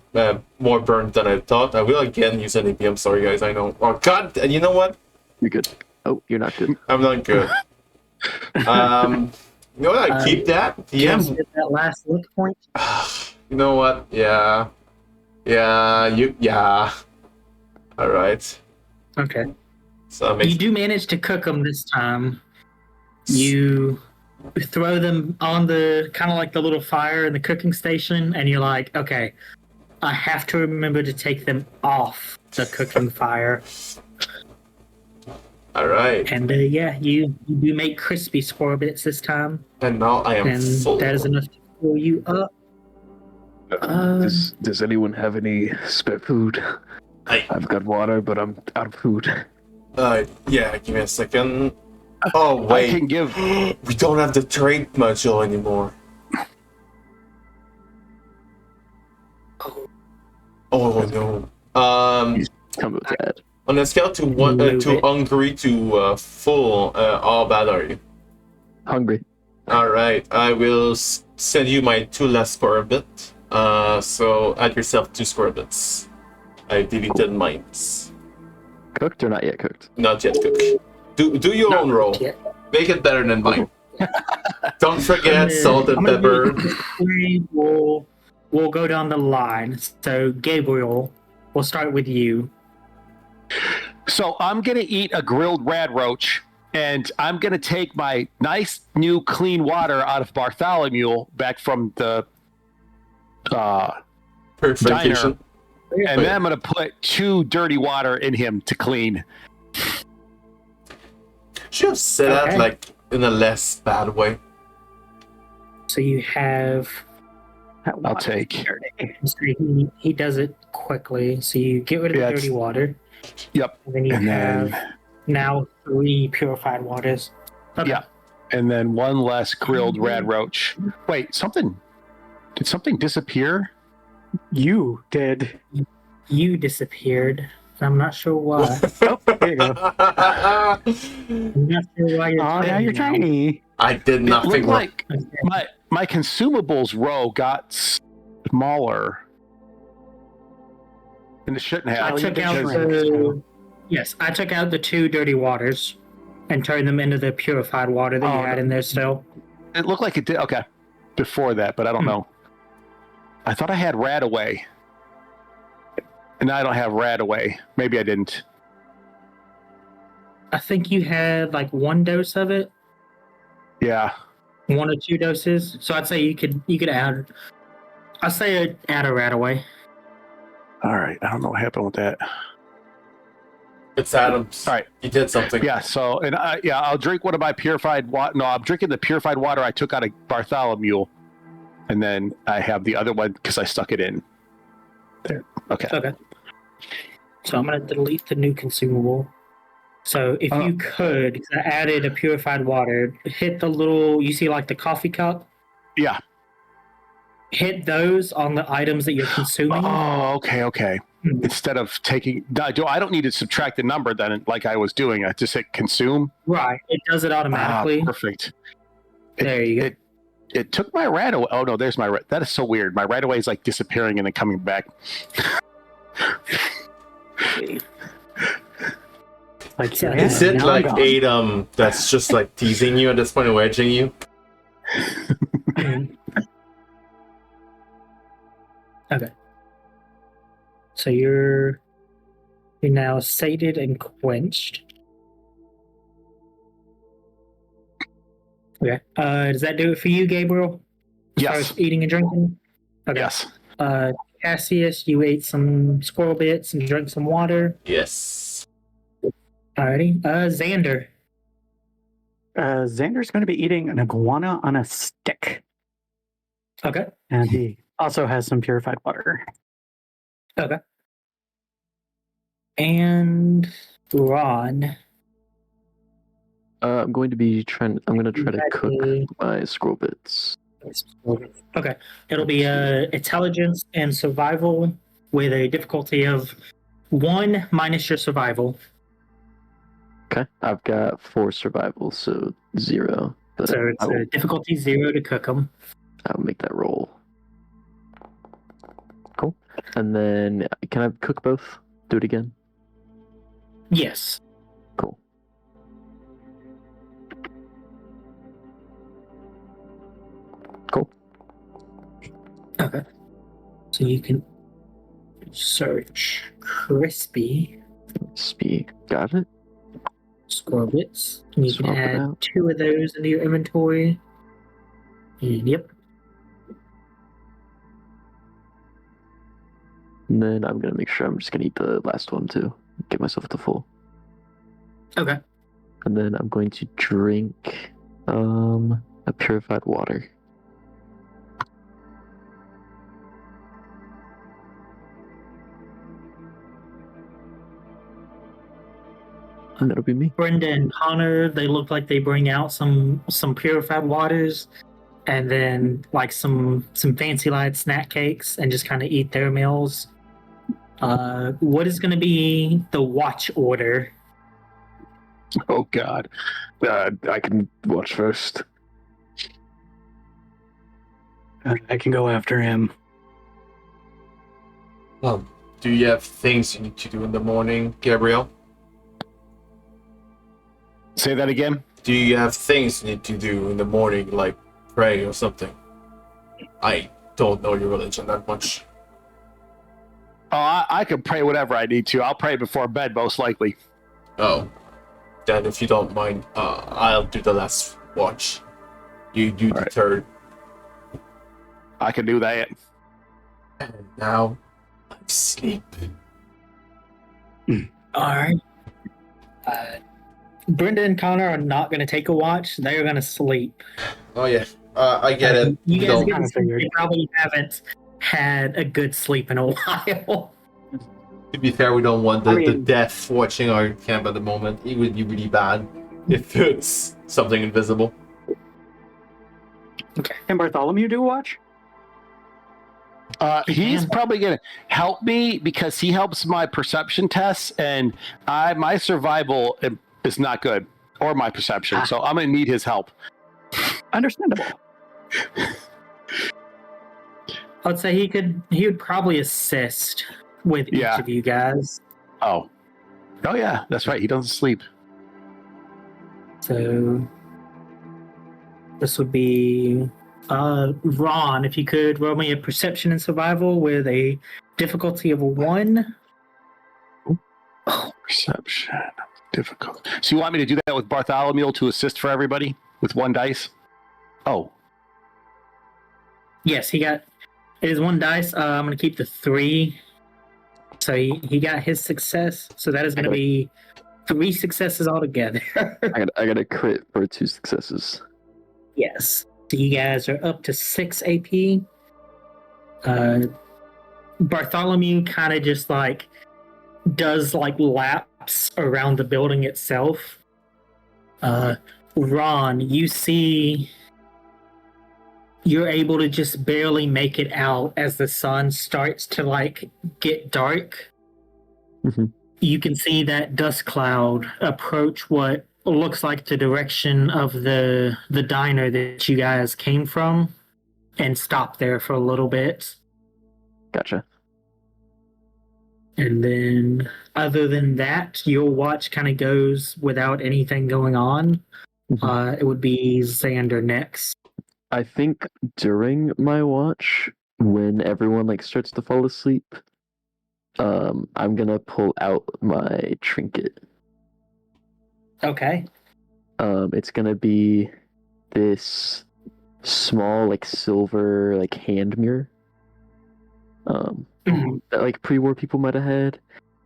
more burnt than I thought. I will again use an AP. I'm sorry, guys. I know. Oh, God. And you know what? You're good. Oh, you're not good. I'm not good. You know what? I keep that. Can you DM. get that last look point? You know what? Yeah. Yeah. Alright. Okay. So You do manage to cook them this time. You throw them on the kind of like the little fire in the cooking station, and you're like, okay, I have to remember to take them off the cooking fire. Alright. And yeah, you do make crispy squirrel bits this time, And now I am and full. that is enough to fill you up. Does anyone have any spare food? I've got water, but I'm out of food. Yeah, give me a second. Oh, I wait. can give. We don't have the trade module anymore. Oh, no. Come with that. On a scale to to hungry to full, how bad are you? Hungry. Alright, I will send you my 2 last square bit. So add yourself 2 square bits. I deleted mine. Cooked or not yet cooked? Not yet cooked. Do your own roll. Yet. Make it better than mine. Don't forget salt and pepper. We'll go down the line. So Gabriel, we'll start with you. So I'm gonna eat a grilled rad roach, and I'm gonna take my nice new clean water out of Bartholomew back from the Purification. and then I'm gonna put 2 dirty water in him to clean. Should have said that Okay. like in a less bad way. So you have That I'll water's take. dirty. So he does it quickly. So you get rid of Yeah, the dirty it's- water. Yep. And then you And have then now 3 purified waters. Okay. yeah, and then one less grilled rad roach. Wait, did something disappear? You did. You disappeared. I'm not sure why. Oh, there you go. I'm not sure why you're Oh, now you're tiny. I did It nothing looked wrong. like my consumables row got smaller. And it shouldn't have. I took out because- I took out the 2 dirty waters and turned them into the purified water that you Oh, had in there still. It looked like it did. Okay. Before that, but I don't know. I thought I had rad away. And now I don't have rad away. Maybe I didn't. I think you had like 1 dose of it, Yeah. 1 or 2 doses. So I'd say you could add. I'd say add a rat away. All right. I don't know what happened with that. It's Adams. All right. He did something. Yeah. So, and I'll drink one of my purified water. No, I'm drinking the purified water I took out of Bartholomew. And then I have the other one because I stuck it in. There. Okay. Okay. So I'm gonna delete the new consumable. So if you could, 'cause I added a purified water, hit the little, you see like the coffee cup? Yeah. Hit those on the items that you're consuming. Oh, okay. Hmm. Instead of taking, I don't need to subtract the number then, like I was doing. I just hit consume. Right, it does it automatically. Perfect. There you go. It took my rat away. Oh no, there's my rat. That is so weird. My rat away is like disappearing and then coming back. Like, Yeah, Is it now like I'm gone. Adam that's just like teasing you at this point and wedging you? Okay. So you're now sated and quenched. Okay. Does that do it for you, Gabriel? As far Yes. as eating and drinking? Okay. Yes. Cassius, you ate some squirrel bits and drank some water. Yes. Alrighty. Xander. Xander's going to be eating an iguana on a stick. Okay. And he also has some purified water. Okay. And Ron. I'm going to try to cook Okay. my squirrel bits. Okay. It'll be intelligence and survival with a difficulty of 1 minus your survival. Okay, I've got 4 survival, so 0. But So it's a difficulty 0 to cook them. I'll make that roll. Cool. And then, can I cook both? Do it again? Yes. Cool. Cool. Okay. So you can search crispy Speak. Got it? squirrel bits. And you can Swap it add out. 2 of those into your inventory. And yep. And then I'm going to make sure I'm just going to eat the last one too. Get myself to full. Okay. And then I'm going to drink a purified water. And that'll be me. Brenda and Connor, they look like they bring out some purified waters and then like some fancy light snack cakes and just kind of eat their meals. What is going to be the watch order? Oh God. I can watch first. I can go after him. Do you have things you need to do in the morning, Gabriel? Say that again. Do you have things you need to do in the morning, like pray or something? I don't know your religion that much. Oh, I can pray whatever I need to. I'll pray before bed, most likely. Oh. Then if you don't mind, I'll do the last watch. You do the Alright. third. I can do that. And now, I sleep. All right. Brenda and Connor are not going to take a watch. They are going to sleep. Oh yeah. I get it. You We guys don't- get Kinda the sense figured. you probably haven't had a good sleep in a while. To be fair, we don't want the mean- death watching our camp at the moment. It would be really bad if it's something invisible. Can Bartholomew do watch? He's can. probably going to help me because he helps my perception tests, and my survival is not good, or my perception. So I'm going to need his help. Understandable. I'd say he would probably assist with each Yeah. of you guys. Oh yeah, that's right. He doesn't sleep. So this would be Ron, if you could roll me a perception and survival with a difficulty of a 1. Perception difficult. So you want me to do that with Bartholomew to assist for everybody with 1 dice? Oh, Yes, it is 1 dice. I'm going to keep the 3. So he got his success. So that is going to be 3 successes altogether. I got a crit for 2 successes. Yes. So you guys are up to 6 AP. Bartholomew kind of just does laps around the building itself. Ron, you see you're able to just barely make it out as the sun starts to get dark. Mhm. You can see that dust cloud approach what looks like the direction of the diner that you guys came from and stop there for a little bit. Gotcha. And then other than that, your watch kind of goes without anything going on. It would be Xander next. I think during my watch, when everyone starts to fall asleep, I'm gonna pull out my trinket. Okay. It's gonna be this small silver hand mirror. That pre-war people might have had,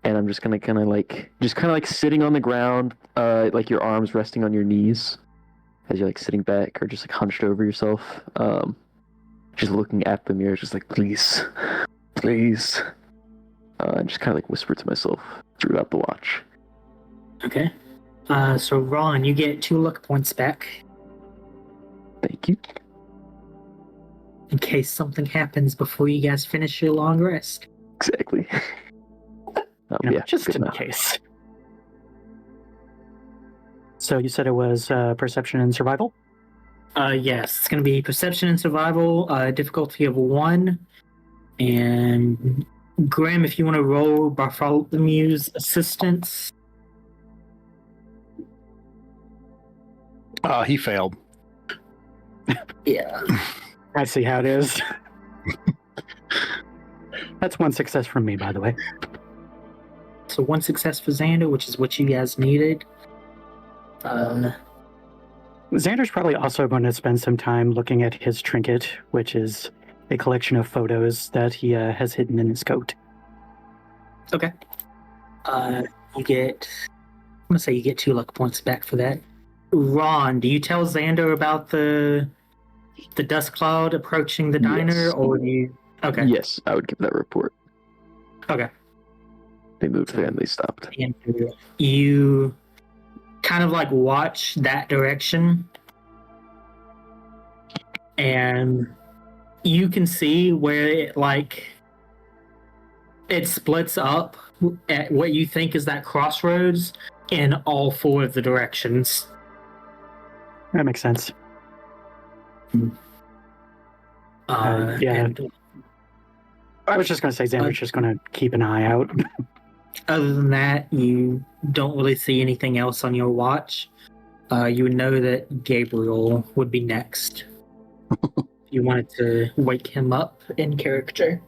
and I'm just gonna kind of sitting on the ground, your arms resting on your knees as you're sitting back or just hunched over yourself, just looking at the mirror, just please, please, and just kind of whisper to myself throughout the watch. Okay. So Ron, you get 2 luck points back Thank you. in case something happens before you guys finish your long rest. Exactly. Just good in enough. case. So you said it was perception and survival? Yes, it's going to be perception and survival, difficulty of 1. And Grimm, if you want to roll Bartholomew's assistance. he failed. Yeah. I see how it is. That's 1 success from me, by the way. So 1 success for Xander, which is what you guys needed. Xander's probably also going to spend some time looking at his trinket, which is a collection of photos that he has hidden in his coat. Okay. I'm gonna say you get 2 luck points back for that. Ron, do you tell Xander about the dust cloud approaching the diner, Yes. or do you? Okay. Yes, I would give that report. Okay. They moved there and they stopped. And you kind of watch that direction, and you can see where it splits up at what you think is that crossroads in all 4 of the directions. That makes sense. Yeah. And I was just going to say Xander's just going to keep an eye out. other than that, you don't really see anything else on your watch. You would know that Gabriel would be next. If you wanted to wake him up in character.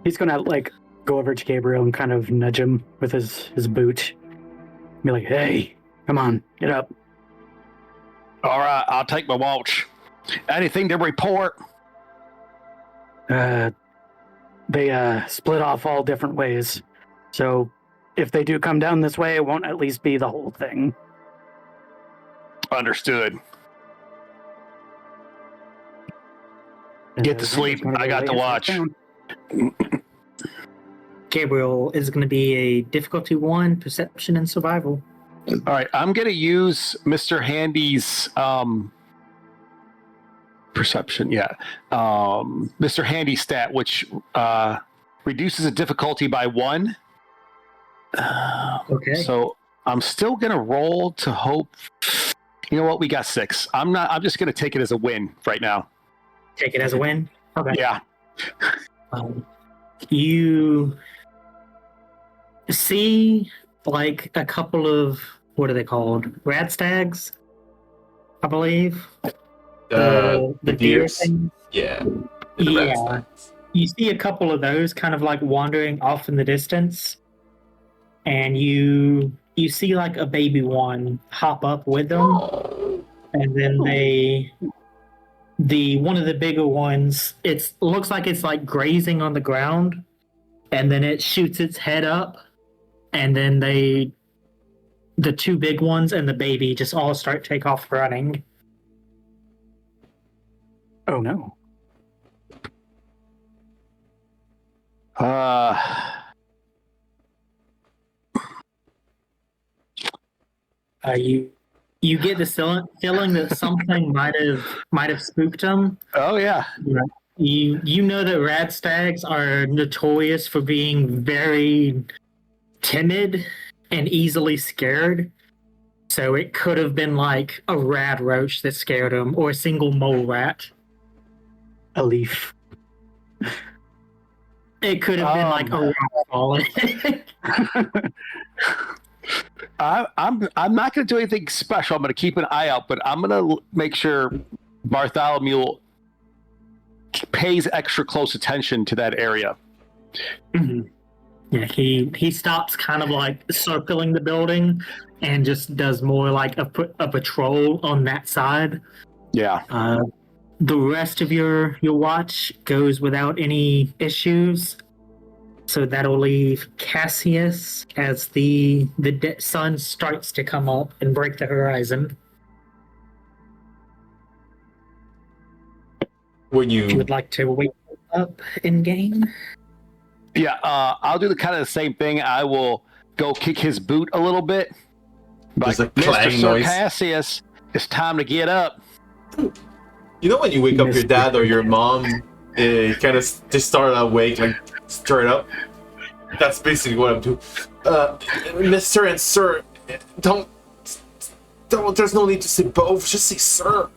He's going to go over to Gabriel and kind of nudge him with his boot. Be like, hey, come on, get up. All right, I'll take my watch. Anything to report? They split off all different ways. So if they do come down this way, it won't at least be the whole thing. Understood. Get to sleep. I got to watch. Gabriel is going to be a difficulty 1, perception and survival. All right, I'm going to use Mr. Handy's perception. Yeah, Mr. Handy stat, which reduces the difficulty by 1. Okay. So I'm still going to roll to hope. You know what? We got 6. I'm just going to take it as a win right now. Take it as a win? Okay. Yeah. You see like a couple of, what are they called? Radstags, I believe. The deer deers? things. Yeah. Yeah. You see a couple of those kind of like wandering off in the distance. And you see like a baby one hop up with them. And then one of the bigger ones, it looks like it's like grazing on the ground, and then it shoots its head up, and then the 2 big ones and the baby just all start take off running. Oh no. You get the feeling that something might have spooked them. Oh yeah. You know that radstags are notorious for being very timid and easily scared. So it could have been like a rad roach that scared them, or a single mole rat. A leaf. It could have been like a rock falling. I'm not going to do anything special. I'm going to keep an eye out, but I'm going to make sure Bartholomew pays extra close attention to that area. Mm-hmm. Yeah, he stops kind of like circling the building and just does more like a patrol on that side. Yeah. The rest of your watch goes without any issues. So that'll leave Cassius as the sun starts to come up and break the horizon. When If you would like to wake up in game. Yeah, I'll do the kind of the same thing. I will go kick his boot a little bit. There's a Mr. clang Sir noise. Cassius, it's time to get up. You know when you wake up your dad or your mom, kind of just start awake, like straight up? That's basically what I'm doing. Mr. and Sir, don't, there's no need to say both, just say Sir.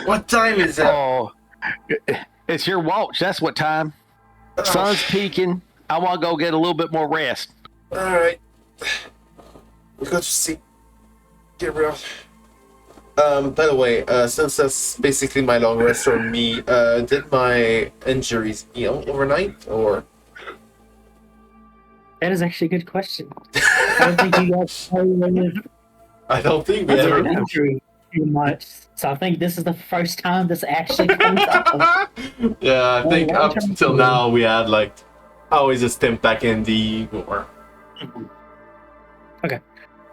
What time is it? Oh, it's your watch. That's what time. Sun's peaking. I want to go get a little bit more rest. Alright. We'll go to sleep, Gabriel. By the way, since that's basically my long rest for me, did my injuries heal overnight, or? That is actually a good question. I don't think you guys I don't think we ever... injury too much. So I think this is the first time this actually comes up. Yeah, I think up until now we had like always a stimp back in the war. Okay.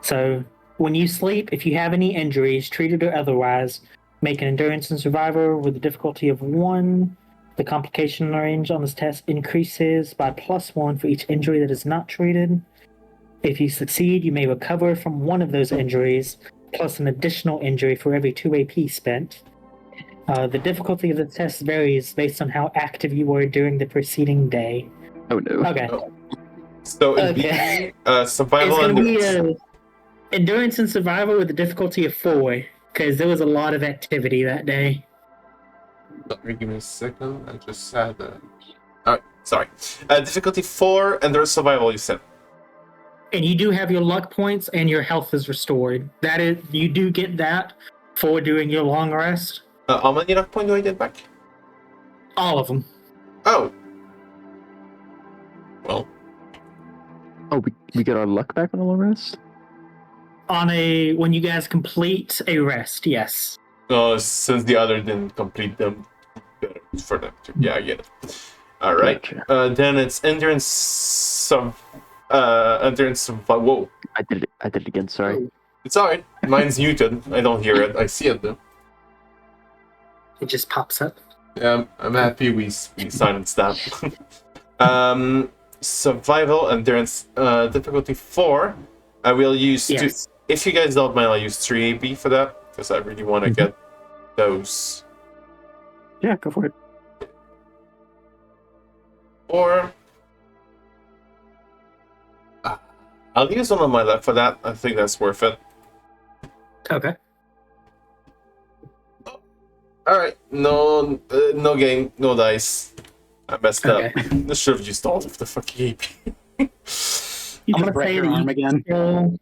So when you sleep, if you have any injuries, treated or otherwise, make an endurance and survivor with a difficulty of 1. The complication range on this test increases by +1 for each injury that is not treated. If you succeed, you may recover from one of those injuries, plus an additional injury for every 2 AP spent. The difficulty of the test varies based on how active you were during the preceding day. Oh no. Okay. So Okay. survival It's going to be endurance. endurance and survival with a difficulty of 4, because there was a lot of activity that day. Give me a second. I just had Alright, sorry. Difficulty 4, and there's survival, you said. And you do have your luck points, and your health is restored. That is, you do get that for doing your long rest. How many luck points do I get back? All of them. Oh. Well. Oh, we get our luck back on a long rest? When you guys complete a rest, yes. Since the other didn't complete them, better for them to. Yeah, I get it. Alright. Gotcha. Then it's endurance endurance. Whoa. I did it again, sorry. It's alright. Mine's muted. I don't hear it. I see it though. it just pops up. I'm happy we silenced that. Survival endurance difficulty 4. I will use Yes. two. If you guys don't mind, I'll use 3 AP for that because I really want to get those. Yeah, go for it. Or I'll use one on my left for that. I think that's worth it. Okay. All right, no game, no dice. I messed Okay. up. I should have used all of the fucking AP. You I'm just gonna break say your that arm again.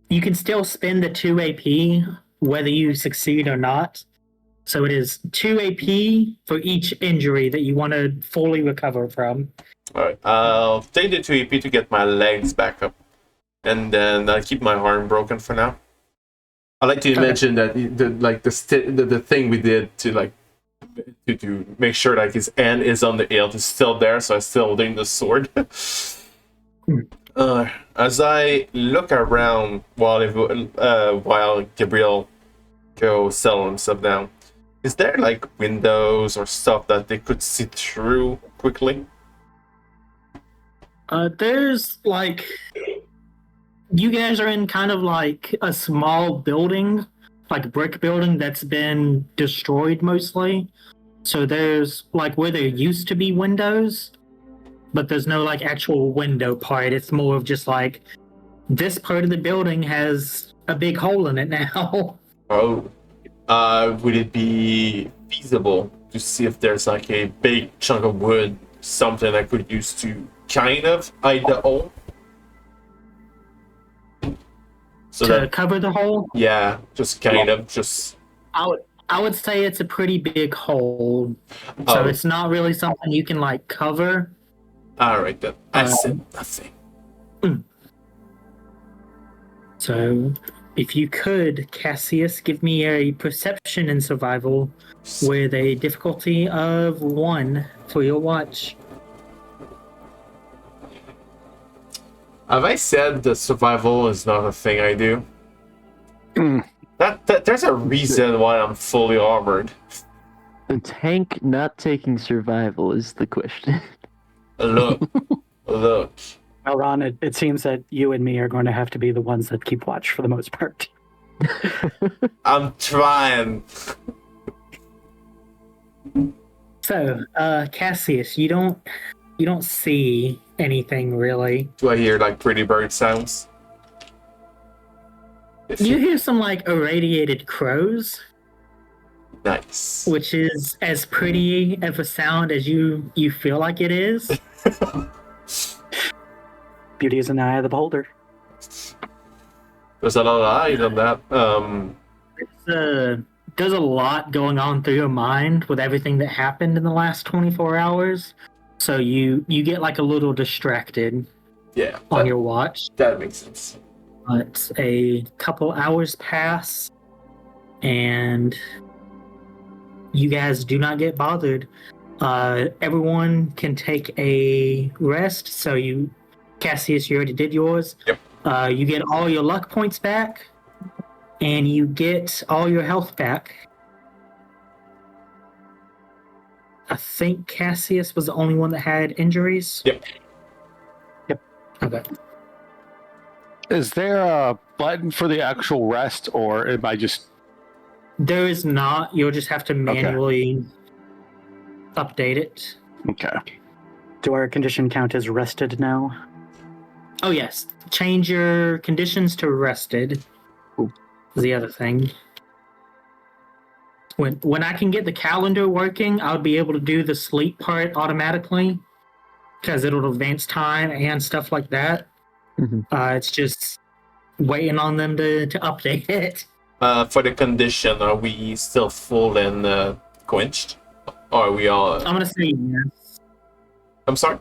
you can still spend the 2 AP whether you succeed or not. So it is 2 AP for each injury that you want to fully recover from. Alright, I'll take the 2 AP to get my legs back up. And then I'll keep my arm broken for now. I like to mention that the thing we did to to make sure like his hand is on the hilt is still there, so I'm still holding the sword. As I look around while Gabriel goes settle himself down, is there like windows or stuff that they could see through quickly? There's like, you guys are in kind of like a small building, like a brick building that's been destroyed mostly. So there's like where there used to be windows, but there's no like actual window part. It's more of just like this part of the building has a big hole in it now. Oh, would it be feasible to see if there's like a big chunk of wood, something I could use to kind of hide the hole? So To that, cover the hole, yeah, just kind of, just... I would say it's a pretty big hole. So Oh. it's not really something you can like cover. Alright then, I said nothing. So if you could, Cassius, give me a perception and survival with a difficulty of 1 for your watch. Have I said that survival is not a thing I do? That there's a reason why I'm fully armored. The tank not taking survival is the question. Look. Well, Ron, it seems that you and me are going to have to be the ones that keep watch for the most part. I'm trying. So, Cassius, you don't see anything really. Do I hear like pretty bird sounds? You hear some like irradiated crows, Nice. which is as pretty of a sound as you feel like it is. Beauty is in the eye of the beholder. There's a lot of eyes on that. There's a lot going on through your mind with everything that happened in the last 24 hours. So you get like a little distracted Yeah, on your watch. that makes sense. But a couple hours pass, and you guys do not get bothered. Everyone can take a rest. So Cassius, you already did yours. Yep. You get all your luck points back, and you get all your health back. I think Cassius was the only one that had injuries. Yep. Okay. Is there a button for the actual rest, or am I just... There is not. You'll just have to manually update it. Okay. Do our condition count as rested now? Oh, yes. Change your conditions to rested. Cool. Is the other thing. When I can get the calendar working, I'll be able to do the sleep part automatically, because it'll advance time and stuff like that. It's just waiting on them to update it. For the condition, are we still full and quenched? Or are we all... I'm gonna say yes. I'm sorry?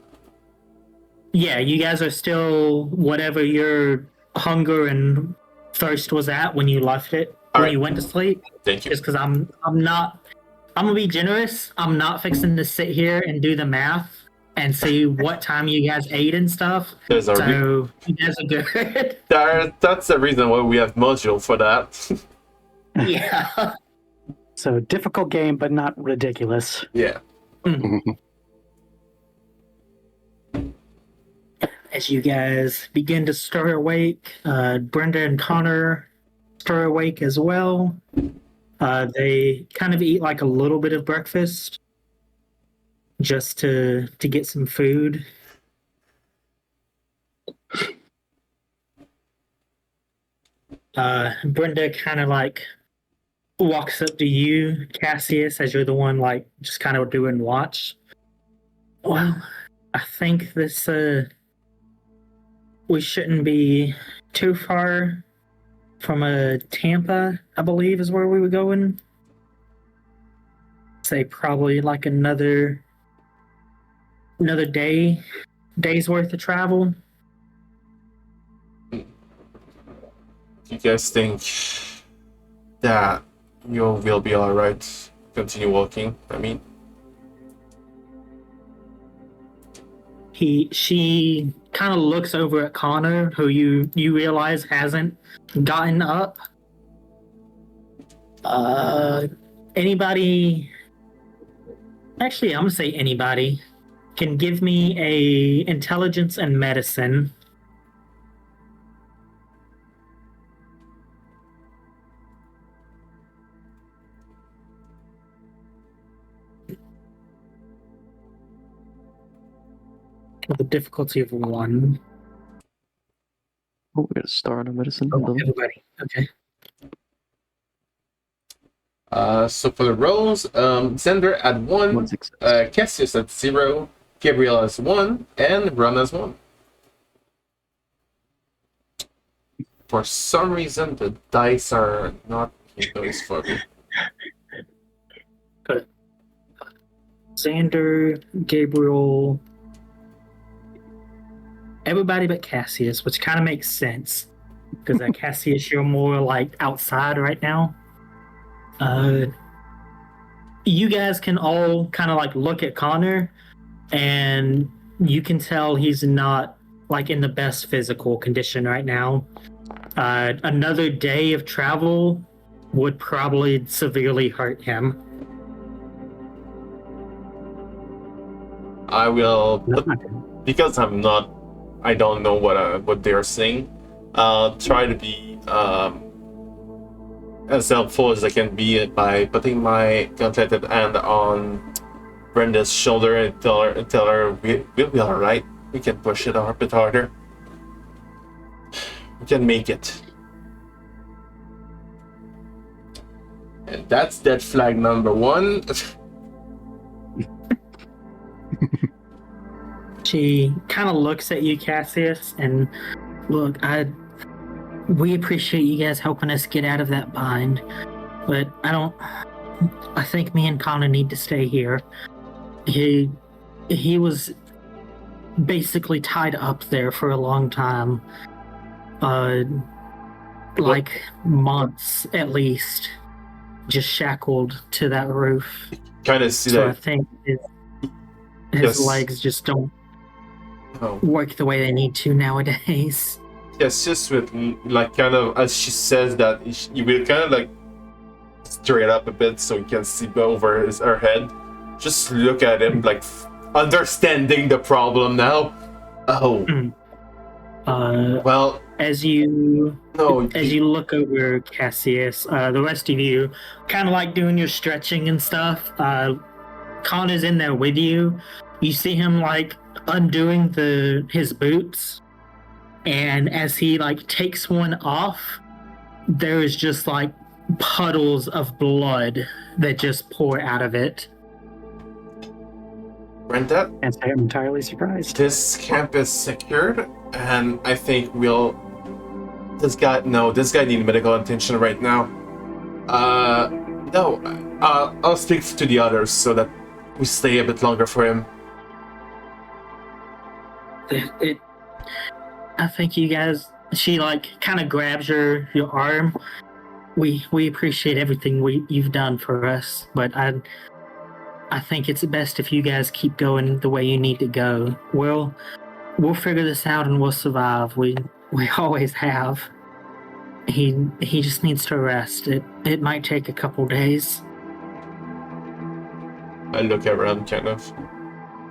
Yeah, you guys are still whatever your hunger and thirst was at when you left it, when you went to sleep. Thank you. Just because I'm gonna be generous. I'm not fixing to sit here and do the math and see what time you guys ate and stuff. There's a So you guys are good. that's the reason why we have module for that. Yeah. So difficult game, but not ridiculous. Yeah. As you guys begin to stir awake, Brenda and Connor stir awake as well. They kind of eat like a little bit of breakfast just to get some food. Brenda kind of like walks up to you, Cassius, as you're the one like just kind of doing watch. Well, I think this we shouldn't be too far from Tampa, I believe is where we were going. Say probably like another day's worth of travel. You guys think that you will be alright? Continue walking, I mean. She kind of looks over at Connor, who you realize hasn't gotten up. Anybody? Actually, I'm gonna say anybody can give me a intelligence and medicine. With a difficulty of 1. Oh, we got a star on our medicine. Oh, Hello. everybody. Okay. So for the rolls, Xander at 1, 1 success. Cassius at 0, Gabriel has 1, and Ron has 1. For some reason, the dice are not those for me. Good. Xander, Gabriel, everybody but Cassius, which kind of makes sense because Cassius, you're more like outside right now. You guys can all kind of like look at Connor, and you can tell he's not like in the best physical condition right now. Another day of travel would probably severely hurt him. I will, because I don't know what they're saying. I'll try to be as helpful as I can be by putting my gauntleted hand on Brenda's shoulder and tell her we'll be all right. We can push it a bit harder. We can make it. And that's dead flag number 1. She kind of looks at you, Cassius, and look, we appreciate you guys helping us get out of that bind, but I think me and Connor need to stay here. He was basically tied up there for a long time, like months at least, just shackled to that roof. Kind of see so that. I think his Yes. legs just don't work the way they need to nowadays. Yes, just with like kind of as she says that you will kind of like straight up a bit so you can see over her head. Just look at him like understanding the problem now. Oh, well. As you look over Cassius, the rest of you kind of like doing your stretching and stuff. Connor's in there with you. You see him like undoing his boots, and as he like takes one off, there is just like puddles of blood that just pour out of it. Brenda, Can't say I'm entirely surprised. this camp is secured, and I think this guy needs medical attention right now. I'll speak to the others so that we stay a bit longer for him. I think you guys. She like kind of grabs your arm. We appreciate everything you've done for us, but I think it's best if you guys keep going the way you need to go. We'll figure this out and we'll survive. We always have. He just needs to rest. It might take a couple days. I look around, kind of.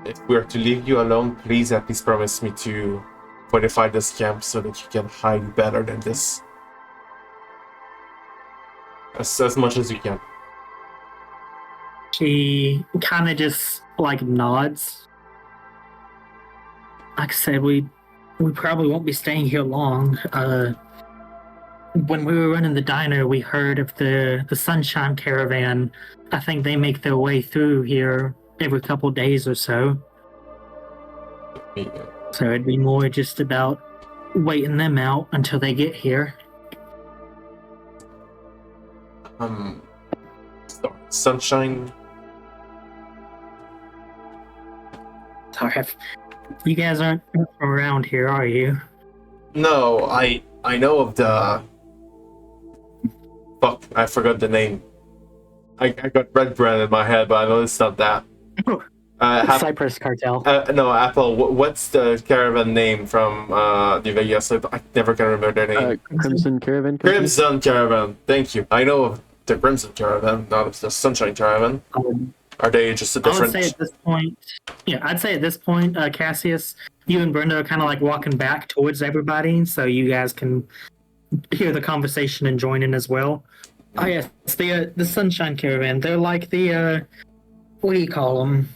If we're to leave you alone, please at least promise me to fortify this camp so that you can hide better than this. As much as you can. She kind of just like nods. Like I said, we probably won't be staying here long. When we were running the diner, we heard of the Sunshine Caravan. I think they make their way through here every couple days or so. Yeah. So it'd be more just about waiting them out until they get here. Sunshine. Sorry, you guys aren't from around here, are you? No, I know of the. Fuck, I forgot the name. I got red bread in my head, but I know it's not that. Cypress Cartel. No, Apple. What's the caravan name from New Vegas? I never can remember their name. Crimson Caravan Company? Crimson Caravan. Thank you. I know of the Crimson Caravan, not of the Sunshine Caravan. Are they just a different? I would say at this point, I'd say at this point, Cassius, you and Brenda are kind of like walking back towards everybody, so you guys can hear the conversation and join in as well. Oh yes, the Sunshine Caravan. They're like the what do you call them?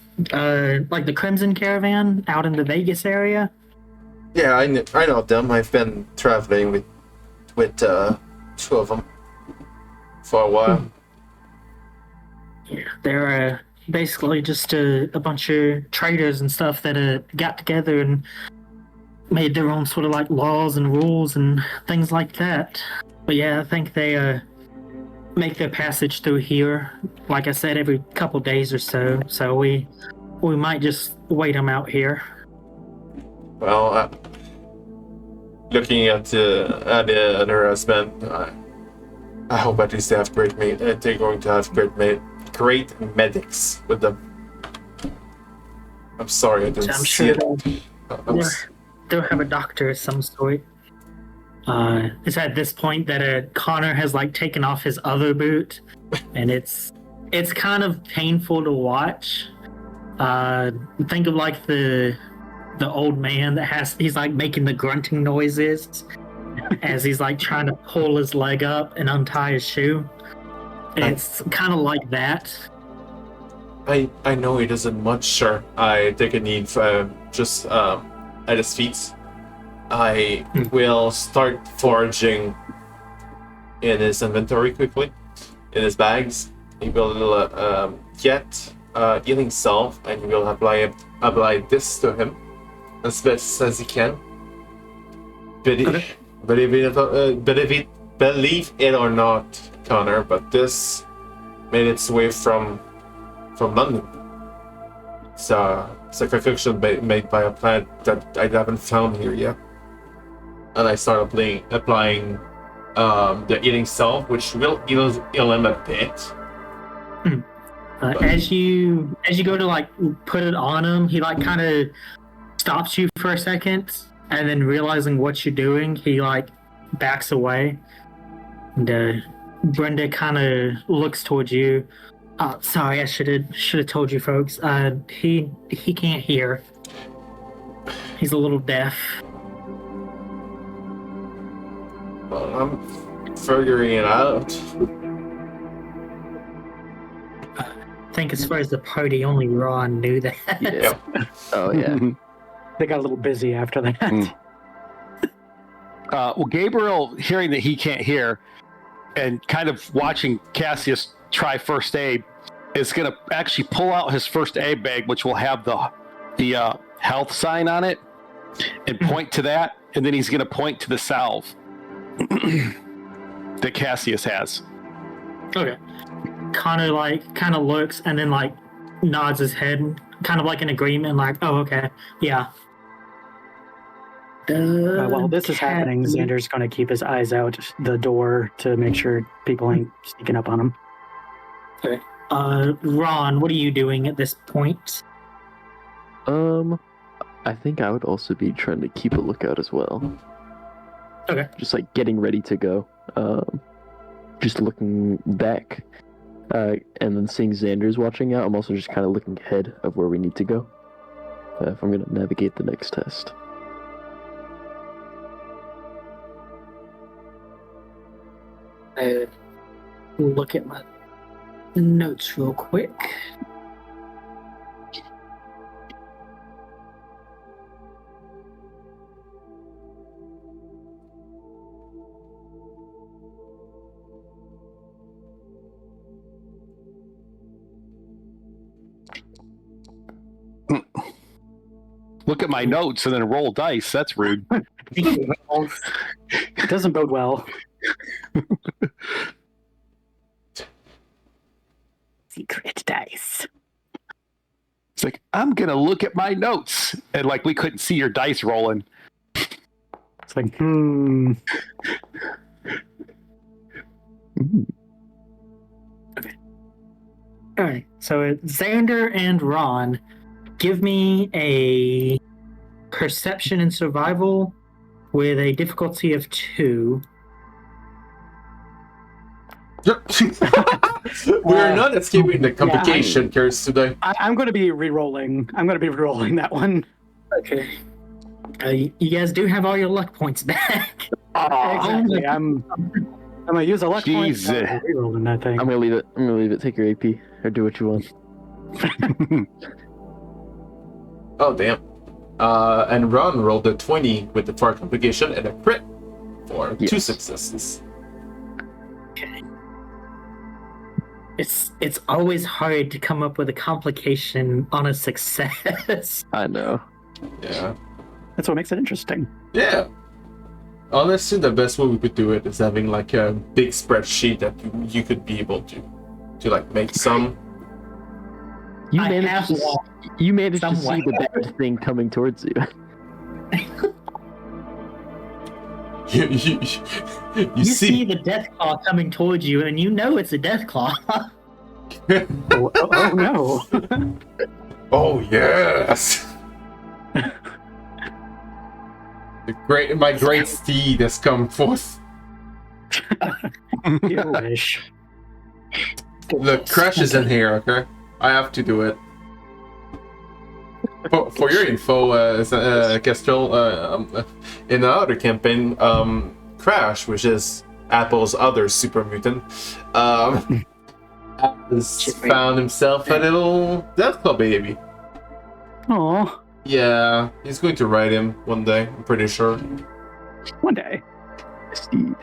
Like the Crimson Caravan out in the Vegas area. Yeah, I know them. I've been traveling with two of them for a while. Yeah, they're basically just a bunch of traders and stuff that got together and made their own sort of like laws and rules and things like that. But yeah, I think they make their passage through here, like I said, every couple days or so. So we might just wait them out here. Well, looking at the other husband, I hope at least they have great they're going to have great medics with them. I'm sorry I didn't I'm see sure it. they'll have a doctor of some sort. It's at this point that Connor has like taken off his other boot, and it's kind of painful to watch. Think of like the old man that he's like making the grunting noises as he's like trying to pull his leg up and untie his shoe. It's kind of like that. I know he doesn't much, sure. I take a knee just at his feet. I will start foraging in his inventory quickly, in his bags. He will get healing salve, and he will apply this to him as best as he can. Believe it or not, Connor, but this made its way from London. It's a concoction made by a plant that I haven't found here yet. And I start applying the healing salve, which will heal him a bit. As you go to like put it on him, he like kind of stops you for a second, and then realizing what you're doing, he like backs away. And Brenda kind of looks towards you. Sorry, I should have told you folks. He can't hear. He's a little deaf. Well, I'm figuring it out. I think as far as the party, only Ron knew that. Yeah. Oh yeah. They got a little busy after that. Well, Gabriel, hearing that he can't hear and kind of watching Cassius try first aid, is going to actually pull out his first aid bag, which will have the health sign on it, and point to that, and then he's going to point to the salve that Cassius has. Okay. Connor kind of looks and then like nods his head, kind of like in agreement, like, oh, okay, yeah. While this is happening, Xander's going to keep his eyes out the door to make sure people ain't sneaking up on him. Okay. Ron, what are you doing at this point? I think I would also be trying to keep a lookout as well. Okay. Just like getting ready to go. Just looking back And then seeing Xander's watching out, I'm also just kind of looking ahead of where we need to go. If I'm going to navigate the next test. Look at my notes real quick. Look at my notes and then roll dice. That's rude. It doesn't bode well. Secret dice. It's like, I'm going to look at my notes. And like, we couldn't see your dice rolling. It's like, All right, so Xander and Ron, give me a perception and survival with a difficulty of 2. We're not escaping the complication curse today. I'm going to be re-rolling. I'm going to be re-rolling that one. Okay. You guys do have all your luck points back. Exactly. I'm going to use a luck point. Jesus. Re-rolling that thing. I'm going to leave it. Take your AP or do what you want. Oh, damn. And Ron rolled a 20 with the 4 complication and a crit for 2 successes. Okay. It's always hard to come up with a complication on a success. I know. Yeah. That's what makes it interesting. Yeah. Honestly, the best way we could do it is having like a big spreadsheet that you could be able to like make some. You I managed have to see somewhat. the bad thing coming towards you. You You see the death claw coming towards you, and you know it's a death claw. Oh no. Oh yes. My great steed has come forth. You wish. Look, Crash is in here, okay? I have to do it. For your info, Kestrel, in the other campaign, Crash, which is Apple's other super mutant, has found himself a little Deathclaw baby. Aw, Yeah, he's going to ride him one day, I'm pretty sure. one day. Steed.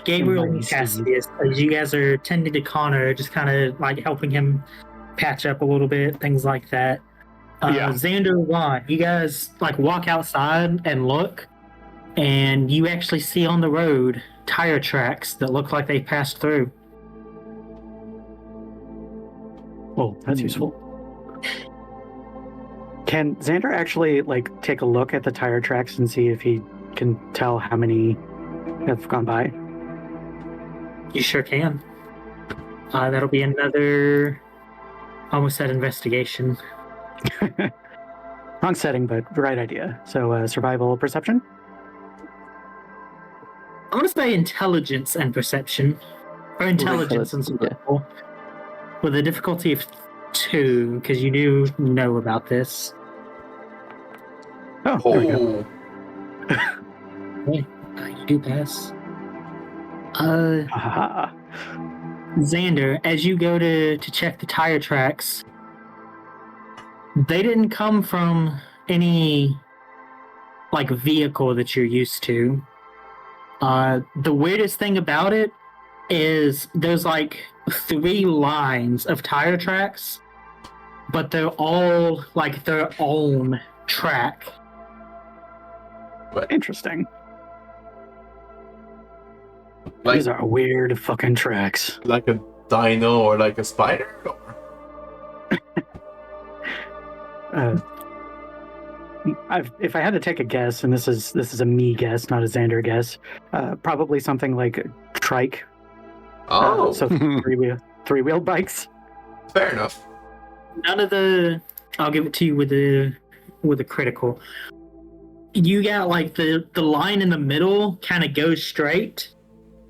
Gabriel and Nice. Cassius, as you guys are tending to Connor, just kind of like helping him patch up a little bit, things like that. Yeah. Xander, Ron, you guys like walk outside and look, and you actually see on the road tire tracks that look like they passed through. Oh, that's useful. Can Xander actually like take a look at the tire tracks and see if he can tell how many have gone by? You sure can. That'll be another. Almost said investigation. Wrong setting, but right idea. So survival perception? I want to say intelligence and perception. Or intelligence and survival. With a difficulty of 2, because you do know about this. Oh, there we go. You do pass. Ah, Xander, as you go to check the tire tracks, they didn't come from any like vehicle that you're used to. The weirdest thing about it is there's like 3 lines of tire tracks, but they're all like their own track. interesting. Like, These are weird fucking tracks. like a dino or like a spider? If I had to take a guess, and this is a me guess, not a Xander guess, probably something like trike. Oh, So three-wheeled bikes. fair enough. None of the. I'll give it to you with a critical. You got like the line in the middle kind of goes straight.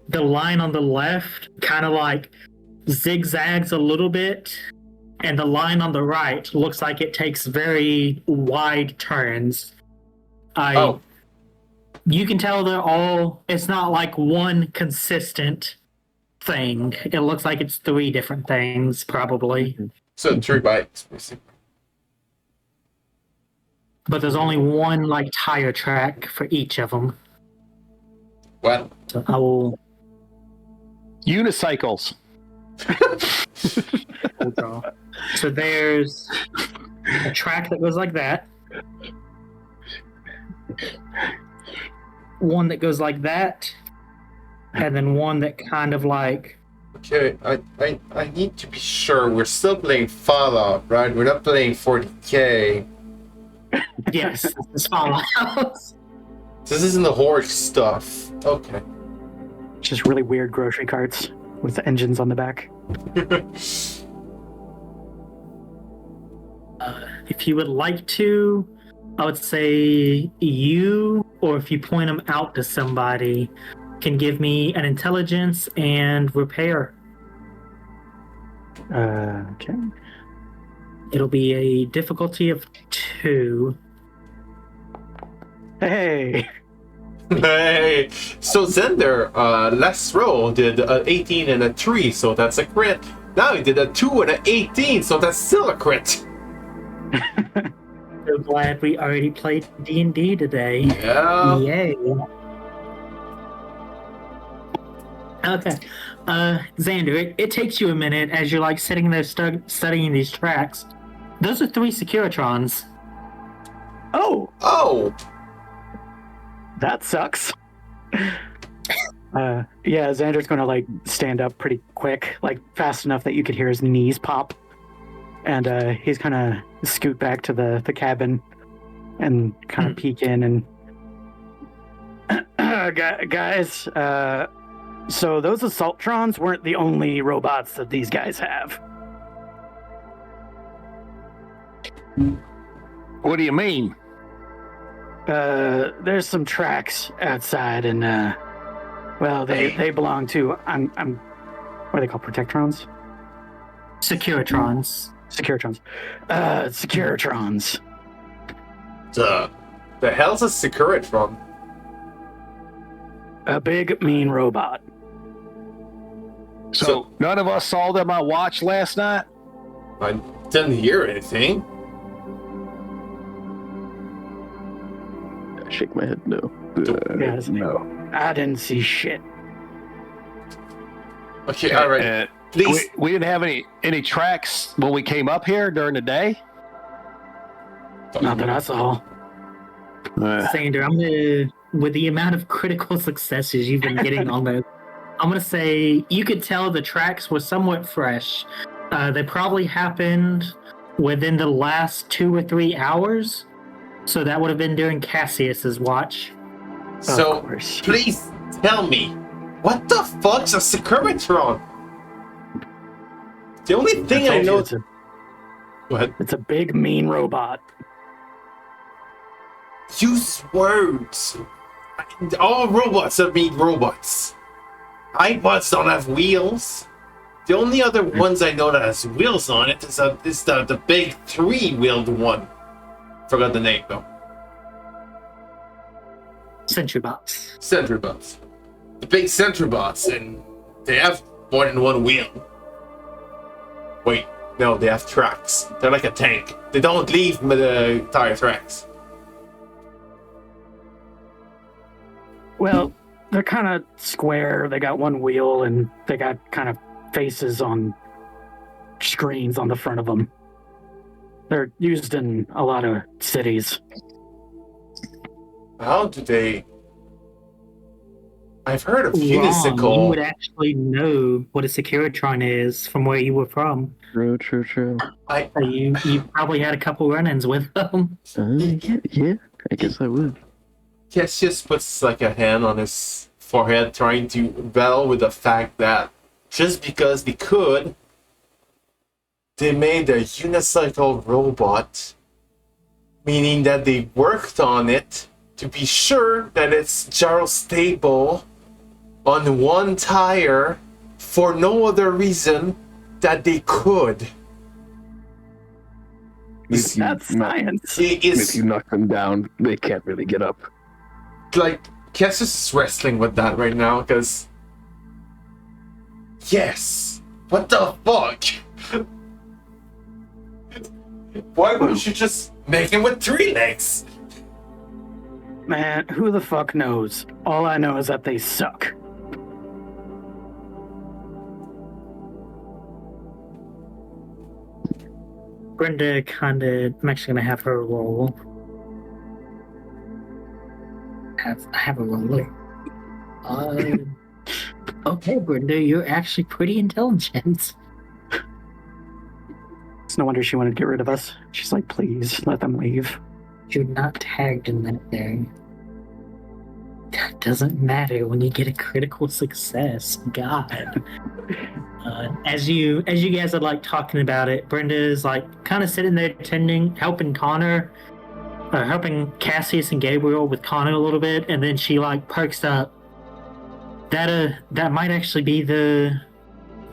The line on the left kind of like zigzags a little bit, and the line on the right looks like it takes very wide turns. You can tell they're all, it's not like one consistent thing. It looks like it's 3 different things, probably. So 3 bikes, basically. But there's only one, like, tire track for each of them. Well, So I will... Unicycles. So there's a track that goes like that. One that goes like that. And then one that kind of like... okay, I need to be sure we're still playing Fallout, right? We're not playing 40k. Yes, this is Fallout. This isn't the Horde stuff. Okay. Just really weird grocery carts with engines on the back. If you would like to, I would say you, or if you point them out to somebody, can give me an intelligence and repair. Okay. It'll be a difficulty of 2. Hey. Hey, so Xander, last roll did an 18 and a 3, so that's a crit. Now he did a 2 and an 18, so that's still a crit. So glad we already played D&D today. Yeah. Yay. Okay. Xander, it takes you a minute as you're like sitting there studying these tracks. Those are 3 Securitrons. Oh, Oh. that sucks. Yeah, Xander's gonna like stand up pretty quick, like fast enough that you could hear his knees pop. And he's gonna scoot back to the cabin and kind of peek in and guys, so those Assaultrons weren't the only robots that these guys have. What do you mean? There's some tracks outside, and well, they belong to what are they called? Protectrons? Securitrons. Securitrons. Securitrons. The hell's a Securitron? A big mean robot. So none of us saw them on watch last night? I didn't hear anything. I shake my head no. Yes, no. I didn't see shit. Okay, alright. Please. We didn't have any tracks when we came up here during the day? Not that I saw. Xander, I'm gonna, with the amount of critical successes you've been getting on those, I'm gonna say you could tell the tracks were somewhat fresh. They probably happened within the last 2 or 3 hours, so that would have been during Cassius's watch. So, Of course. please tell me, what the fuck's a Securitron? The only thing I know. Go ahead. It's a big mean robot. Use words. All robots are mean robots. iPods don't have wheels. The only other ones I know that has wheels on it is the big 3-wheeled one. Forgot the name though. Sentrybots. Sentrybots. The big Sentrybots, and they have more than one wheel. Wait, no, they have tracks. They're like a tank. They don't leave the tire tracks. Well, they're kind of square. They got one wheel, and they got kind of faces on screens on the front of them. They're used in a lot of cities. How do they... I've heard of Wrong. You unicycle. would actually know what a Securitron is from where you were from. True. So you probably had a couple run-ins with them. Yeah, I guess I would. Cassius puts like a hand on his forehead, trying to battle with the fact that just because they could, they made a unicycle robot, meaning that they worked on it to be sure that it's gyro stable on one tire for no other reason that they could. If you That's knock- science. If you knock them down, they can't really get up. Like, Cassius is wrestling with that right now, because... Yes! What the fuck? Why wouldn't you just make him with 3 legs? Man, who the fuck knows? All I know is that they suck. Brenda I'm actually gonna have her roll. I have a roller. Okay, Brenda, you're actually pretty intelligent. It's no wonder she wanted to get rid of us. She's like, please, let them leave. You're not tagged in that thing. That doesn't matter when you get a critical success. God. As you guys are like talking about it, Brenda is like kind of sitting there helping Cassius and Gabriel with Connor a little bit, and then she like perks up. That might actually be the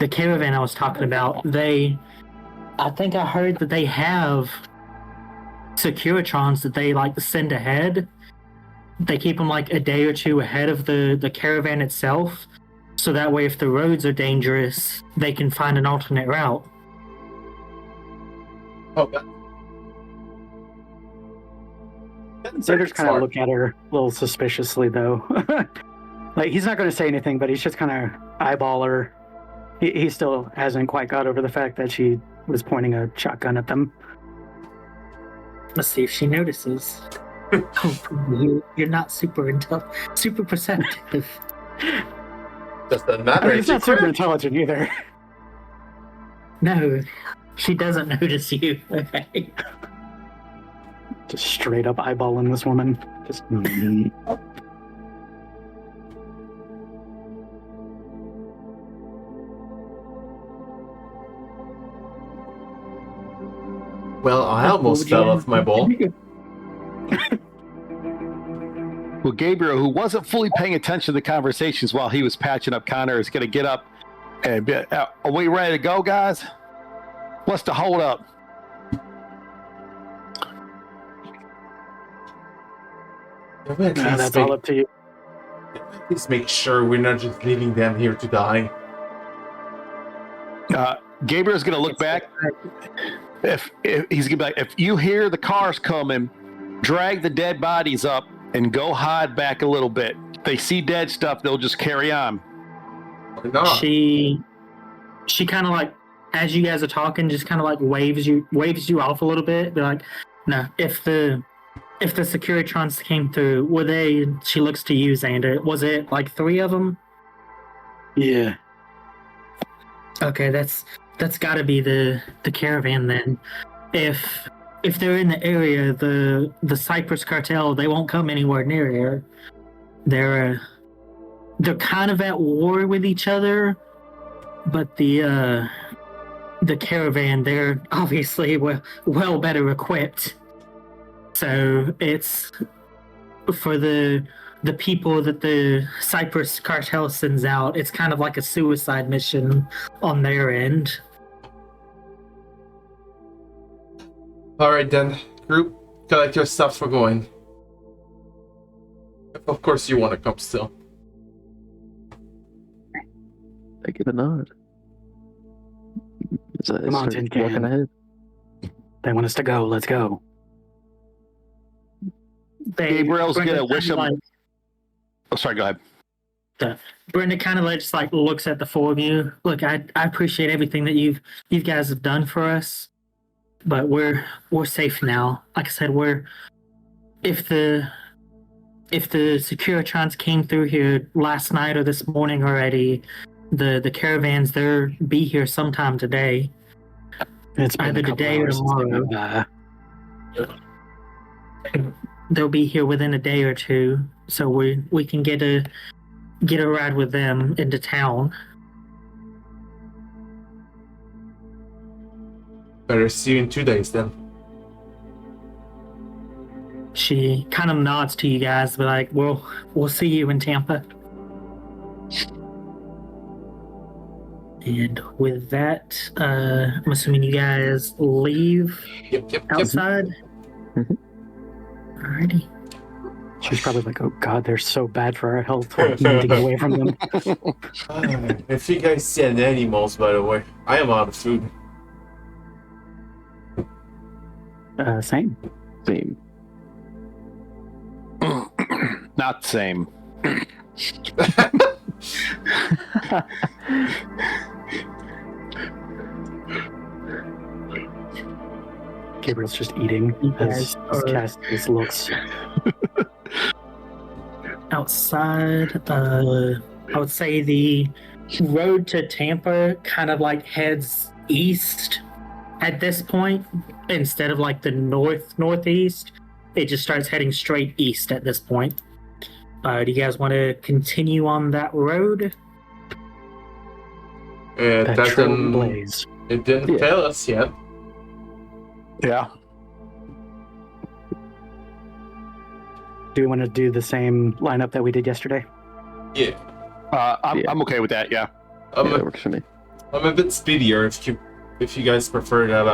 caravan I was talking about. I think I heard that they have Securitrons that they like to send ahead. They keep them like a day or two ahead of the caravan itself, so that way if the roads are dangerous, they can find an alternate route. Oh, Xander's kind of look at her a little suspiciously, though. Like, he's not going to say anything, but he's just kind of eyeball her. He still hasn't quite got over the fact that she was pointing a shotgun at them. Let's see if she notices. You're not super perceptive. Doesn't matter. I mean, he's not super intelligent either. No, she doesn't notice you. Okay. Just straight up eyeballing this woman. Just. Well, I almost fell off my ball. Well, Gabriel, who wasn't fully paying attention to the conversations while he was patching up Connor, is going to get up and be, are we ready to go, guys? What's the hold up? That's all up to you. Please make sure we're not just leaving them here to die. Gabriel's going to look back. If he's going to be like, if you hear the cars coming, drag the dead bodies up and go hide back a little bit. If they see dead stuff, they'll just carry on. Or not. She kind of like, as you guys are talking, just kind of like waves you off a little bit. Be like, no, if the Securitrons came through, were they? She looks to you, Xander. Was it like 3 of them? Yeah. Okay, that's got to be the caravan then. If they're in the area, the Cypress cartel, they won't come anywhere near here. They're kind of at war with each other, but the caravan, they're obviously well better equipped. So it's for the people that the Cypress cartel sends out, it's kind of like a suicide mission on their end. Alright then, group, collect your stuff, we're going. Of course you want to come still. I give a nod. Come on, Tin Can. Walking ahead. They want us to go. Let's go. Gabriel's Brenda gonna wish kinda him. Oh, sorry. Go ahead. Brenda kind of just like looks at the 4 of you. Look, I appreciate everything that you guys have done for us, but we're safe now. Like I said, if the Securitrons came through here last night or this morning already, the caravans, they'll be here sometime today. It's been Either a couple today or hours since tomorrow. they've, They'll be here within a day or two, so we can get a ride with them into town. Better see you in 2 days then. She kind of nods to you guys, but like, we'll see you in Tampa. And with that, I'm assuming you guys leave Yep. outside. Mhm. Alrighty. She's probably like, oh god, they're so bad for our health. We need to get away from them. If you guys see any animals, by the way, I am out of food. Same. Same. Not the same. Gabriel's just eating as Cassius looks. Outside, I would say the road to Tampa kind of like heads east at this point instead of like the northeast. It just starts heading straight east at this point. Do you guys want to continue on that road? It That trail doesn't. blaze. It didn't fail us yet. Yeah. Do we want to do the same lineup that we did yesterday? Yeah. I'm okay with that. Yeah. I'm That works for me. a bit speedier if you guys prefer that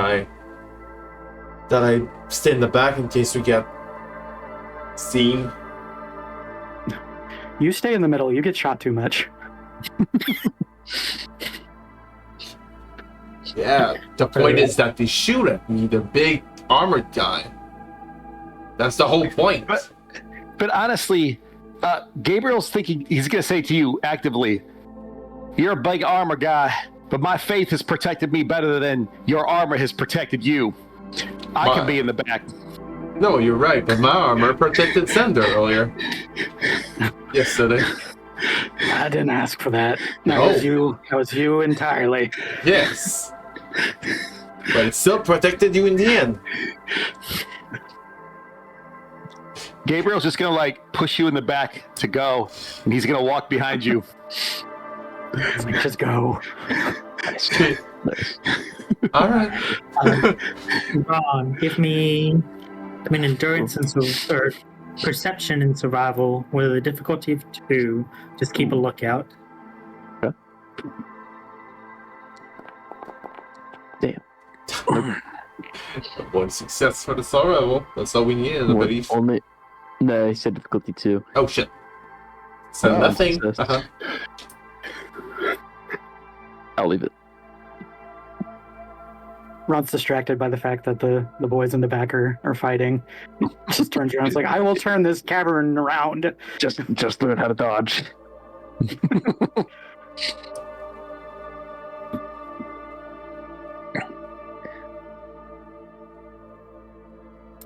I stay in the back in case we get seen. You stay in the middle. You get shot too much. Yeah, the point is that they shoot at me, the big armored guy. That's the whole point. But honestly, Gabriel's thinking he's going to say to you actively, "You're a big armor guy, but my faith has protected me better than your armor has protected you. I can be in the back." No, you're right, but my armor protected Xander earlier. Yesterday. I didn't ask for that. That No. was you. That was you entirely. Yes. But it still protected you in the end. Gabriel's just going to like push you in the back to go, and he's going to walk behind you. Just go. Alright. Ron, give me an endurance and or perception and survival with a difficulty of 2. Just keep a lookout. One success for the survival. That's all we needed, I believe. Only. No, he said difficulty 2. Oh shit. So Oh, nothing. success. Uh-huh. I'll leave it. Ron's distracted by the fact that the boys in the back are fighting. He just turns around and is like, I will turn this cavern around. Just learn how to dodge.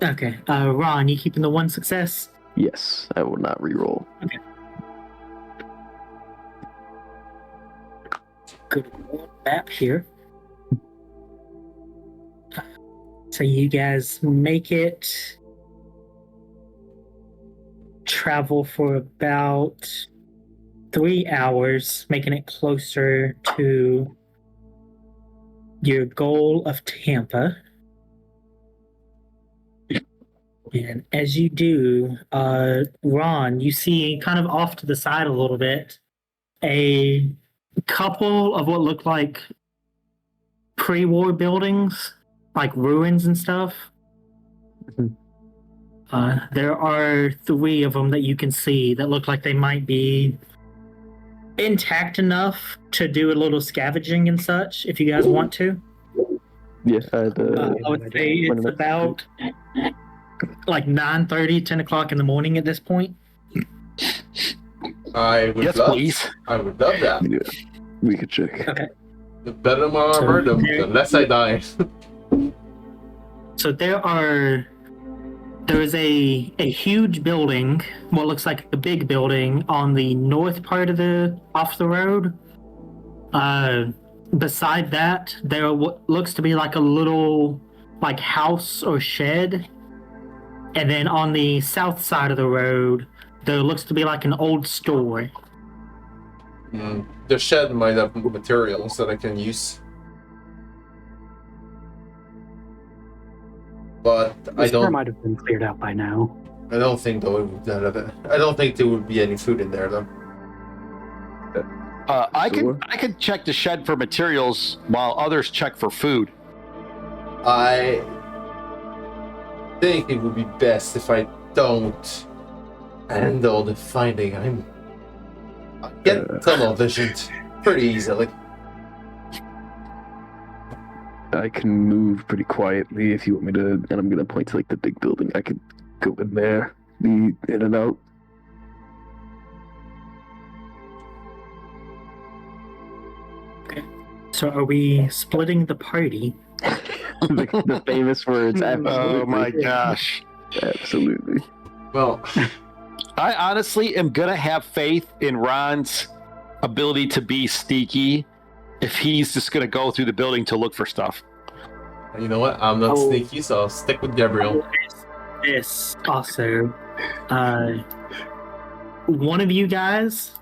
Okay. Ron, you keeping the 1 success? Yes, I will not reroll. Good map here. So you guys make it, travel for about 3 hours, making it closer to your goal of Tampa. And as you do, Ron, you see kind of off to the side a little bit, a couple of what look like pre-war buildings, like ruins and stuff. There are 3 of them that you can see that look like they might be intact enough to do a little scavenging and such, if you guys want to. Yeah, I would say it's about like 9:30, 10 o'clock in the morning at this point. I would Yes, love. please. I would love that. Yeah, we could check. Okay. The better my armor, the less I die. So there is a huge building, what looks like a big building on the north part of off the road. Beside that, there what looks to be like a little like house or shed. And then on the south side of the road, there looks to be like an old store. The shed might have materials that I can use. But The store might have been cleared out by now. I don't think though. I don't think there would be any food in there though. I Sure. can check the shed for materials while others check for food. I think it would be best if I don't handle the finding. I get tunnel visioned pretty easily. I can move pretty quietly if you want me to, and I'm gonna point to like the big building. I could go in there, be in and out. So are we splitting the party? The famous words. Absolutely. Oh my gosh. Absolutely. Well, I honestly am gonna have faith in Ron's ability to be sneaky if he's just gonna go through the building to look for stuff. you know what? I'm not Oh. sneaky, so I'll stick with Gabriel. This also, one of you guys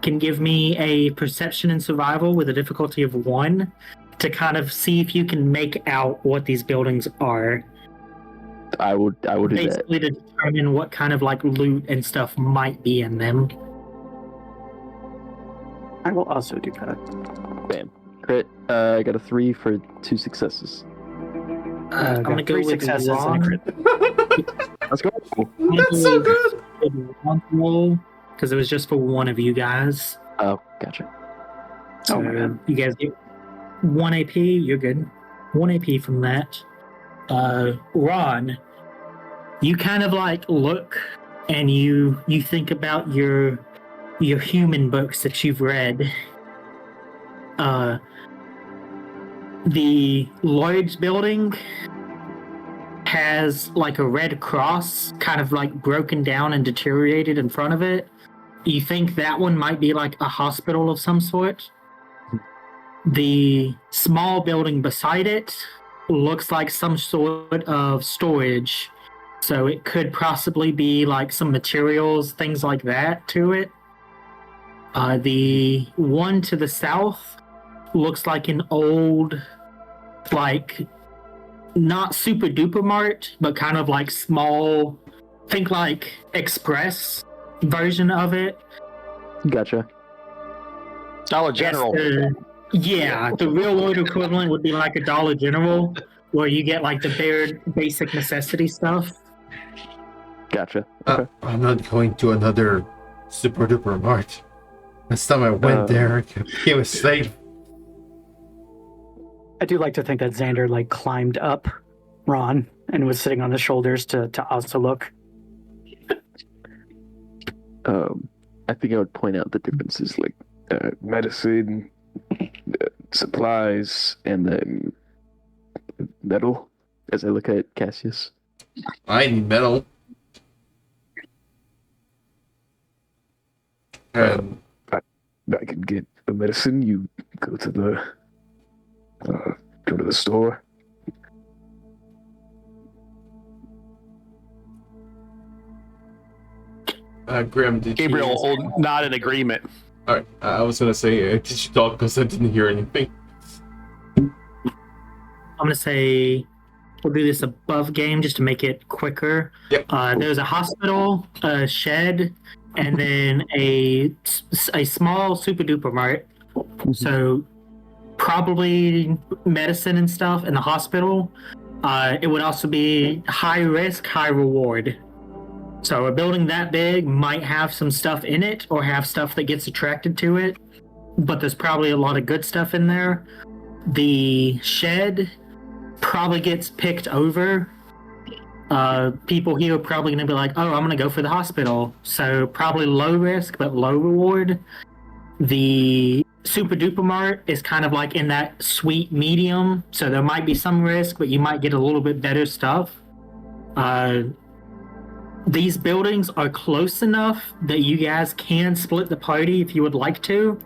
can give me a perception and survival with a difficulty of 1 to kind of see if you can make out what these buildings are. I will do that. Basically to determine what kind of like loot and stuff might be in them. I will also do that. Bam. Crit. I got a 3 for 2 successes. I'm gonna go 3 with successes and a Ron. crit. Let's go. That's so good! Because it was just for one of you guys. Oh, gotcha. So Oh, man. you guys get 1 AP. You're good. 1 AP from that. Ron, you kind of like look and you think about your human books that you've read. The Lloyd's building has like a red cross kind of like broken down and deteriorated in front of it. You think that one might be like a hospital of some sort. The small building beside it looks like some sort of storage. So it could possibly be like some materials, things like that to it. The one to the south looks like an old, like, not super duper mart, but kind of like small, think like express version of it. Gotcha. Dollar General. Yeah, the real world equivalent would be like a Dollar General, where you get like the bare basic necessity stuff. Gotcha. I'm not going to another super duper mart. Last time I went there, I became a slave. I do like to think that Xander like climbed up Ron and was sitting on his shoulders to also look. I think I would point out the differences, like medicine, supplies, and then metal. As I look at Cassius. I need metal. I can get the medicine. You go to the store. Grimm, did Gabriel you... will nod in agreement. Alright, I was gonna say, did you talk because I didn't hear anything? I'm gonna say we'll do this above game just to make it quicker. Yep. There's a hospital, a shed, and then a small super duper mart. So probably medicine and stuff in the hospital. It would also be high risk, high reward. So a building that big might have some stuff in it or have stuff that gets attracted to it, but there's probably a lot of good stuff in there. The shed probably gets picked over. People here are probably going to be like, oh, I'm going to go for the hospital. So probably low risk, but low reward. The super duper mart is kind of like in that sweet medium. So there might be some risk, but you might get a little bit better stuff. These buildings are close enough that you guys can split the party if you would like to.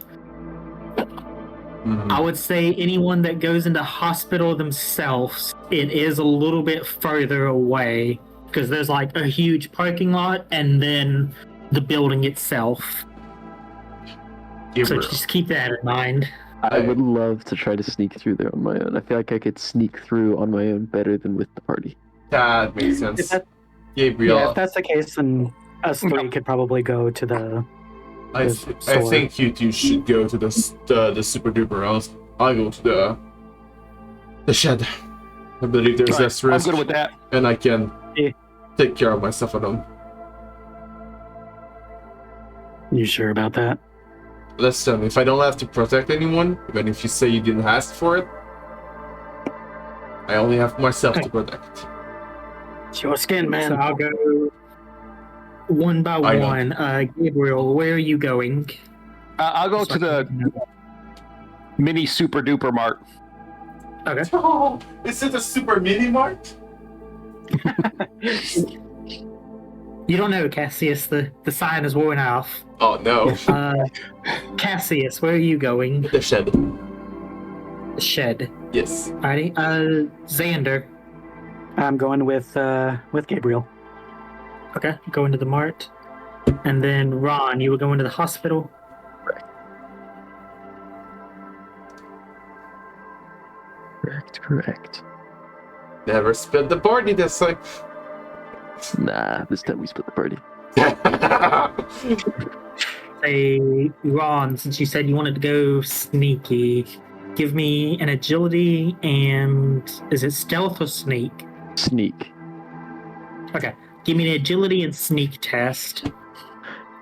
I would say anyone that goes into hospital themselves, it is a little bit further away because there's like a huge parking lot and then the building itself. Gabriel. So just keep that in mind. I would love to try to sneak through there on my own. I feel like I could sneak through on my own better than with the party. That makes If sense. that- Gabriel. Yeah, if that's the case, then us three could probably go to I think you two should go to the super duper house. I'll go to the shed. I believe there's less risk. I'm good with that. And I can take care of myself alone. You sure about that? Listen, if I don't have to protect anyone, even if you say you didn't ask for it, I only have myself to protect. It's your skin, man. So I'll go one by one. Gabriel, where are you going? I'll go to the mini super duper mart. Okay. Oh, is it a super mini mart? You don't know, Cassius. The sign is worn off. Oh no. Cassius, where are you going? The shed. The shed. Yes. Alrighty. Xander. I'm going with Gabriel. Okay. Going to the mart. And then Ron, you were going to the hospital. Correct. Never split the party this time. Nah, this time we split the party. Say, Ron, since you said you wanted to go sneaky, give me an agility and is it stealth or sneak? Sneak. Okay. Give me an agility and sneak test.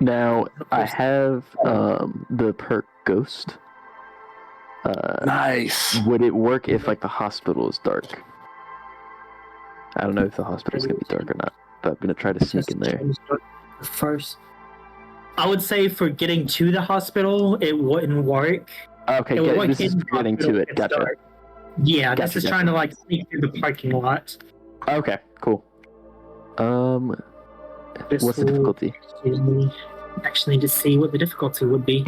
Now, I have the perk Ghost. Nice. Would it work if, like, the hospital is dark? I don't know if the hospital is going to be dark or not, but I'm going to try to sneak in there. First, I would say for getting to the hospital, it wouldn't work. Okay, this is getting to it. Gotcha. Dark. Yeah, Gotcha, this is trying to, like, sneak through the parking lot. Okay, cool. What's the difficulty? Actually need to see what the difficulty would be.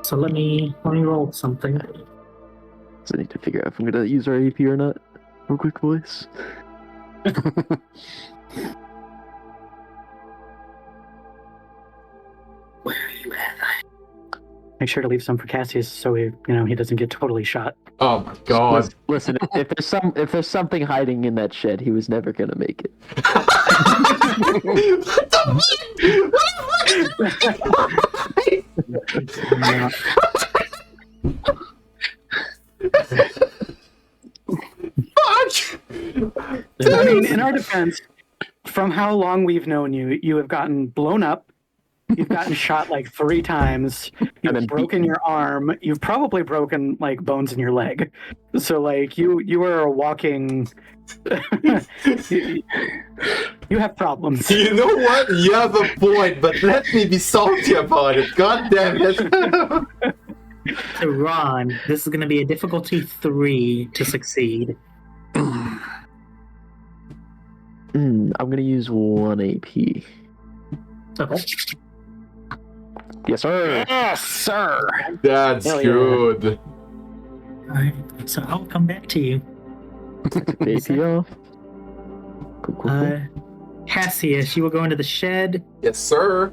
So let me roll something. So I need to figure out if I'm gonna use our AP or not. Real quick, boys. Where are you at? Make sure to leave some for Cassius so he doesn't get totally shot. Oh my god. Listen, if there's something hiding in that shed, he was never gonna make it. I mean, in our defense, from how long we've known you, you have gotten blown up. You've gotten shot like 3 times. You've broken your arm. You've probably broken like bones in your leg. So like you are a walking. you have problems. You know what? You have a point, but let me be salty about it. God damn it. So Ron, this is going to be a difficulty 3 to succeed. I'm gonna use 1 AP. Okay. Yes, sir. Yes, sir. That's good. Alright, so I'll come back to you. AP off. Cool. Cassius, you were going to the shed. Yes, sir.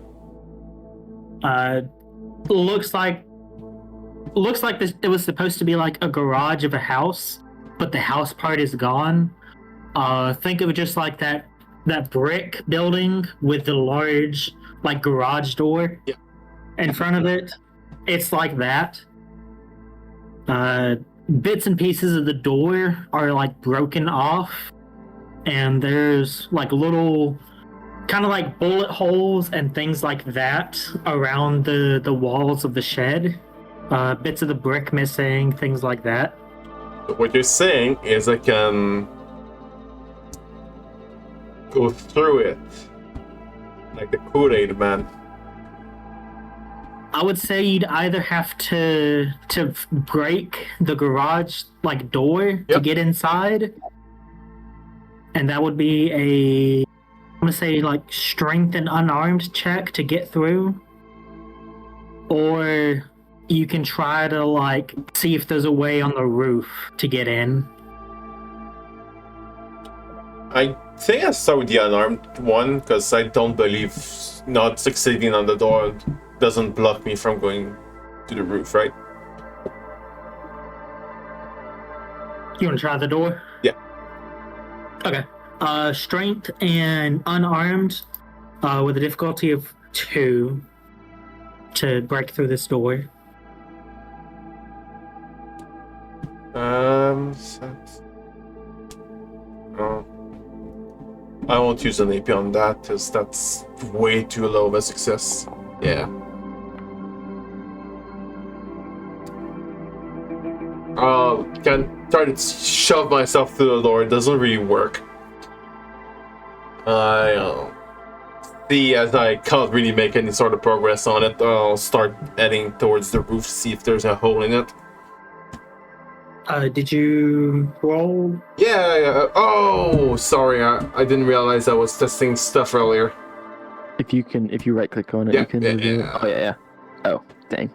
Looks like this, it was supposed to be like a garage of a house, but the house part is gone. Think of it just like that brick building with the large like garage door in front of it. It's like that. Bits and pieces of the door are like broken off, and there's like little kind of like bullet holes and things like that around the walls of the shed. Bits of the brick missing, things like that. What you're saying is I can go through it like the Kool-Aid man. I would say you'd either have to break the garage like door to get inside, and that would be I'm gonna say like strength and unarmed check to get through, or you can try to like see if there's a way on the roof to get in. I think I saw the unarmed one because I don't believe not succeeding on the door doesn't block me from going to the roof, right? You want to try the door? Yeah. Okay. Strength and unarmed with a difficulty of 2 to break through this door. I won't use an AP on that because that's way too low of a success. Yeah. Can try to shove myself through the door. It doesn't really work. I see as I can't really make any sort of progress on it. I'll start heading towards the roof to see if there's a hole in it. Did you roll? Yeah. Oh, sorry. I didn't realize I was testing stuff earlier. If you right click on it, Yeah, you can yeah, reveal it. yeah. Oh yeah. Oh, dang.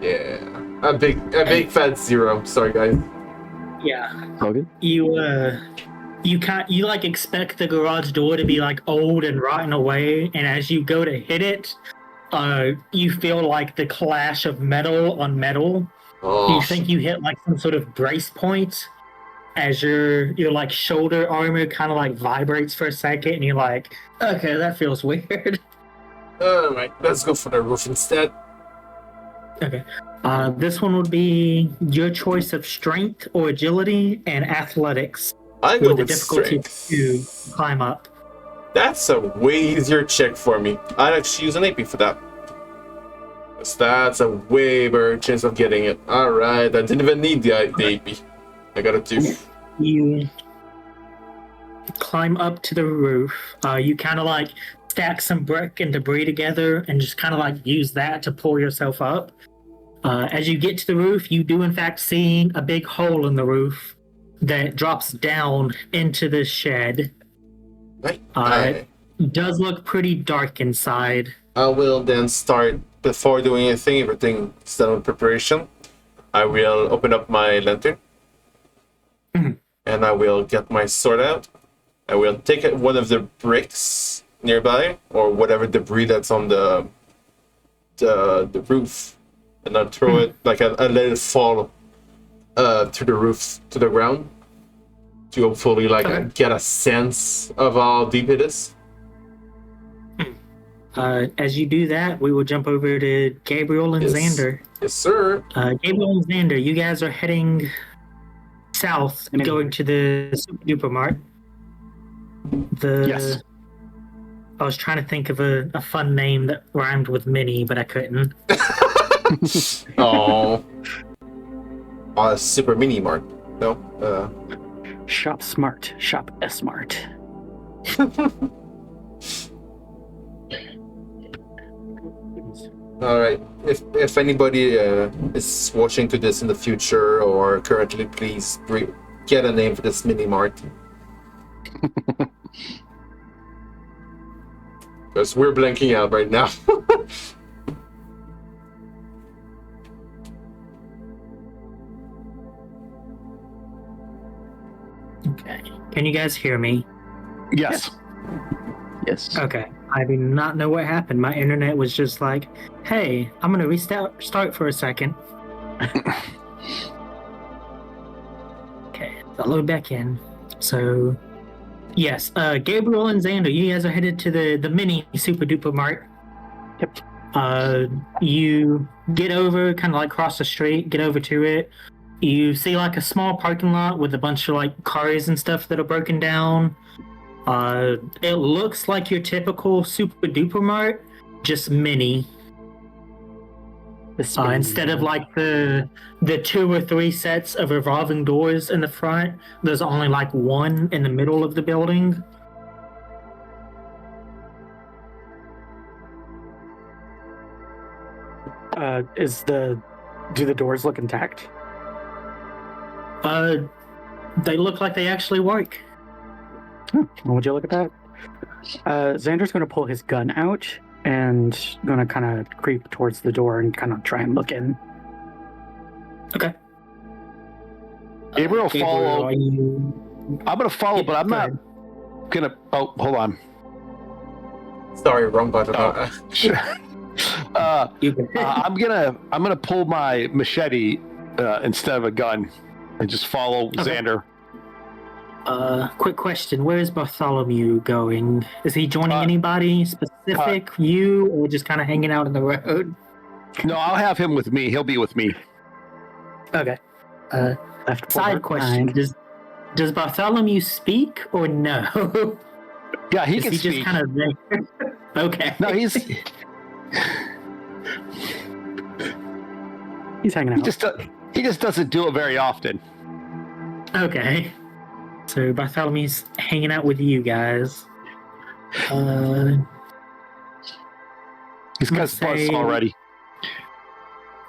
Yeah. A big fat 0. Sorry, guys. Yeah. All good? You like expect the garage door to be like old and rotten away, and as you go to hit it, you feel like the clash of metal on metal. Oh. You think you hit like some sort of brace point as your like shoulder armor kind of like vibrates for a second, and you're like, okay, that feels weird. Alright, let's go for the roof instead. Okay. This one would be your choice of strength or agility and athletics. I go with the with difficulty strength. to climb up. That's a way easier check for me. I'd actually use an AP for that. 'Cause that's a way better chance of getting it. Alright, I didn't even need the AP. I got a 2. You climb up to the roof. You kind of like stack some brick and debris together and just kind of like use that to pull yourself up. As you get to the roof, you do in fact see a big hole in the roof that drops down into the shed. Right. It does look pretty dark inside. I will then start, before doing anything, everything is done with preparation. I will open up my lantern. And I will get my sword out. I will take one of the bricks nearby, or whatever debris that's on the roof, and I'll throw it, like I let it fall to the roof, to the ground, to hopefully get a sense of how deep it is. As you do that, we will jump over to Gabriel and Yes. Xander. Yes, sir. Gabriel and Xander, you guys are heading south, going to the Super Duper Mart. Yes. I was trying to think of a fun name that rhymed with mini, but I couldn't. Oh. Super mini mart. No. Shop smart. Shop smart. All right. If anybody is watching to this in the future or currently, please get a name for this mini mart. Because we're blanking out right now. Okay. Can you guys hear me? Yes. Yes. Okay. I do not know what happened. My internet was just like, hey, I'm going to start for a second. Okay. I'll load back in. So, yes, Gabriel and Xander, you guys are headed to the mini Super Duper Mart. Yep. You get over, kind of like cross the street, get over to it. You see like a small parking lot with a bunch of like cars and stuff that are broken down. It looks like your typical Super Duper Mart, just mini. Instead of like the 2 or 3 sets of revolving doors in the front, there's only like one in the middle of the building. Do the doors look intact? They look like they actually work. Would you look at that? Xander's going to pull his gun out and going to kind of creep towards the door and kind of try and look in. Okay. Gabriel, follow. are you... I'm going to follow, but I'm Go not ahead. going to... Oh, hold on. Sorry, wrong button. Oh. You can... I'm gonna pull my machete instead of a gun and just follow Xander. Quick question. Where is Bartholomew going? Is he joining Uh, anybody specific, you, or just kind of hanging out in the road? No, I'll have him with me. He'll be with me. Okay. Left Side question: Does Bartholomew speak or no? Yeah, he Is can he speak. just kind of there? Okay. No, he's hanging out. He just doesn't do it very often. Okay. So Bartholomew's hanging out with you guys. He's got his buzz already.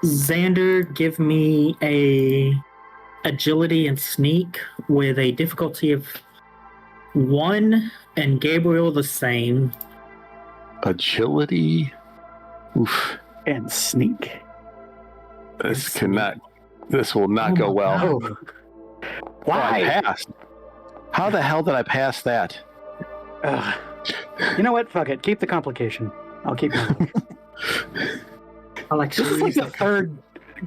Xander, give me a agility and sneak with a difficulty of 1, and Gabriel the same. Agility. Oof. And sneak. This will not go well. Oh. Why? I passed. How the hell did I pass that? You know what? Fuck it. Keep the complication. I'll keep it. This is like the third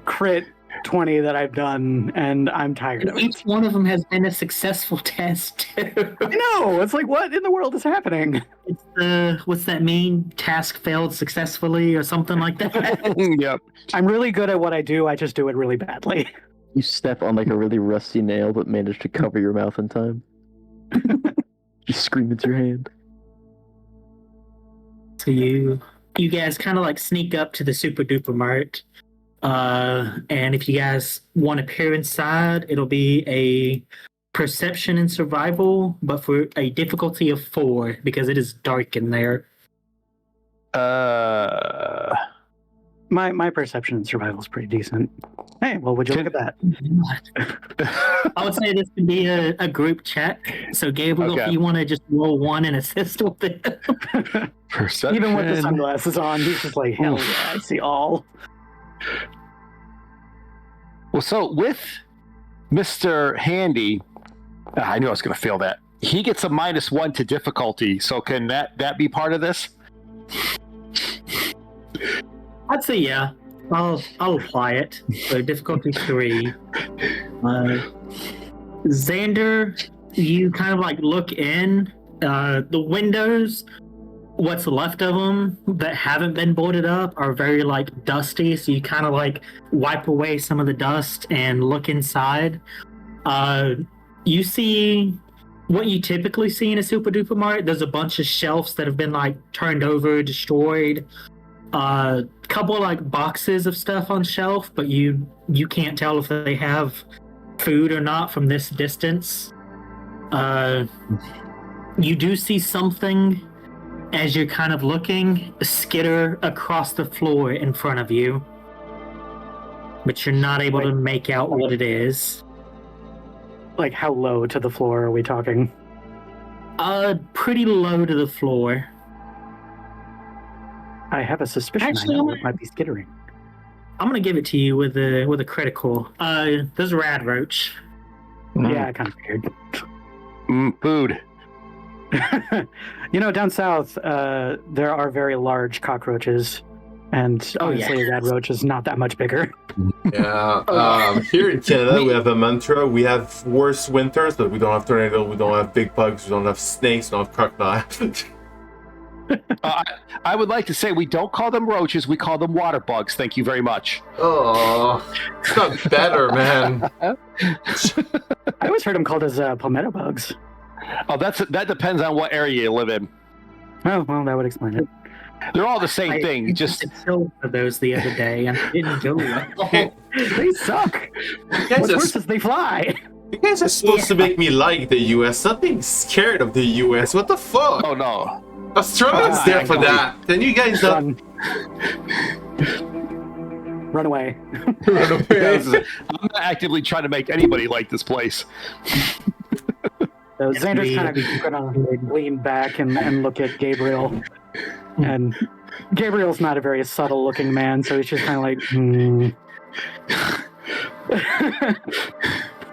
crit 20 that I've done, and I'm tired of it. Each one of them has been a successful test, too. I know! It's like, what in the world is happening? It's what's that mean? Task failed successfully or something like that? Yep. I'm really good at what I do, I just do it really badly. You step on like a really rusty nail, but manage to cover your mouth in time. You scream into your hand. So you guys kind of like sneak up to the Super Duper Mart. And if you guys want to peer inside, it'll be a perception and survival, but for a difficulty of 4 because it is dark in there. My perception and survival is pretty decent. Hey, well, would you look at that? I would say this could be a group check. So Gabriel, Okay. if you want to just roll 1 and assist with it. Perception. Even with the sunglasses on, he's just like, hell yeah, I see all. Well, so with Mr. Handy, I knew I was going to fail that. He gets a -1 to difficulty. So can that be part of this? I'd say yeah. I'll apply it. So difficulty 3. Xander, you kind of like look in the windows. What's left of them that haven't been boarded up are very like dusty. So you kind of like wipe away some of the dust and look inside. You see what you typically see in a Super Duper Mart. There's a bunch of shelves that have been like turned over, destroyed. Couple like boxes of stuff on shelf, but you can't tell if they have food or not from this distance. You do see something as you're kind of looking skitter across the floor in front of you, but you're not able to make out what it is. Like, how low to the floor are we talking? Pretty low to the floor. I have a suspicion Actually, I know it might be skittering. I'm gonna give it to you with a critical. There's a rad roach. Yeah, I kind of figured. Food. Down south, there are very large cockroaches, and honestly, a rad roach is not that much bigger. Yeah. Here in Canada, we have a mantra. We have worse winters, but we don't have tornadoes, we don't have big bugs, we don't have snakes, we don't have crocodiles. I would like to say we don't call them roaches, we call them water bugs. Thank you very much. Oh, it's not better, man. I always heard them called as palmetto bugs. Oh, that depends on what area you live in. Oh, well, that would explain it. They're all the same thing. Just killed for those the other day, and it didn't go well. They suck. What's worse is they fly. You guys are supposed to make me like the US, not being scared of the US. What the fuck? oh no. Australians there for that. Then you guys don't Run away. run away. I'm not actively trying to make anybody like this place. So Xander's kind of gonna lean back and look at Gabriel, and Gabriel's not a very subtle-looking man, so he's just kind of like,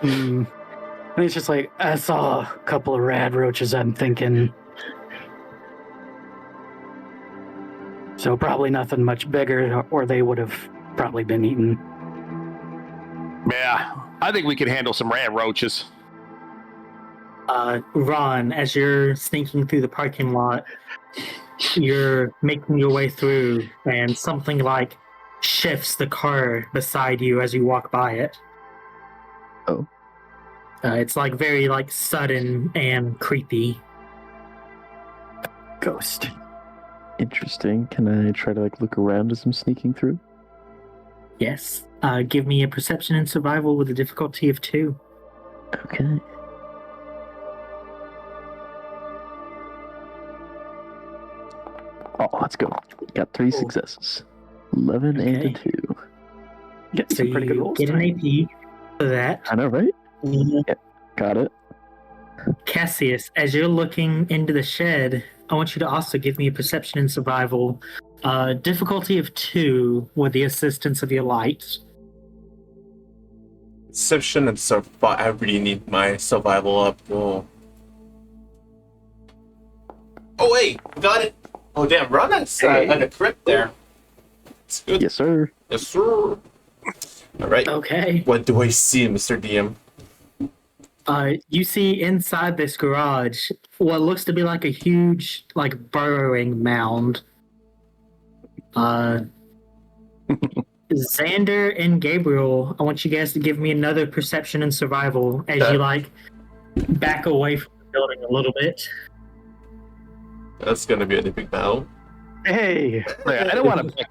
And he's just like, I saw a couple of rad roaches, I'm thinking. So probably nothing much bigger, or they would have probably been eaten. Yeah, I think we can handle some rad roaches. Ron, as you're sneaking through the parking lot, you're making your way through, and something like shifts the car beside you as you walk by it. Oh. It's like very like sudden and creepy. Ghost. Interesting. Can I try to like look around as I'm sneaking through? Yes. Give me a perception and survival with a difficulty of 2. Okay. Oh, let's go. Got 3 successes. 11 and a Okay. 2. Get So some pretty good you rolls. get an tonight. AP for that. I know, right? Got it. Cassius, as you're looking into the shed, I want you to also give me a perception and survival. Difficulty of 2 with the assistance of your light. Perception and survival. I really need my survival up. Oh wait, got it. Oh damn, run us on a crit there. It's good. Yes, sir. Yes, sir. All right. Okay. What do I see, Mr. DM? You see inside this garage what looks to be like a huge, like, burrowing mound. Xander and Gabriel, I want you guys to give me another perception and survival as you, like, back away from the building a little bit. That's gonna be an epic battle. Hey! I don't want to pick.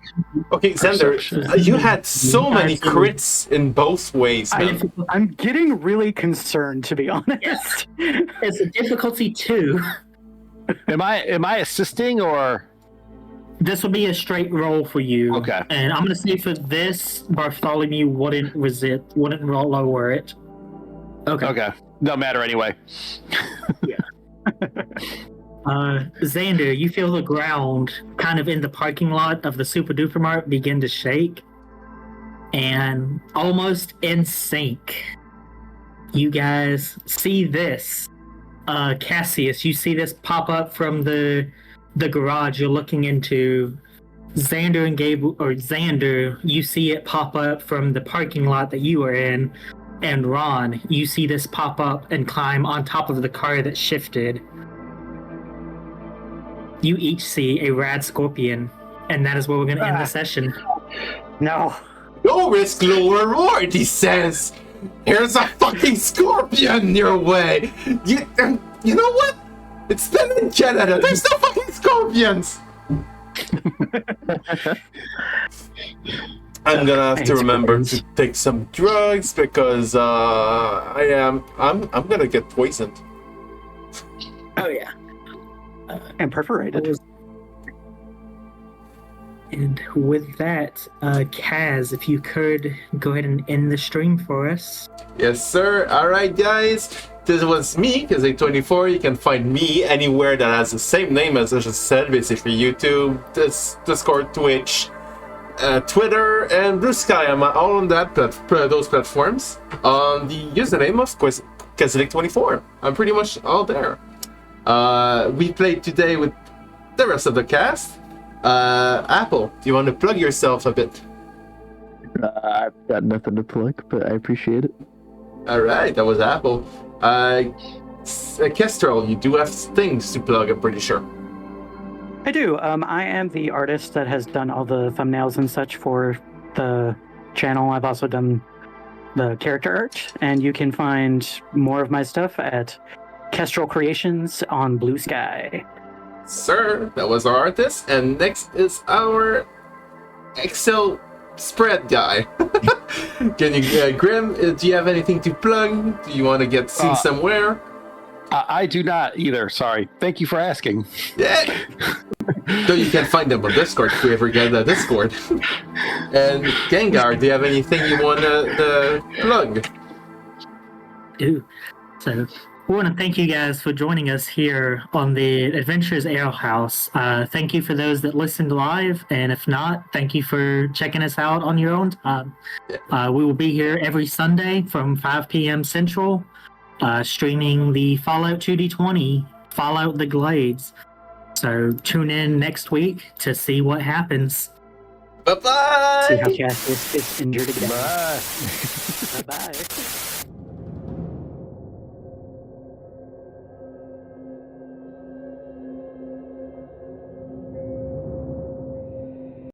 Okay, Xander, Perception. you had so many crits in both ways, man. I'm getting really concerned, to be honest. Yes. It's a difficulty 2. Am I assisting or? This will be a straight roll for you. Okay. And I'm going to say for this, Bartholomew wouldn't roll lower it. Okay. Okay. Don't matter anyway. Xander, you feel the ground kind of in the parking lot of the Super Duper Mart begin to shake. And almost in sync, you guys see this. Cassius, you see this pop up from the garage you're looking into. Xander and Gabriel, or Xander, you see it pop up from the parking lot that you were in. And Ron, you see this pop up and climb on top of the car that shifted. You each see a rad scorpion, and that is where we're going to end the session. No. No risk, low reward, he says. Here's a fucking scorpion your way. You know what? It's been in Canada. There's no fucking scorpions. I'm gonna have to remember to take some drugs because I'm gonna get poisoned. Oh, yeah. And perforated. And with that, Kaz, if you could go ahead and end the stream for us. Yes, sir. All right, guys. This was me, Kazilic24. You can find me anywhere that has the same name as I just said, basically YouTube, Discord, Twitch, Twitter, and Blue Sky. I'm all on those platforms. On the username of Kazilic24. I'm pretty much all there. We played today with the rest of the cast. Apple, do you want to plug yourself a bit? I've got nothing to plug, but I appreciate it. All right, that was Apple. Kestrel, you do have things to plug, I'm pretty sure. I do. I am the artist that has done all the thumbnails and such for the channel. I've also done the character art, and you can find more of my stuff at Kestrel Creations on Blue Sky. Sir, that was our artist, and next is our Excel spread guy. Can you, Grimm, do you have anything to plug? Do you want to get seen somewhere? I do not either. Sorry. Thank you for asking. Yeah. So you can find them on Discord if we ever get a Discord. And Gengar, do you have anything you want to plug? So we want to thank you guys for joining us here on the Adventures Ale House. Thank you for those that listened live, and if not, thank you for checking us out on your own time. We will be here every Sunday from 5 p.m. Central, streaming the Fallout 2D20, Fallout the Glades. So tune in next week to see what happens. Bye-bye! See how Cassius gets injured again. Bye. Bye-bye.